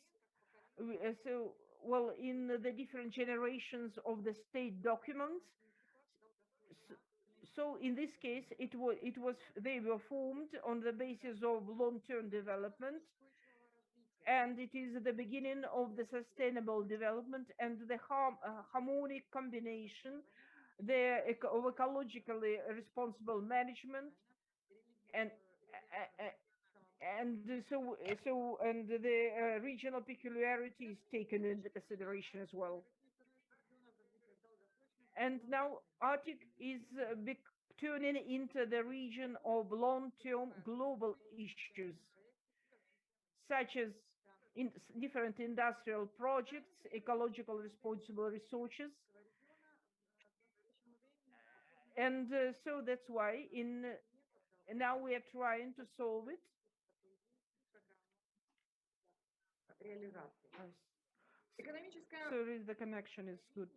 in the different generations of the state documents, so in this case they were formed on the basis of long-term development, and it is the beginning of the sustainable development and the harmonic combination of ecologically responsible management, and the regional peculiarity is taken into consideration as well. And now Arctic is turning into the region of long-term global issues, such as in different industrial projects, ecological responsible resources. And so that's why now we are trying to solve it. So the connection is good.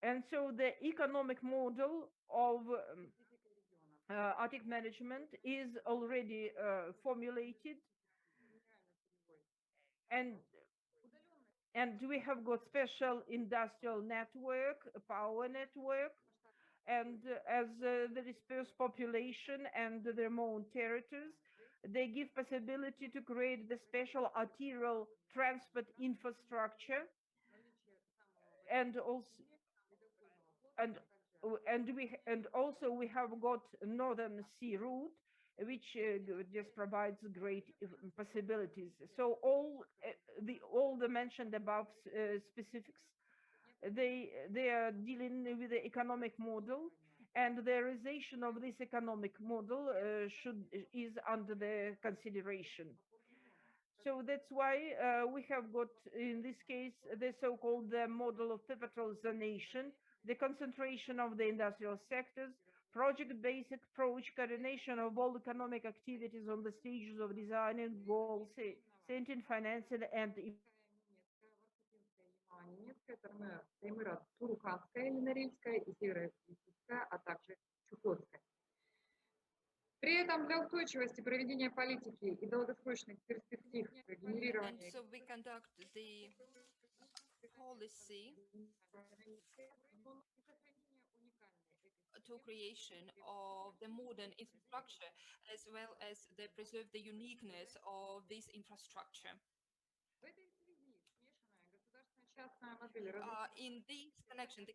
And so the economic model of Arctic management is already formulated, and we have got special industrial network, power network, and as the dispersed population and the remote territories, they give possibility to create the special arterial transport infrastructure, and also and also we have got Northern Sea route, which just provides great possibilities. So all the mentioned above specifics, they are dealing with the economic model, and the realization of this economic model is under the consideration. So that's why we have got, in this case, the so-called model of pivotal zonation, the concentration of the industrial sectors, project-based approach, coordination of all economic activities on the stages of designing goals, setting, financing, and Немецкая, Таймыра, Туруханская, Минорильская и Северо-Якутская, а также Чукотская. При этом для устойчивости проведения политики и долгосрочных перспектив генерирования... And so we conduct the policy to creation of the modern infrastructure, as well as they preserve the uniqueness of this infrastructure. In this connection, the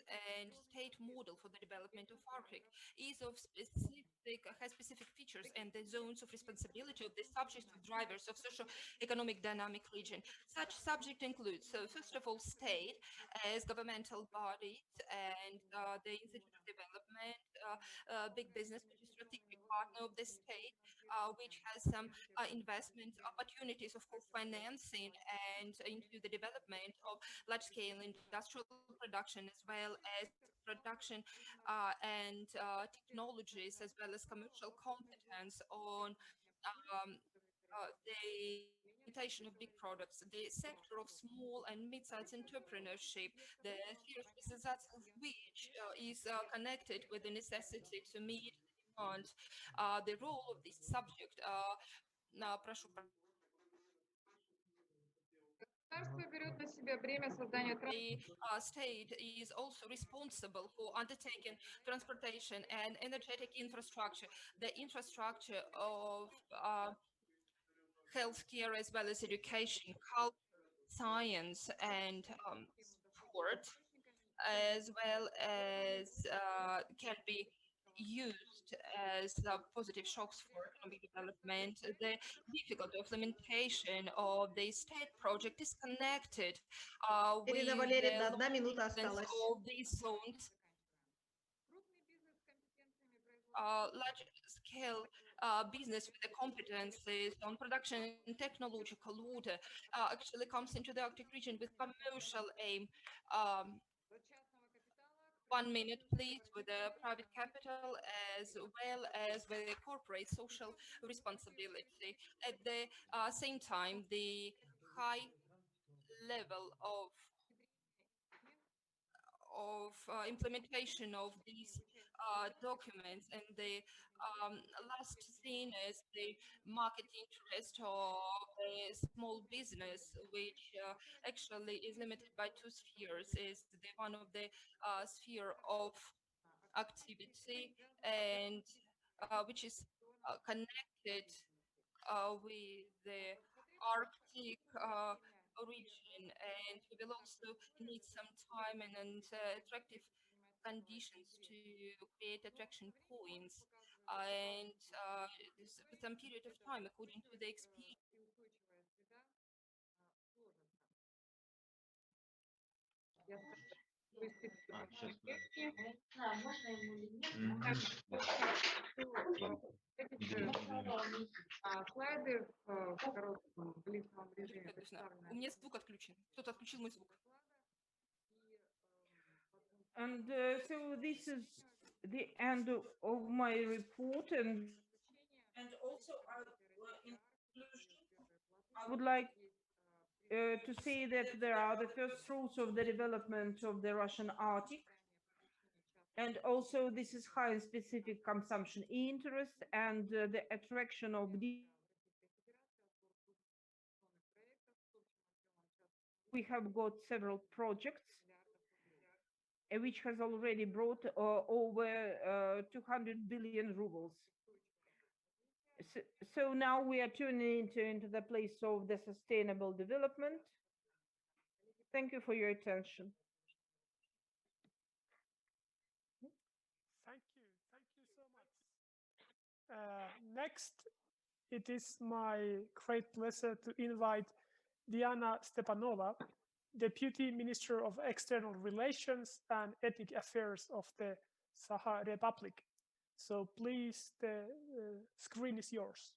and state model for the development of Arctic has specific features and the zones of responsibility of the subject drivers of socio-economic dynamic region. Such subject includes, so first of all, state as governmental bodies and the Institute of Development, big business, which is strategic partner of the state, which has some investment opportunities of co-financing and into the development of large-scale industrial production, as well as production and technologies, as well as commercial competence on the implementation of big products, the sector of small and mid-sized entrepreneurship, the sphere of specialization of which is connected with the necessity to meet demands, the role of this subject. The state is also responsible for undertaking transportation and energetic infrastructure, the infrastructure of healthcare, as well as education, culture, science, and sport, as well as can be used as positive shocks for economic development. The difficulty of implementation of the state project is connected with Ирина the Валерьевна, 1 minute influence осталась. of these zones. Large-scale business with the competencies on production and technological order actually comes into the Arctic region with commercial aim. 1 minute, please, with the private capital as well as with the corporate social responsibility. At the same time, the high level of implementation of these documents, and the last thing is the market interest of a small business, which actually is limited by 2 spheres, is the one of the sphere of activity, and which is connected with the Arctic region, and we will also need some time and attractive conditions to create attraction points, and some period of time according to the experience. Слайды в коротком длительном режиме У меня звук отключен. Кто-то отключил мой звук. And so this is the end of my report, and also in conclusion, I would like to say that there are the first rules of the development of the Russian Arctic, and also this is high and specific consumption interest and the attraction of we have got several projects which has already brought over 200 billion rubles. So now we are turning into the place of the sustainable development. Thank you for your attention. Next, it is my great pleasure to invite Diana Stepanova, Deputy Minister of External Relations and Ethnic Affairs of the Sakha Republic. So please, the screen is yours.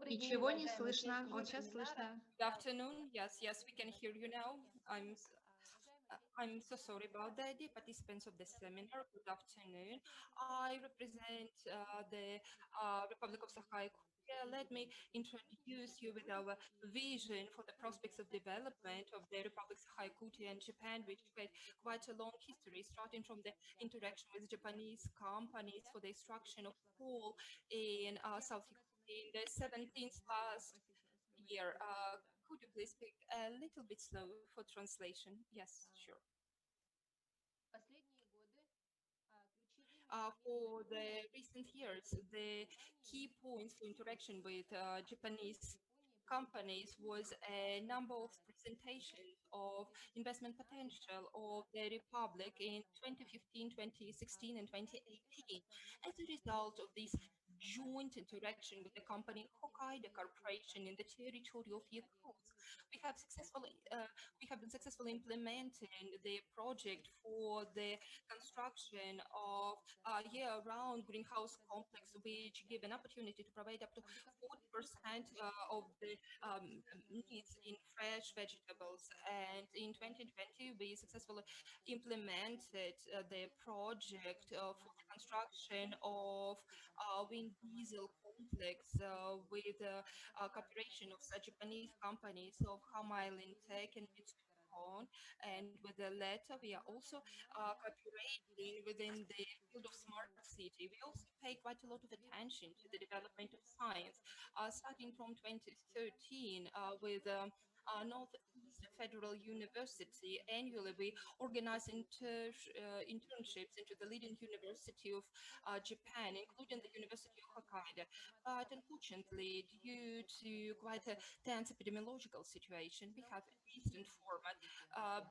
Ничего не слышно. Вот сейчас слышно. Good afternoon. Yes, we can hear you now. I'm so sorry about that, dear participants of the seminar. Good afternoon. I represent the Republic of Sakha. Let me introduce you with our vision for the prospects of development of the Republic of Sakha and Japan, which had quite a long history, starting from the interaction with Japanese companies for the extraction of coal in South in the 17th last year. Could you please speak a little bit slow for translation? Yes, sure. For the recent years, the key points for interaction with Japanese companies was a number of presentations of investment potential of the Republic in 2015, 2016, and 2018. As a result of this joint interaction with the company Hokkaido Corporation in the territory of Yakutia, we have been successfully implementing the project for the construction of year-round greenhouse complex, which give an opportunity to provide up to 40% of the needs in fresh vegetables. And in 2020, we successfully implemented the project for the construction of wind diesel complex with cooperation of Japanese companies of Hamailin Tech and Mitsukon. And with the latter, we are also cooperating within the field of smart city. We also pay quite a lot of attention to the development of science, starting from 2013 with Northeast Federal University. Annually, we organize internships into the leading university of Japan, including the University of Hokkaido. But unfortunately, due to quite a tense epidemiological situation, we have a decent format.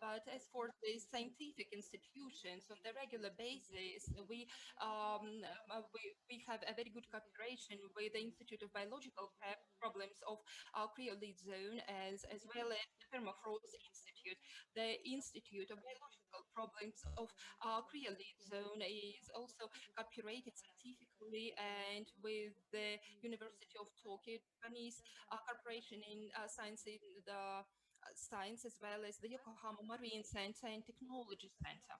But as for the scientific institutions, on the regular basis, we have a very good cooperation with the Institute of Biological Problems of Cryolite Zone, as well as the Permafrost Institute. The Institute of Biological Problems of Cryolite Zone is also cooperated scientifically and with the University of Tokyo, Japanese corporation in science in the science, as well as the Yokohama Marine Center and Technology Center.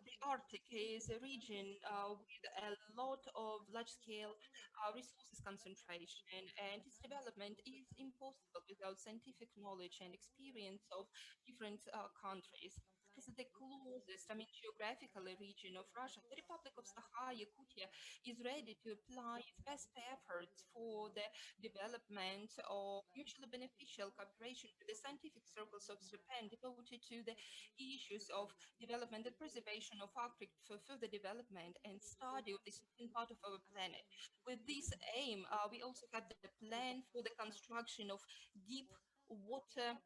The Arctic is a region with a lot of large-scale resources concentration, and its development is impossible without scientific knowledge and experience of different countries. As the closest, geographical region of Russia, the Republic of Sakha, Yakutia, is ready to apply its best efforts for the development of mutually beneficial cooperation with the scientific circles of Japan devoted to the issues of development and preservation of Arctic for further development and study of this part of our planet. With this aim, we also have the plan for the construction of deep water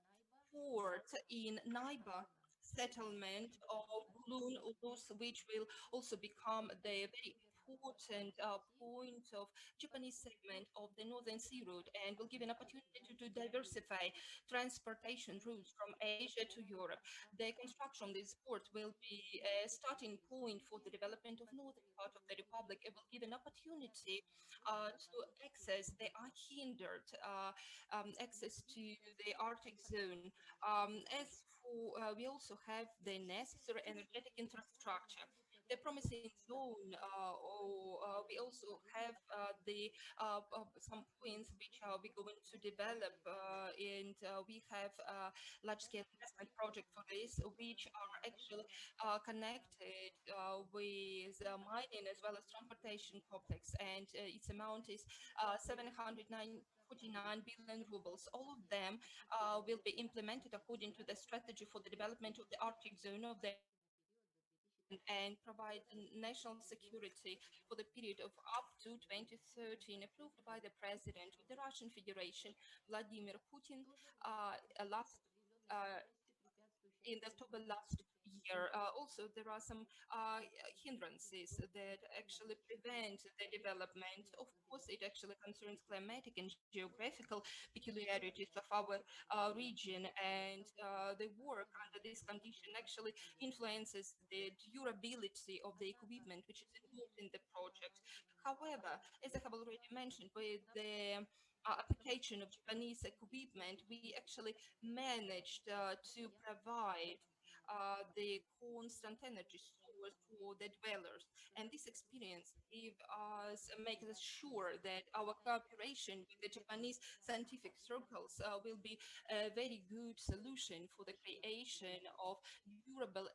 port in Naiba settlement of Bulun Ulus, which will also become the very important point of Japanese segment of the Northern Sea route, and will give an opportunity to diversify transportation routes from Asia to Europe. The construction of this port will be a starting point for the development of northern part of the Republic. It will give an opportunity to access the unhindered access to the Arctic zone. As for, we also have the necessary energetic infrastructure. the promising zone, or we also have some points which we're going to develop, and we have a large-scale investment project for this, which are actually connected with mining as well as transportation complex, and its amount is 749 billion rubles. All of them will be implemented according to the strategy for the development of the Arctic zone of the and provide national security for the period of up to 2013, approved by the President of the Russian Federation, Vladimir Putin, last in October last year. Also, there are some hindrances that actually prevent the development. Of course, it actually concerns climatic and geographical peculiarities of our region, and the work under this condition actually influences the durability of the equipment which is involved in the project. However, as I have already mentioned, with the application of Japanese equipment, we actually managed to provide the constant energy source for the dwellers. And this experience makes us sure that our cooperation with the Japanese scientific circles will be a very good solution for the creation of durable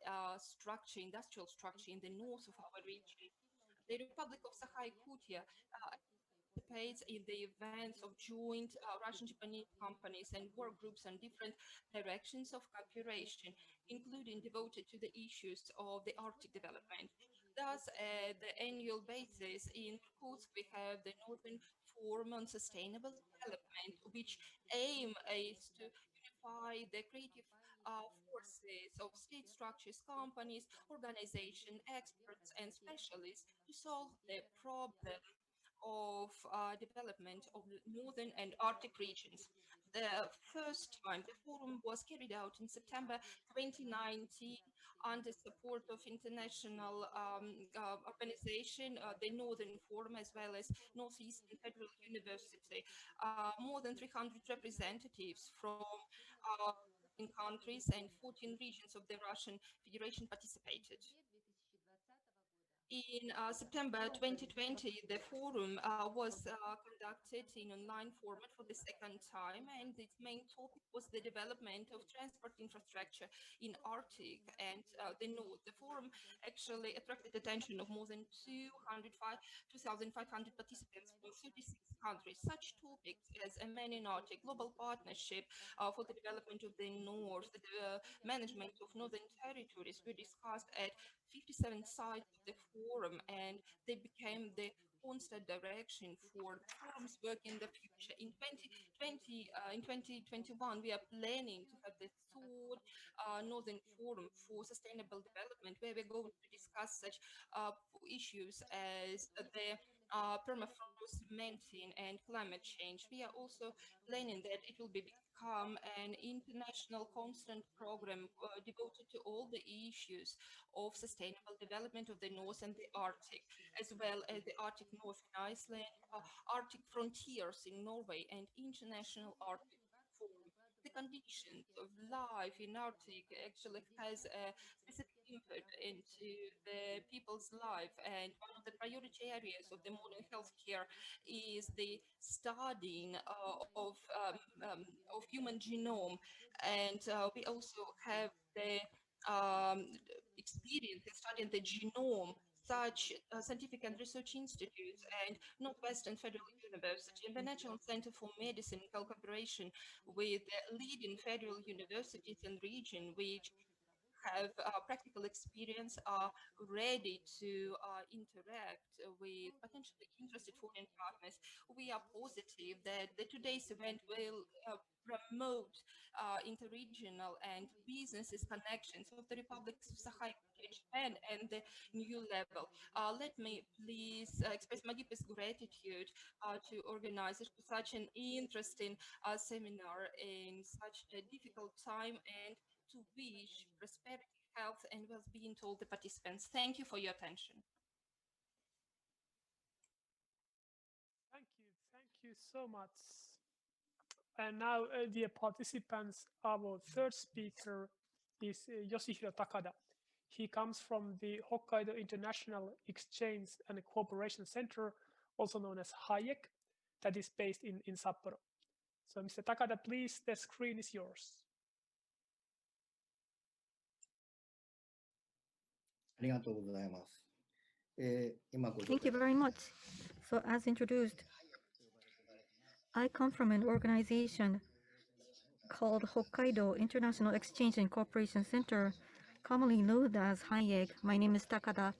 industrial structure in the north of our region. The Republic of Sakha Yakutia participates in the events of joint Russian-Japanese companies and work groups on different directions of cooperation, including devoted to the issues of the Arctic development. Thus, at the annual basis in Irkutsk, we have the Northern Forum on Sustainable Development, which aim is to unify the creative forces of state structures, companies, organizations, experts, and specialists to solve the problem of development of the northern and Arctic regions. The first time the forum was carried out in September 2019 under support of international organization, the Northern Forum, as well as Northeastern Federal University. More than 300 representatives from 13 countries and 14 regions of the Russian Federation participated. In September 2020, the forum was conducted in online format for the second time, and its main topic was the development of transport infrastructure in Arctic and the North. The forum actually attracted attention of more than 2,500 participants from 36 countries. Such topics as a man in Arctic, global partnership for the development of the North, the management of northern territories were discussed at 57 sites of the forum, and they became the constant direction for the forum's work in the future. In 2021, we are planning to have the third Northern Forum for Sustainable Development, where we're going to discuss such issues as the permafrost melting and climate change. We are also planning that it will become an international constant program devoted to all the issues of sustainable development of the North and the Arctic, as well as the Arctic North in Iceland, Arctic frontiers in Norway, and International Arctic Forum. The conditions of life in Arctic actually has a specific input into the people's life, and one of the priority areas of the modern healthcare is the studying of human genome, and we also have the experience in studying the genome. Such scientific and research institutes and Northwestern Federal University and the National Center for Medicine in collaboration with the leading federal universities and region, which have practical experience, are ready to interact with potentially interested foreign partners. We are positive that today's event will promote interregional and businesses connections of the republics of Sakha, Japan, and the new level. Let me please express my deepest gratitude to organizers for such an interesting seminar in such a difficult time, and to wish prosperity, health, and well-being to all the participants. Thank you for your attention. Thank you so much. And now, dear participants, our third speaker is Yoshihiro Takada. He comes from the Hokkaido International Exchange and Cooperation Center, also known as HIECC, that is based in Sapporo. So Mr. Takada, please, the screen is yours. Thank you very much. So as introduced, I come from an organization called Hokkaido International Exchange and Cooperation Center, commonly known as HIECC. My name is Takada.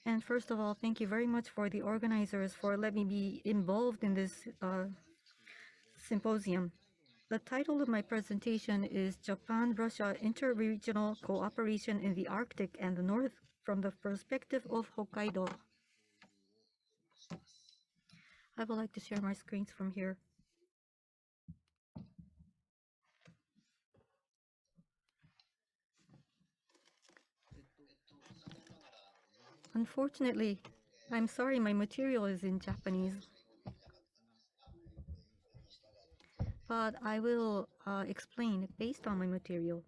And first of all, thank you very much for the organizers for letting me be involved in this symposium. The title of my presentation is Japan-Russia Interregional Cooperation in the Arctic and the North from the Perspective of Hokkaido. I would like to share my screens from here. Unfortunately, I'm sorry, my material is in Japanese. But I will explain based on my material.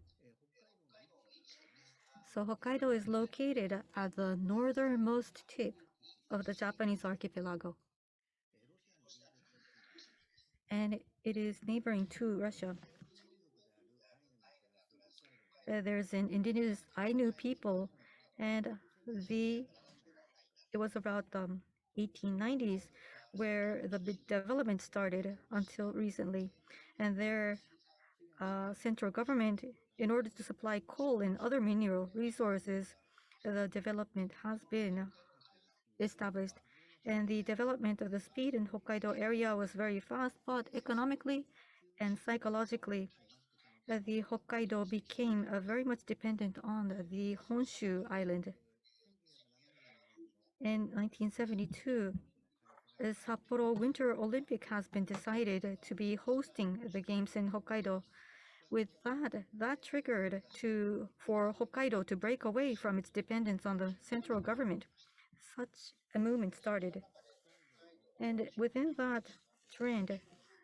So Hokkaido is located at the northernmost tip of the Japanese archipelago. And it is neighboring to Russia. There's an indigenous Ainu people, and it was about 1890s where the big development started until recently. And their central government, in order to supply coal and other mineral resources, the development has been established. And the development of the speed in Hokkaido area was very fast, but economically and psychologically, the Hokkaido became very much dependent on the Honshu island. In 1972, the Sapporo Winter Olympic has been decided to be hosting the games in Hokkaido. With that triggered for Hokkaido to break away from its dependence on the central government. Such a movement started. And within that trend,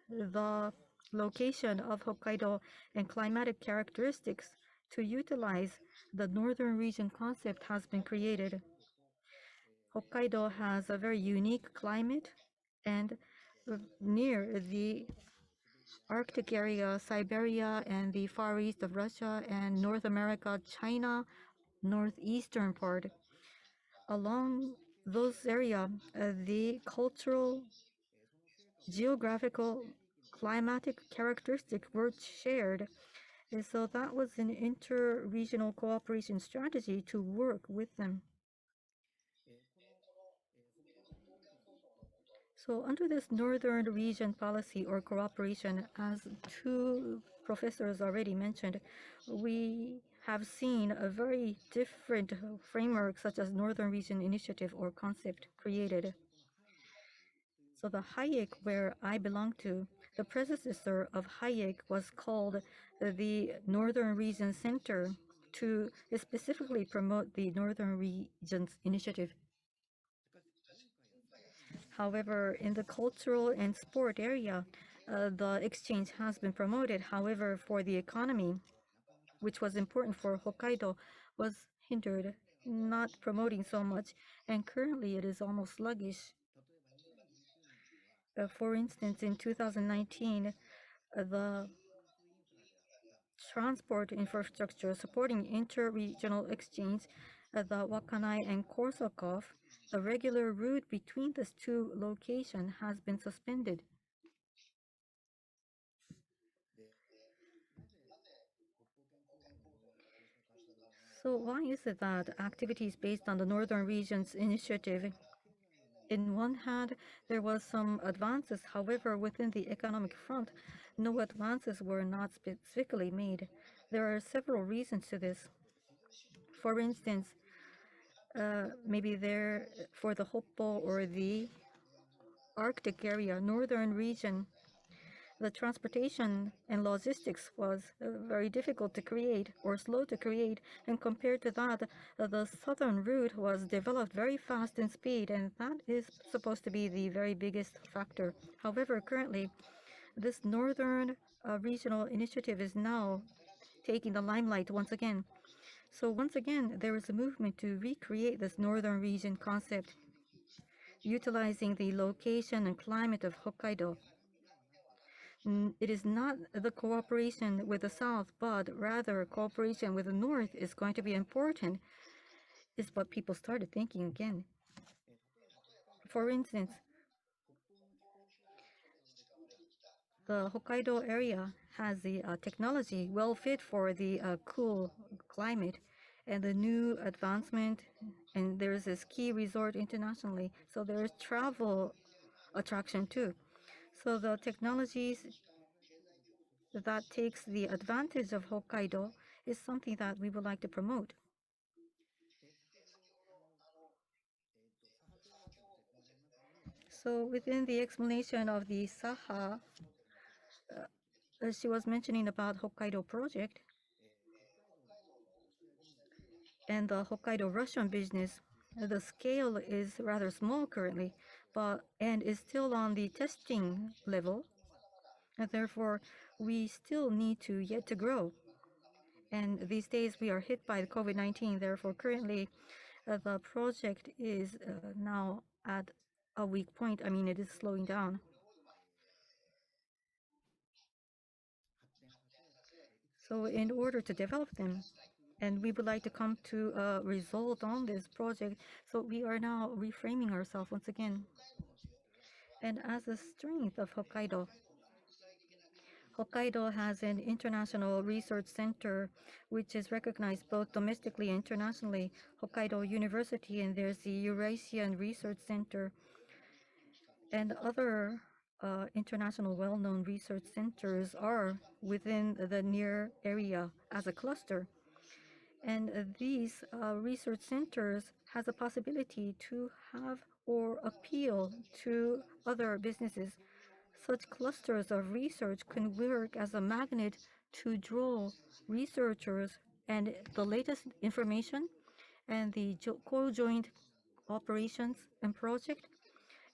the location of Hokkaido and climatic characteristics to utilize the northern region concept has been created. Hokkaido has a very unique climate, and near the Arctic area, Siberia and the far east of Russia and North America, China, northeastern part. Along those areas, the cultural, geographical, climatic characteristics were shared. And so that was an inter-regional cooperation strategy to work with them. So under this Northern Region policy or cooperation, as two professors already mentioned, we have seen a very different framework such as Northern Region Initiative or concept created. So the HIECC, where I belong to, the predecessor of HIECC was called the Northern Region Center to specifically promote the Northern Regions Initiative. However, in the cultural and sport area, the exchange has been promoted. However, for the economy, which was important for Hokkaido, was hindered, not promoting so much, and currently it is almost sluggish. For instance, in 2019, the transport infrastructure supporting inter-regional exchange, the Wakanai and Korsakov, the regular route between these two locations has been suspended. So why is it that activities based on the Northern Regions Initiative, in one hand, there was some advances, however, within the economic front, no advances were not specifically made. There are several reasons to this. For instance, maybe there for the Hoppo or the Arctic area, northern region, the transportation and logistics was very difficult to create or slow to create, and compared to that, the southern route was developed very fast in speed, and that is supposed to be the very biggest factor. However, currently, this northern regional initiative is now taking the limelight once again. So once again, there is a movement to recreate this northern region concept, utilizing the location and climate of Hokkaido. It is not the cooperation with the south, but rather cooperation with the north is going to be important, is what people started thinking again. For instance, the Hokkaido area has the technology well fit for the cool climate and the new advancement, and there's a ski resort internationally, so there's travel attraction too. So the technologies that takes the advantage of Hokkaido is something that we would like to promote. So within the explanation of the Sakha, she was mentioning about Hokkaido project and the Hokkaido Russian business. The scale is rather small currently, and is still on the testing level, and therefore we still need to yet to grow. And these days we are hit by the COVID-19. Therefore, currently the project is now at a weak point. I mean, it is slowing down. So in order to develop them, and we would like to come to a result on this project, so we are now reframing ourselves once again. And as a strength of Hokkaido, Hokkaido has an international research center which is recognized both domestically and internationally, Hokkaido University, and there's the Eurasian Research Center and other international well-known research centers are within the near area as a cluster. And these research centers has a possibility to have or appeal to other businesses. Such clusters of research can work as a magnet to draw researchers and the latest information and the co-joint operations and project.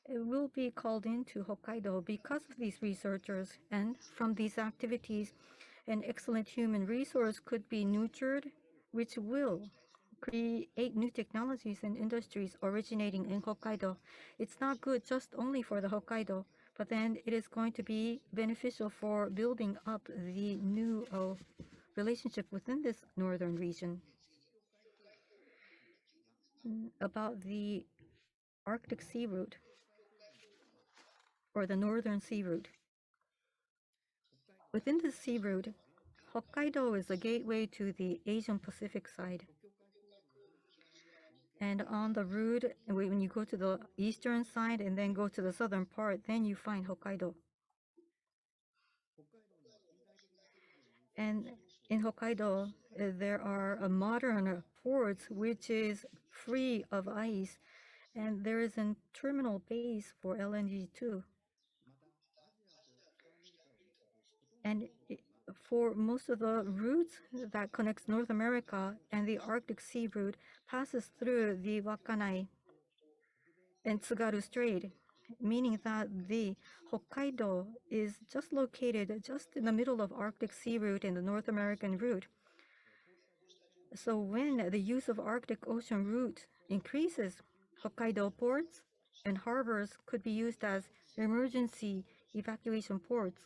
It will be called into Hokkaido because of these researchers, and from these activities, an excellent human resource could be nurtured, which will create new technologies and industries originating in Hokkaido. It's not good just only for the Hokkaido, but then it is going to be beneficial for building up the new relationship within this northern region. About the Arctic Sea Route, or the Northern Sea Route. Within the sea route, Hokkaido is a gateway to the Asian Pacific side. And on the route, when you go to the eastern side and then go to the southern part, then you find Hokkaido. And in Hokkaido, there are modern ports which is free of ice, and there is a terminal base for LNG too. And for most of the routes that connects North America and the Arctic Sea route passes through the Wakkanai and Tsugaru Strait, meaning that the Hokkaido is just located just in the middle of Arctic Sea route and the North American route. So when the use of Arctic Ocean route increases, Hokkaido ports and harbors could be used as emergency evacuation ports,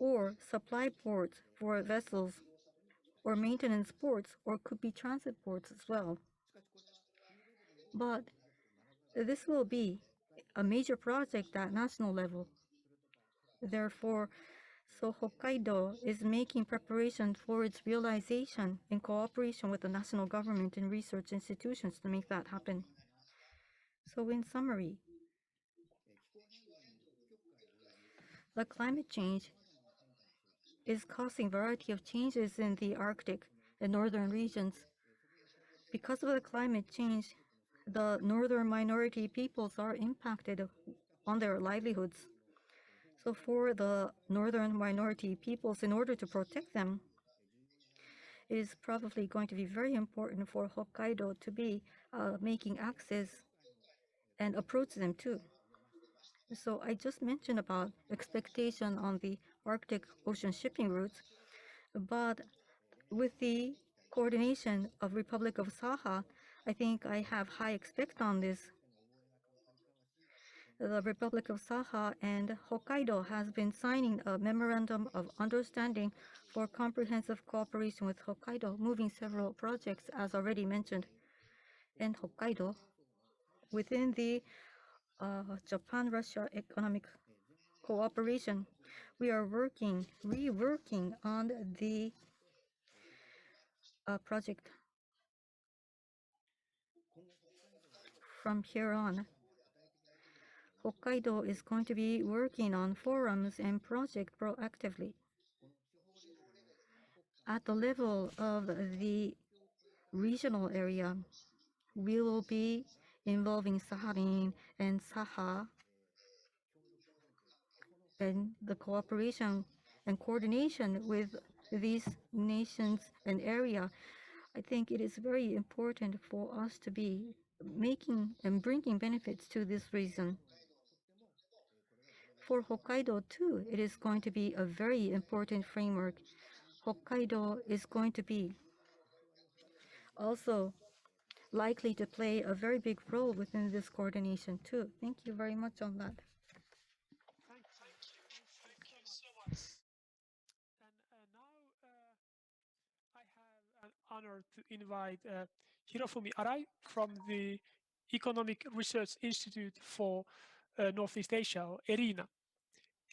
or supply ports for vessels, or maintenance ports, or could be transit ports as well. But this will be a major project at national level. Therefore, so Hokkaido is making preparation for its realization in cooperation with the national government and research institutions to make that happen. So in summary, the climate change is causing a variety of changes in the Arctic and northern regions. Because of the climate change, the northern minority peoples are impacted on their livelihoods. So for the northern minority peoples, in order to protect them, it is probably going to be very important for Hokkaido to be making access and approach them too. So I just mentioned about expectation on the Arctic Ocean shipping routes, but with the coordination of Republic of Sakha, I think I have high expect on this. The Republic of Sakha and Hokkaido has been signing a memorandum of understanding for comprehensive cooperation with Hokkaido, moving several projects as already mentioned. In Hokkaido, within the Japan-Russia economic cooperation, we are reworking on the project. From here on, Hokkaido is going to be working on forums and projects proactively. At the level of the regional area, we will be involving Sakhalin and Sakha, and the cooperation and coordination with these nations and area. I think it is very important for us to be making and bringing benefits to this region. For Hokkaido too, it is going to be a very important framework. Hokkaido is going to be also likely to play a very big role within this coordination too. Thank you very much on that. Thank you so much. And now I have an honor to invite Hirofumi Arai from the Economic Research Institute for Northeast Asia, or ERINA.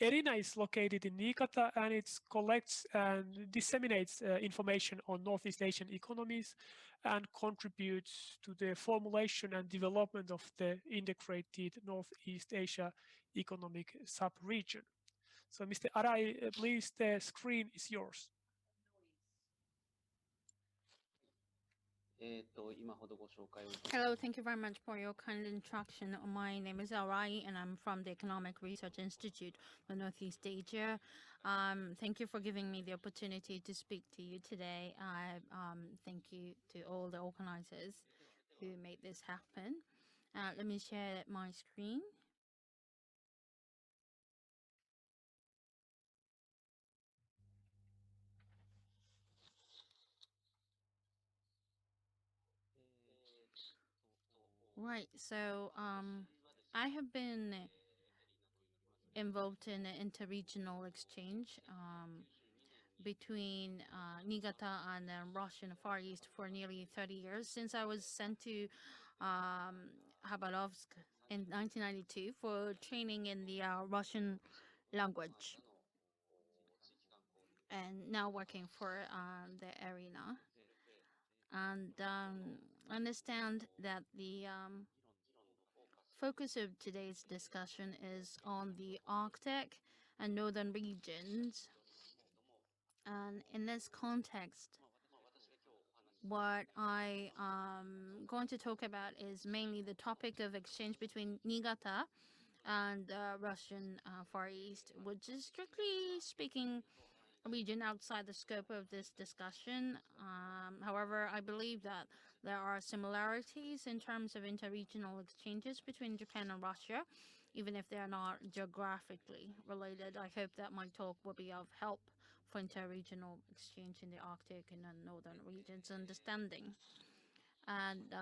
ERINA is located in Niigata, and it collects and disseminates information on Northeast Asian economies and contributes to the formulation and development of the integrated Northeast Asia economic sub-region. So, Mr. Arai, please, the screen is yours. Hello, thank you very much for your kind introduction. My name is Arai, and I'm from the Economic Research Institute for Northeast Asia. Thank you for giving me the opportunity to speak to you today. Thank you to all the organizers who made this happen. Let me share my screen. Right, so I have been involved in an interregional exchange between Niigata and the Russian Far East for nearly 30 years, since I was sent to Khabarovsk in 1992 for training in the Russian language, and now working for the ERINA. And understand that the focus of today's discussion is on the Arctic and northern regions. And in this context, what I am going to talk about is mainly the topic of exchange between Niigata and Russian Far East, which is strictly speaking a region outside the scope of this discussion. However, I believe that there are similarities in terms of interregional exchanges between Japan and Russia, even if they are not geographically related. I hope that my talk will be of help for interregional exchange in the Arctic and the northern regions understanding. And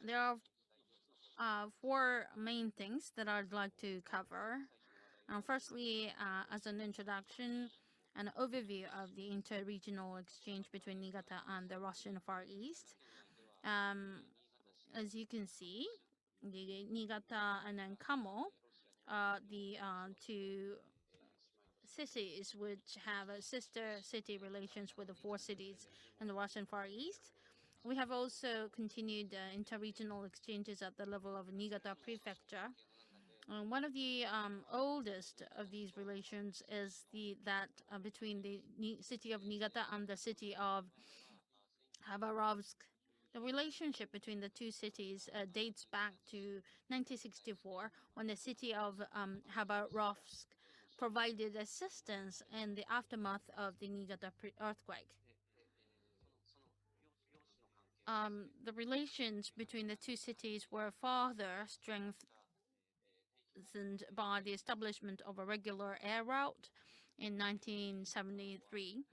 there are four main things that I'd like to cover. Firstly, as an introduction, an overview of the interregional exchange between Niigata and the Russian Far East. As you can see, the Niigata and then Kamo, the two cities which have a sister city relations with the four cities in the Russian Far East. We have also continued interregional exchanges at the level of Niigata Prefecture. One of the oldest of these relations is that between the city of Niigata and the city of Khabarovsk. The relationship between the two cities dates back to 1964, when the city of Khabarovsk provided assistance in the aftermath of the Niigata earthquake. The relations between the two cities were further strengthened by the establishment of a regular air route in 1973.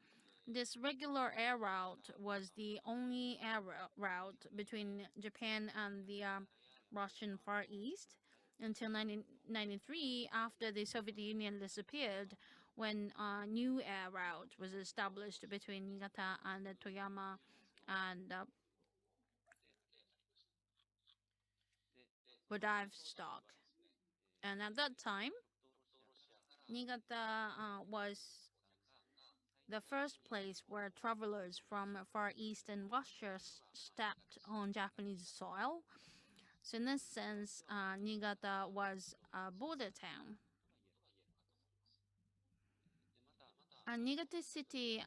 This regular air route was the only air route between Japan and the Russian Far East until 1993, after the Soviet Union disappeared, when a new air route was established between Niigata and Toyama and Vladivostok. And at that time, Niigata was the first place where travelers from Far Eastern Russia stepped on Japanese soil. So in this sense, Niigata was a border town. And Niigata City,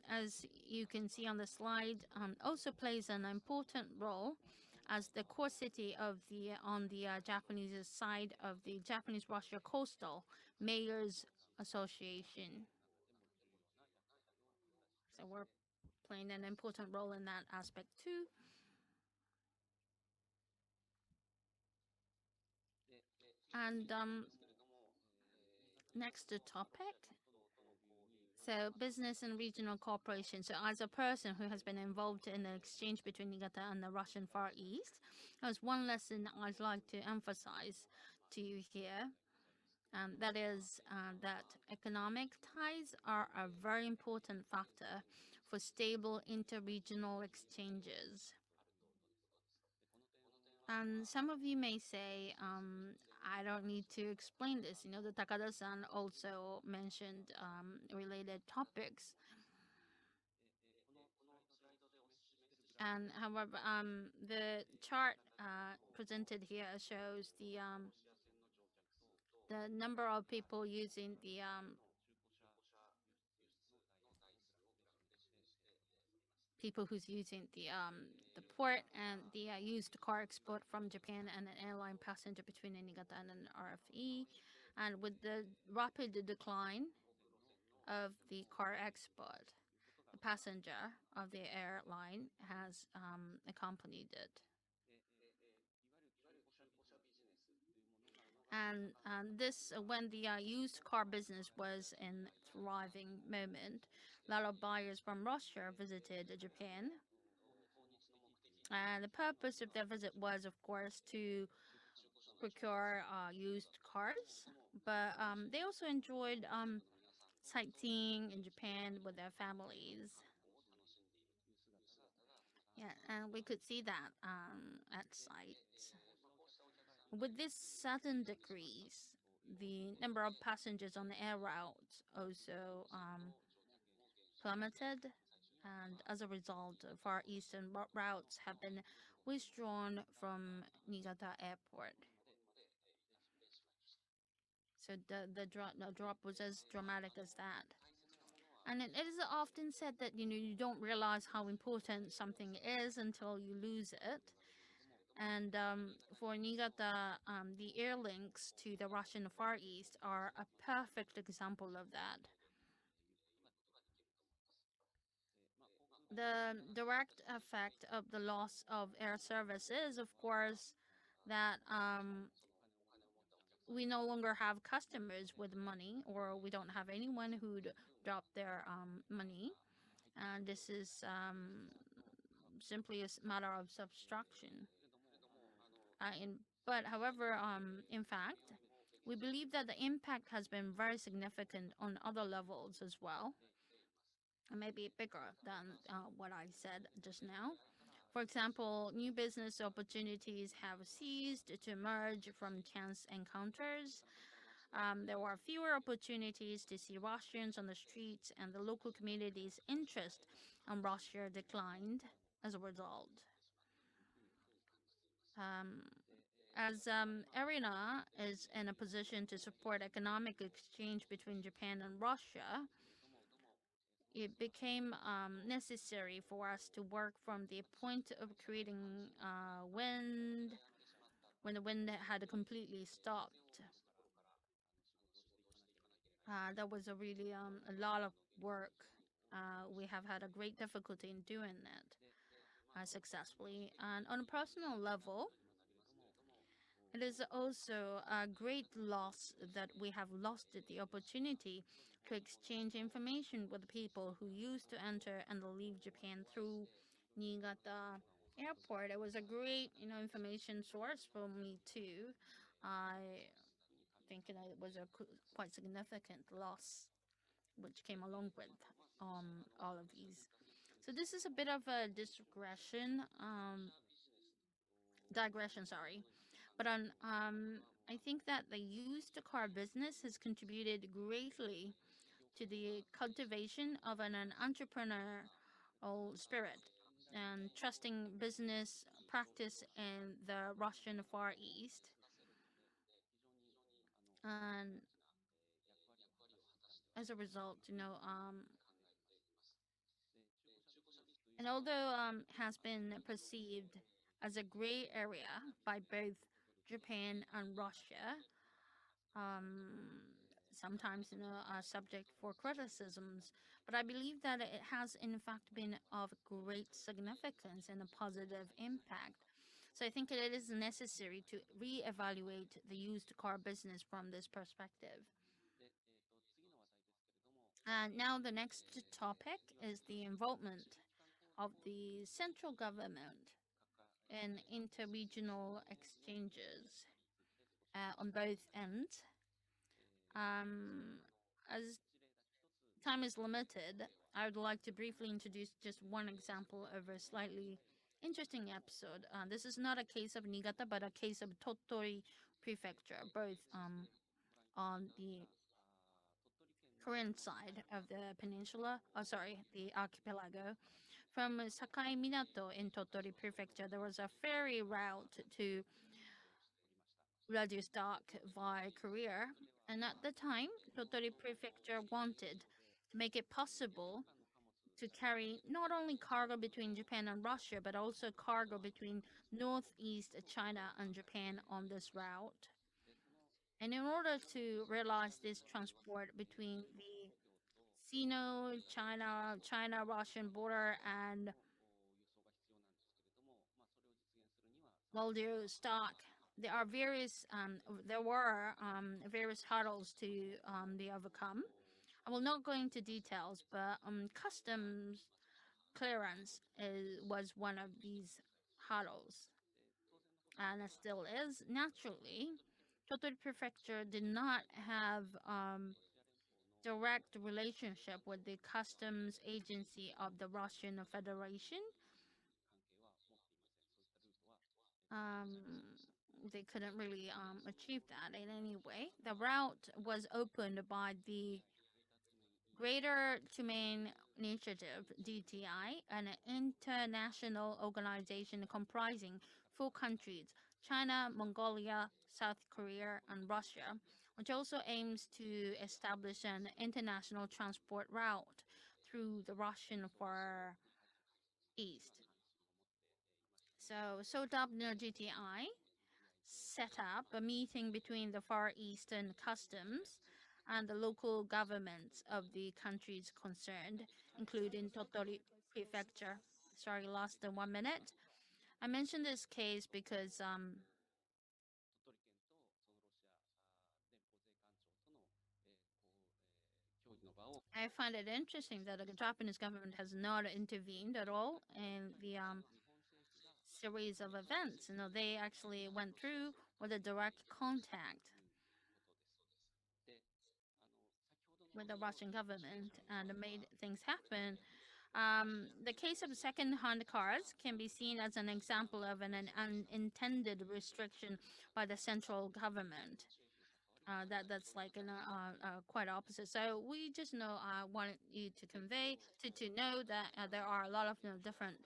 as you can see on the slide, also plays an important role as the core city of on the Japanese side of the Japanese Russia Coastal Mayors Association. So we're playing an important role in that aspect too. And next topic. So business and regional cooperation. So as a person who has been involved in the exchange between Niigata and the Russian Far East, there's one lesson I'd like to emphasize to you here. That is that economic ties are a very important factor for stable interregional exchanges. And some of you may say, I don't need to explain this. You know, the Takada-san also mentioned related topics. And however, the chart presented here shows the number of people using people who's using the port and the used car export from Japan and an airline passenger between Niigata and an RFE. And with the rapid decline of the car export, the passenger of the airline has accompanied it. And this, when the used car business was in thriving moment, a lot of buyers from Russia visited Japan. And the purpose of their visit was, of course, to procure used cars, but they also enjoyed sightseeing in Japan with their families. Yeah, and we could see that at sites. With this sudden decrease, the number of passengers on the air route also plummeted, and as a result, Far Eastern routes have been withdrawn from Niigata Airport. So the drop was as dramatic as that. And it is often said that, you know, you don't realize how important something is until you lose it. And for Niigata, the air links to the Russian Far East are a perfect example of that. The direct effect of the loss of air service is, of course, that we no longer have customers with money, or we don't have anyone who'd drop their money. And this is simply a matter of subtraction. But however, in fact, we believe that the impact has been very significant on other levels as well, and maybe bigger than what I said just now. For example, new business opportunities have ceased to emerge from chance encounters. There were fewer opportunities to see Russians on the streets, and the local community's interest in Russia declined as a result. As ERINA is in a position to support economic exchange between Japan and Russia, it became necessary for us to work from the point of creating wind when the wind had completely stopped. That was a really a lot of work. We have had a great difficulty in doing that successfully. And on a personal level, It is also a great loss that we have lost the opportunity to exchange information with people who used to enter and leave Japan through Niigata airport. It was a great, information source for me too. I think it was a quite significant loss which came along with all of these. So this is a bit of a digression, sorry. But I think that the used car business has contributed greatly to the cultivation of an entrepreneurial spirit and trusting business practice in the Russian Far East. And as a result, and although has been perceived as a gray area by both Japan and Russia, sometimes are subject for criticisms, but I believe that it has in fact been of great significance and a positive impact. So I think it is necessary to reevaluate the used car business from this perspective. And now the next topic is the involvement of the central government in interregional exchanges on both ends. As time is limited, I would like to briefly introduce just one example of a slightly interesting episode. This is not a case of Niigata, but a case of Tottori Prefecture, both on the Korean side of the peninsula, the archipelago. From Sakai Minato in Tottori Prefecture, there was a ferry route to Vladivostok via Korea, and at the time, Tottori Prefecture wanted to make it possible to carry not only cargo between Japan and Russia, but also cargo between northeast China and Japan on this route. And in order to realize this transport between the Sino-China-Russian border and Vladivostok, there were various hurdles to be overcome. I will not go into details, but customs clearance was one of these hurdles, and it still is. Naturally, Tottori Prefecture did not have direct relationship with the customs agency of the Russian Federation. They couldn't really achieve that in any way. The route was opened by the Greater Tumen Initiative, DTI, an international organization comprising 4 countries, China, Mongolia, South Korea, and Russia, which also aims to establish an international transport route through the Russian Far East. So dubbed GTI set up a meeting between the Far Eastern Customs and the local governments of the countries concerned, including Tottori Prefecture. Sorry, lost the 1 minute. I mentioned this case because I find it interesting that the Japanese government has not intervened at all in the series of events. They actually went through with a direct contact with the Russian government and made things happen. The case of second-hand cars can be seen as an example of an unintended restriction by the central government. That's like quite opposite. So we just wanted you to convey to know that there are a lot of different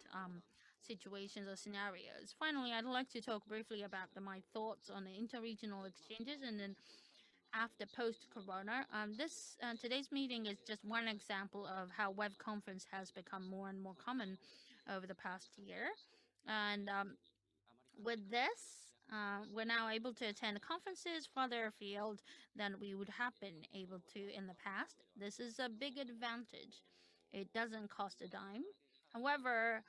situations or scenarios. Finally, I'd like to talk briefly about my thoughts on the interregional exchanges and then after post-corona. Today's meeting is just one example of how web conference has become more and more common over the past year. And with this, we're now able to attend conferences further afield than we would have been able to in the past. This is a big advantage. It doesn't cost a dime. However,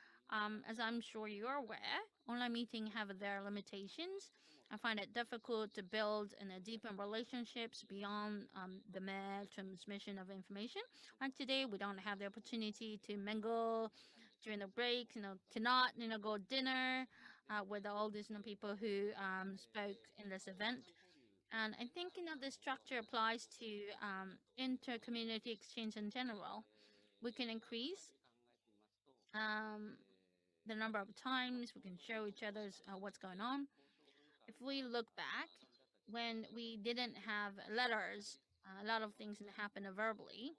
as I'm sure you're aware, online meetings have their limitations. I find it difficult to build deepen relationships beyond the mere transmission of information. Like today, we don't have the opportunity to mingle during the break. Cannot go dinner with all these people who spoke in this event. And I think this structure applies to inter-community exchange in general. We can increase the number of times we can show each other's what's going on. If we look back, when we didn't have letters, a lot of things happened verbally,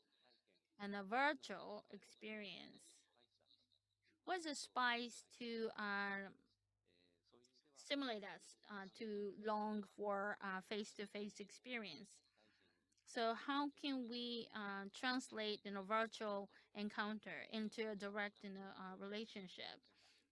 and the virtual experience was a spice to stimulate us to long for face-to-face experience. So how can we translate virtual encounter into a direct relationship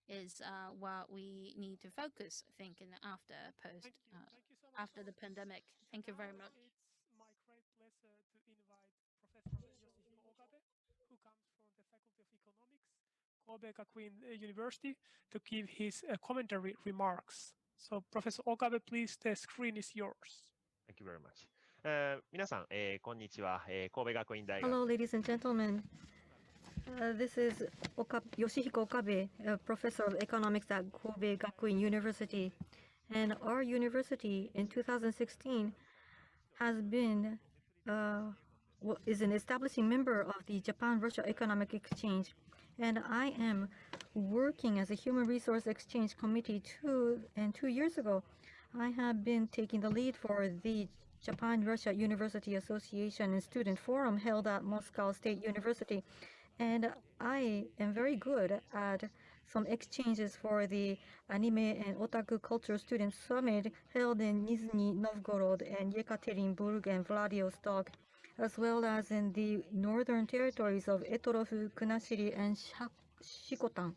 is what we need to focus, I think, after Thank you so much. after So the pandemic. Thank you now very much. it's my great pleasure to invite Professor Yoshihiko Okabe, who comes from the Faculty of Economics, Kobe Gakuin University, to give his commentary remarks. So Professor Okabe, please, the screen is yours. Thank you very much. 皆さん、こんにちは。神戸学院大学 Hello, ladies and gentlemen. This is Yoshihiko Okabe, a professor of economics at Kobe Gakuin University. And our university in 2016 has been is an establishing member of the Japan-Russia Economic Exchange. And I am working as a Human Resource Exchange Committee 2 years ago. I have been taking the lead for the Japan-Russia University Association and Student Forum held at Moscow State University. And I am very good at some exchanges for the Anime and Otaku Culture Student Summit held in Nizhny Novgorod and Yekaterinburg and Vladivostok, as well as in the northern territories of Etorov, Kunashiri, and Shikotan.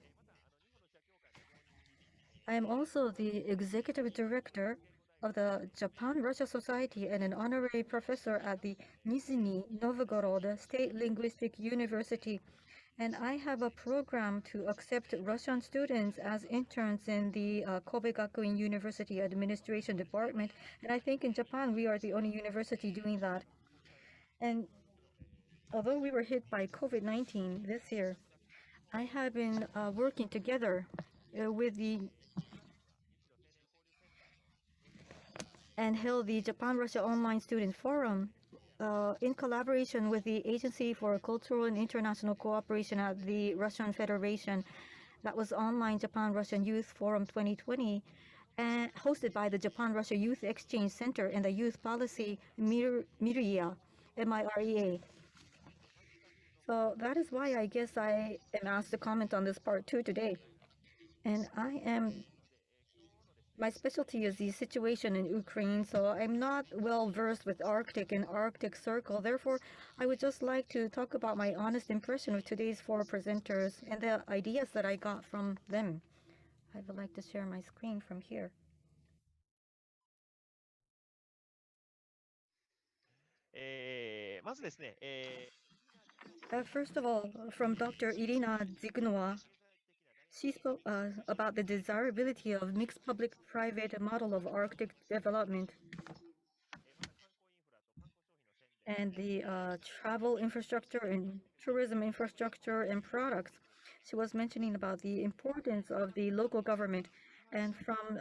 I am also the executive director of the Japan-Russia Society and an honorary professor at the Nizhny Novgorod State Linguistic University. And I have a program to accept Russian students as interns in the Kobe Gakuin University Administration Department. And I think in Japan, we are the only university doing that. And although we were hit by COVID-19 this year, I have been working together with the and held the Japan-Russia Online Student Forum in collaboration with the Agency for Cultural and International Cooperation at the Russian Federation. That was Online Japan-Russian Youth Forum 2020, and hosted by the Japan-Russia Youth Exchange Center and the Youth Policy MIREA, MIREA. So that is why I guess I am asked to comment on this part 2 today. And my specialty is the situation in Ukraine, so I'm not well versed with Arctic and Arctic Circle. Therefore, I would just like to talk about my honest impression of today's 4 presenters and the ideas that I got from them. I would like to share my screen from here. First of all, from Dr. Irina Zikunova, she spoke about the desirability of mixed public-private model of Arctic development and the travel infrastructure and tourism infrastructure and products. She was mentioning about the importance of the local government. And from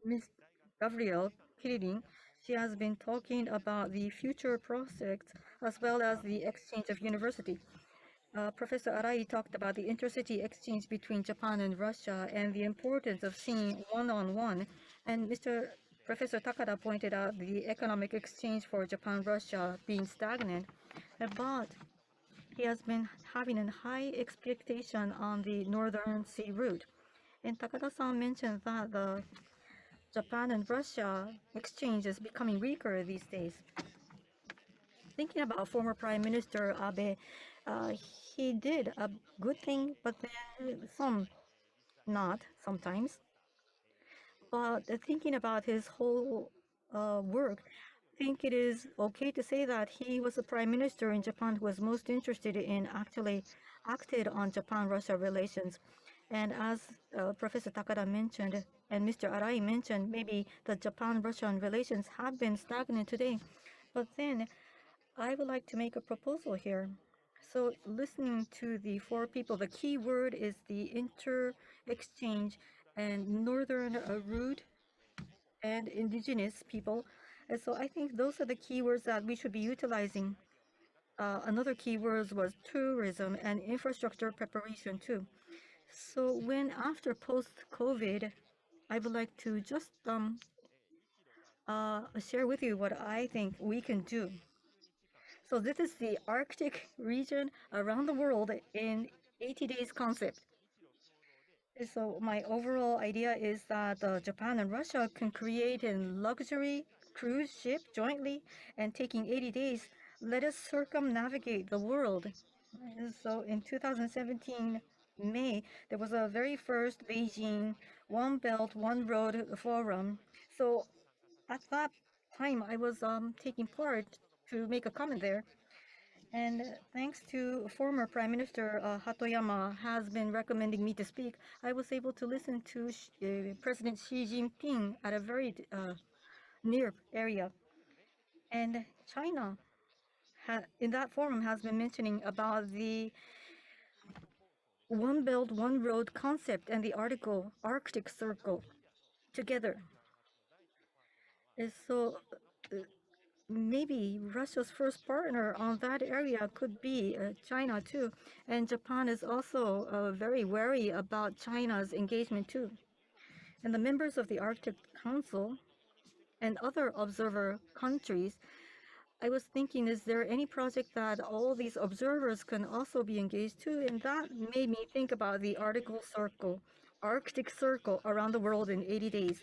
Ms. Gabrielle Kirin, she has been talking about the future prospects as well as the exchange of university. Professor Arai talked about the intercity exchange between Japan and Russia and the importance of seeing one-on-one. And Professor Takada pointed out the economic exchange for Japan-Russia being stagnant. But he has been having a high expectation on the Northern Sea route. And Takada-san mentioned that the Japan and Russia exchange is becoming weaker these days. Thinking about former Prime Minister Abe, he did a good thing, but then some not sometimes. But thinking about his whole work, I think it is okay to say that he was the Prime Minister in Japan who was most interested in actually acted on Japan-Russia relations. And as Professor Takada mentioned, and Mr. Arai mentioned maybe the Japan-Russian relations have been stagnant today. But then I would like to make a proposal here. So listening to the four people, the key word is the inter-exchange and northern route and indigenous people. And so I think those are the keywords that we should be utilizing. Another keyword was tourism and infrastructure preparation too. So when after post-COVID, I would like to just share with you what I think we can do. So this is the Arctic region around the world in 80 days concept. So my overall idea is that Japan and Russia can create a luxury cruise ship jointly, and taking 80 days, let us circumnavigate the world. And so in 2017 May, there was a very first Beijing One Belt, One Road forum. So at that time, I was taking part to make a comment there. And thanks to former Prime Minister Hatoyama has been recommending me to speak, I was able to listen to President Xi Jinping at a very near area. And China, in that forum, has been mentioning about the One Belt, One Road concept and the article Arctic Circle together. And so maybe Russia's first partner on that area could be China too. And Japan is also very wary about China's engagement too. And the members of the Arctic Council and other observer countries, I was thinking, is there any project that all these observers can also be engaged to? And that made me think about the Arctic Circle around the world in 80 days.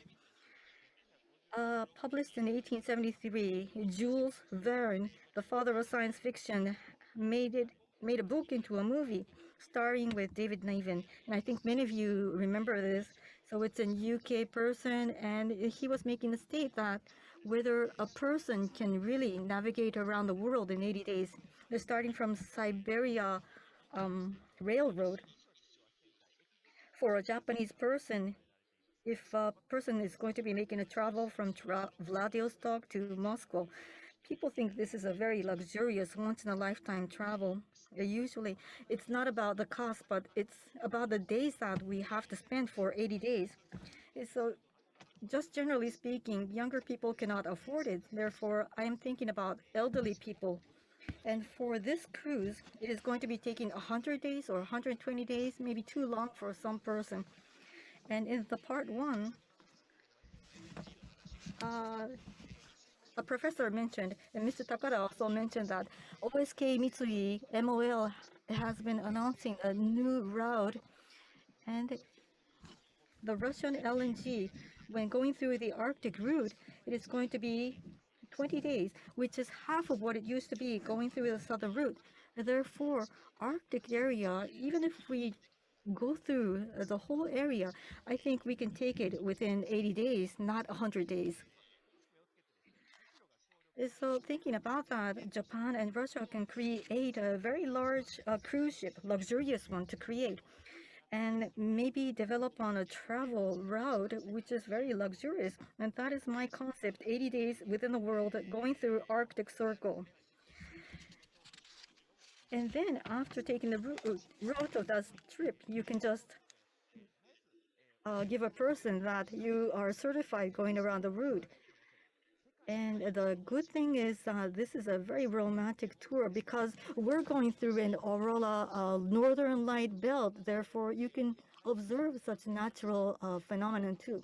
Published in 1873, Jules Verne, the father of science fiction, made a book into a movie starring with David Niven. And I think many of you remember this. So it's a UK person, and he was making a state that whether a person can really navigate around the world in 80 days, starting from Siberia Railroad. For a Japanese person, if a person is going to be making a travel from Vladivostok to Moscow, people think this is a very luxurious, once-in-a-lifetime travel. Usually, it's not about the cost, but it's about the days that we have to spend for 80 days. So, just generally speaking, younger people cannot afford it. Therefore, I am thinking about elderly people. And for this cruise, it is going to be taking 100 days or 120 days, maybe too long for some person. And in the part one, a professor mentioned, and Mr. Takada also mentioned that OSK Mitsui MOL has been announcing a new route, and the Russian LNG, when going through the Arctic route, it is going to be 20 days, which is half of what it used to be going through the southern route. Therefore, Arctic area, even if we go through the whole area, I think we can take it within 80 days, not 100 days. So thinking about that, Japan and Russia can create a very large cruise ship, luxurious one to create, and maybe develop on a travel route which is very luxurious. And that is my concept, 80 days within the world going through Arctic Circle. And then after taking the route of that trip, you can just give a person that you are certified going around the route. And the good thing is this is a very romantic tour because we're going through an aurora northern light belt. Therefore, you can observe such natural phenomenon too.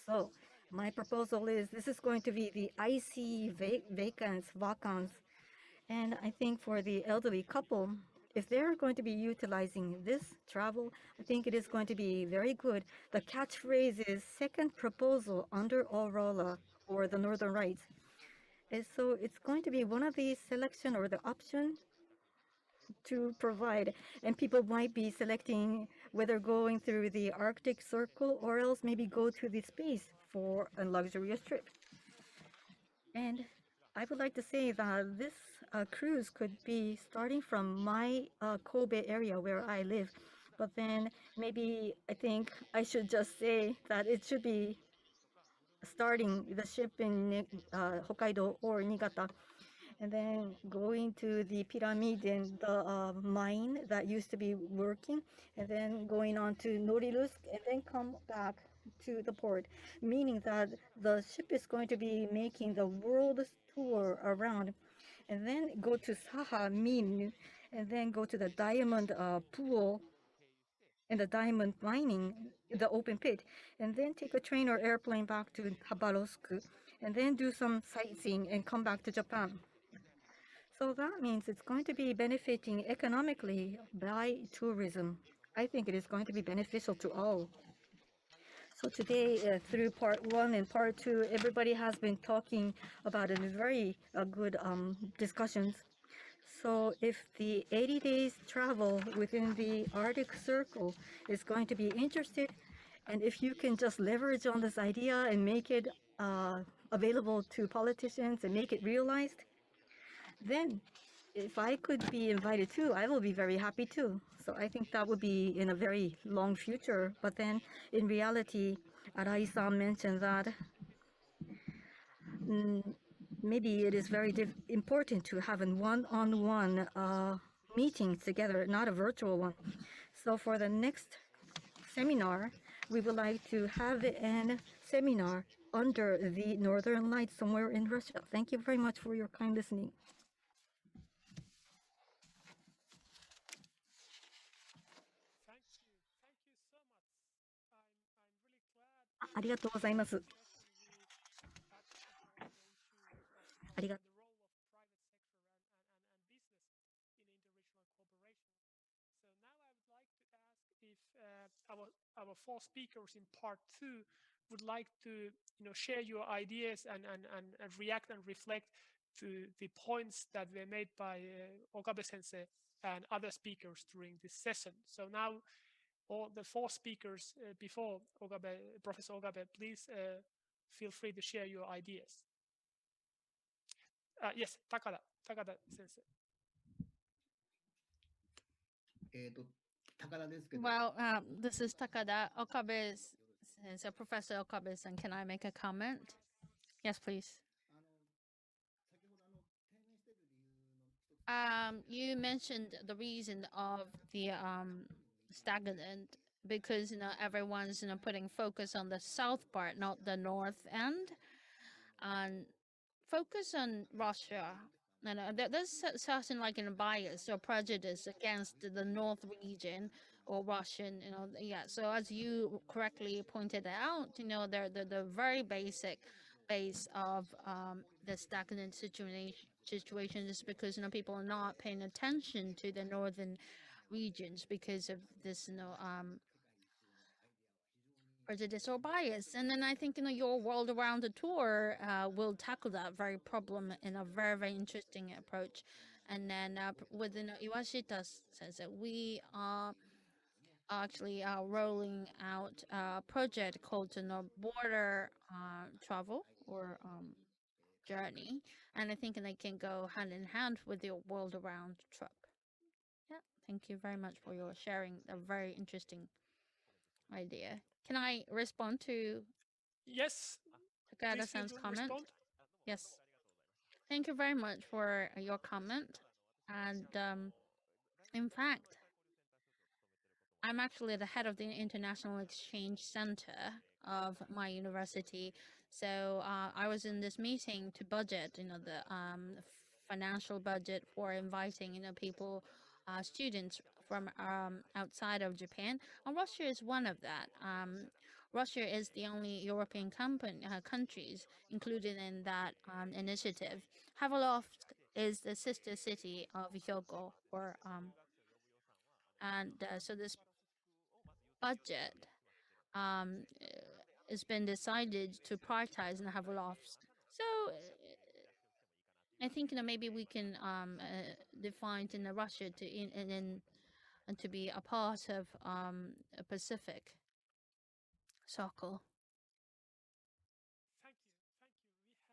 So my proposal is this is going to be the icy vacants. And I think for the elderly couple, if they're going to be utilizing this travel, I think it is going to be very good. The catchphrase is second proposal under Aurora or the Northern Lights. And so it's going to be one of the selection or the option to provide. And people might be selecting whether going through the Arctic Circle or else maybe go to the space for a luxurious trip. And I would like to say that this cruise could be starting from my Kobe area where I live. But then maybe I think I should just say that it should be starting the ship in Hokkaido or Niigata, and then going to the pyramid and the mine that used to be working, and then going on to Norilsk, and then come back to the port, meaning that the ship is going to be making the world tour around, and then go to Sakha mine, and then go to the diamond pool and the diamond mining, the open pit, and then take a train or airplane back to Khabarovsk, and then do some sightseeing and come back to Japan. So that means it's going to be benefiting economically by tourism. I think it is going to be beneficial to all. So today, through part 1 and part 2, everybody has been talking about it in very good discussions. So if the 80 days travel within the Arctic Circle is going to be interested, and if you can just leverage on this idea and make it available to politicians and make it realized, then if I could be invited too, I will be very happy too. So I think that would be in a very long future. But then in reality, Arai-san mentioned that maybe it is very important to have a one-on-one meeting together, not a virtual one. So for the next seminar, we would like to have a seminar under the Northern Lights somewhere in Russia. Thank you very much for your kind listening. Thank you so much. I'm really glad ありがとうございます。 session we touched upon the issue of ありが the role of private sector and business in interregional cooperation. So now I would like to ask if our 4 speakers in part 2 would like to share your ideas and react and reflect to the points that were made by Okabe sensei and other speakers during this session. So now all the 4 speakers before Okabe, Professor Okabe, please feel free to share your ideas. Yes, Takada sensei. Well, this is Takada. Okabe's, so Professor Okabe-san, can I make a comment? Yes, please. You mentioned the reason of the stagnant because everyone's putting focus on the south part, not the north end, and focus on Russia. There's certain bias or prejudice against the north region or Russian. Yeah. So as you correctly pointed out, the very basic base of the stagnant situation is because people are not paying attention to the northern regions because of this prejudice or bias. And then I think your world around the tour will tackle that very problem in a very, very interesting approach. And then within Iwashita says that we are actually rolling out a project called border travel or journey, and I think they can go hand in hand with your world around trip. Yeah, thank you very much for your sharing a very interesting idea. Can I respond to Yes, Takada-san's comment? Yes. Thank you very much for your comment. And in fact, I'm actually the head of the International Exchange Center of my university. So I was in this meeting to budget, the financial budget for inviting, people, students from outside of Japan. And Russia is one of that. Russia is the only European countries included in that initiative. Khabarovsk is the sister city of Hyogo, and so this budget has been decided to prioritize in Khabarovsk. So I think maybe we can define in Russia to be a part of a Pacific Circle. Thank you.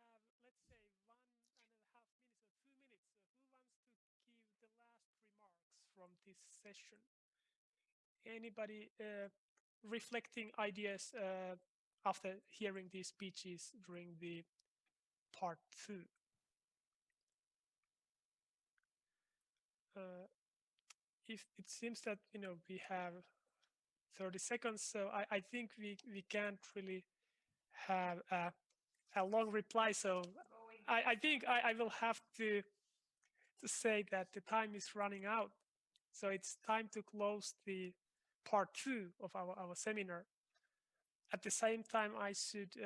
We have, let's say, 1.5 minutes or 2 minutes. Who wants to give the last remarks from this session? Anybody reflecting ideas after hearing these speeches during the part 2? If it seems that we have 30 seconds, so I think we can't really have a long reply. So I think I will have to say that the time is running out. So it's time to close the part 2 of our seminar. At the same time, I should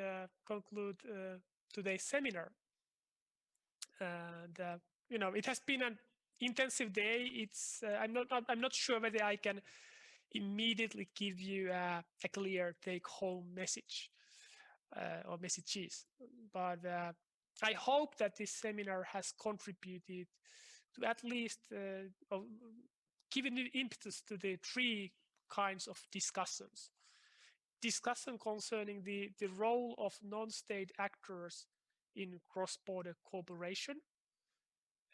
conclude today's seminar. And it has been an intensive day. It's I'm not sure whether I can immediately give you a clear take-home message or messages, but I hope that this seminar has contributed to at least giving the impetus to the 3 kinds of discussions. Discussion concerning the role of non-state actors in cross-border cooperation,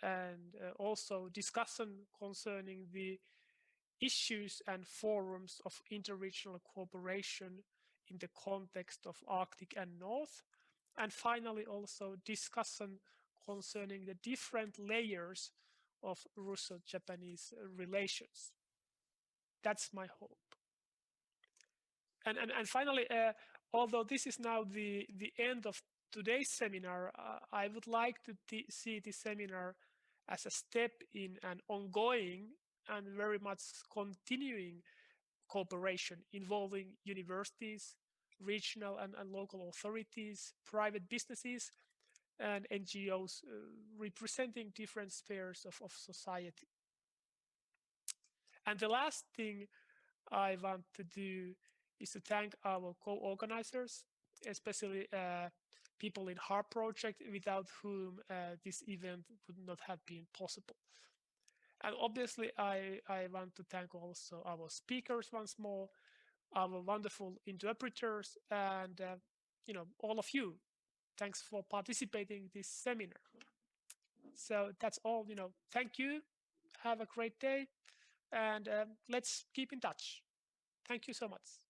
and also discussion concerning the issues and forums of interregional cooperation in the context of Arctic and North, and finally also discussion concerning the different layers of Russo-Japanese relations. That's my hope. And finally, although this is now the end of today's seminar, I would like to see this seminar as a step in an ongoing and very much continuing cooperation involving universities, regional and local authorities, private businesses, and NGOs representing different spheres of society. And the last thing I want to do is to thank our co-organizers, especially people in HAR project, without whom this event would not have been possible. And obviously, I want to thank also our speakers once more, our wonderful interpreters, and all of you. Thanks for participating in this seminar. So that's all. Thank you. Have a great day, and let's keep in touch. Thank you so much.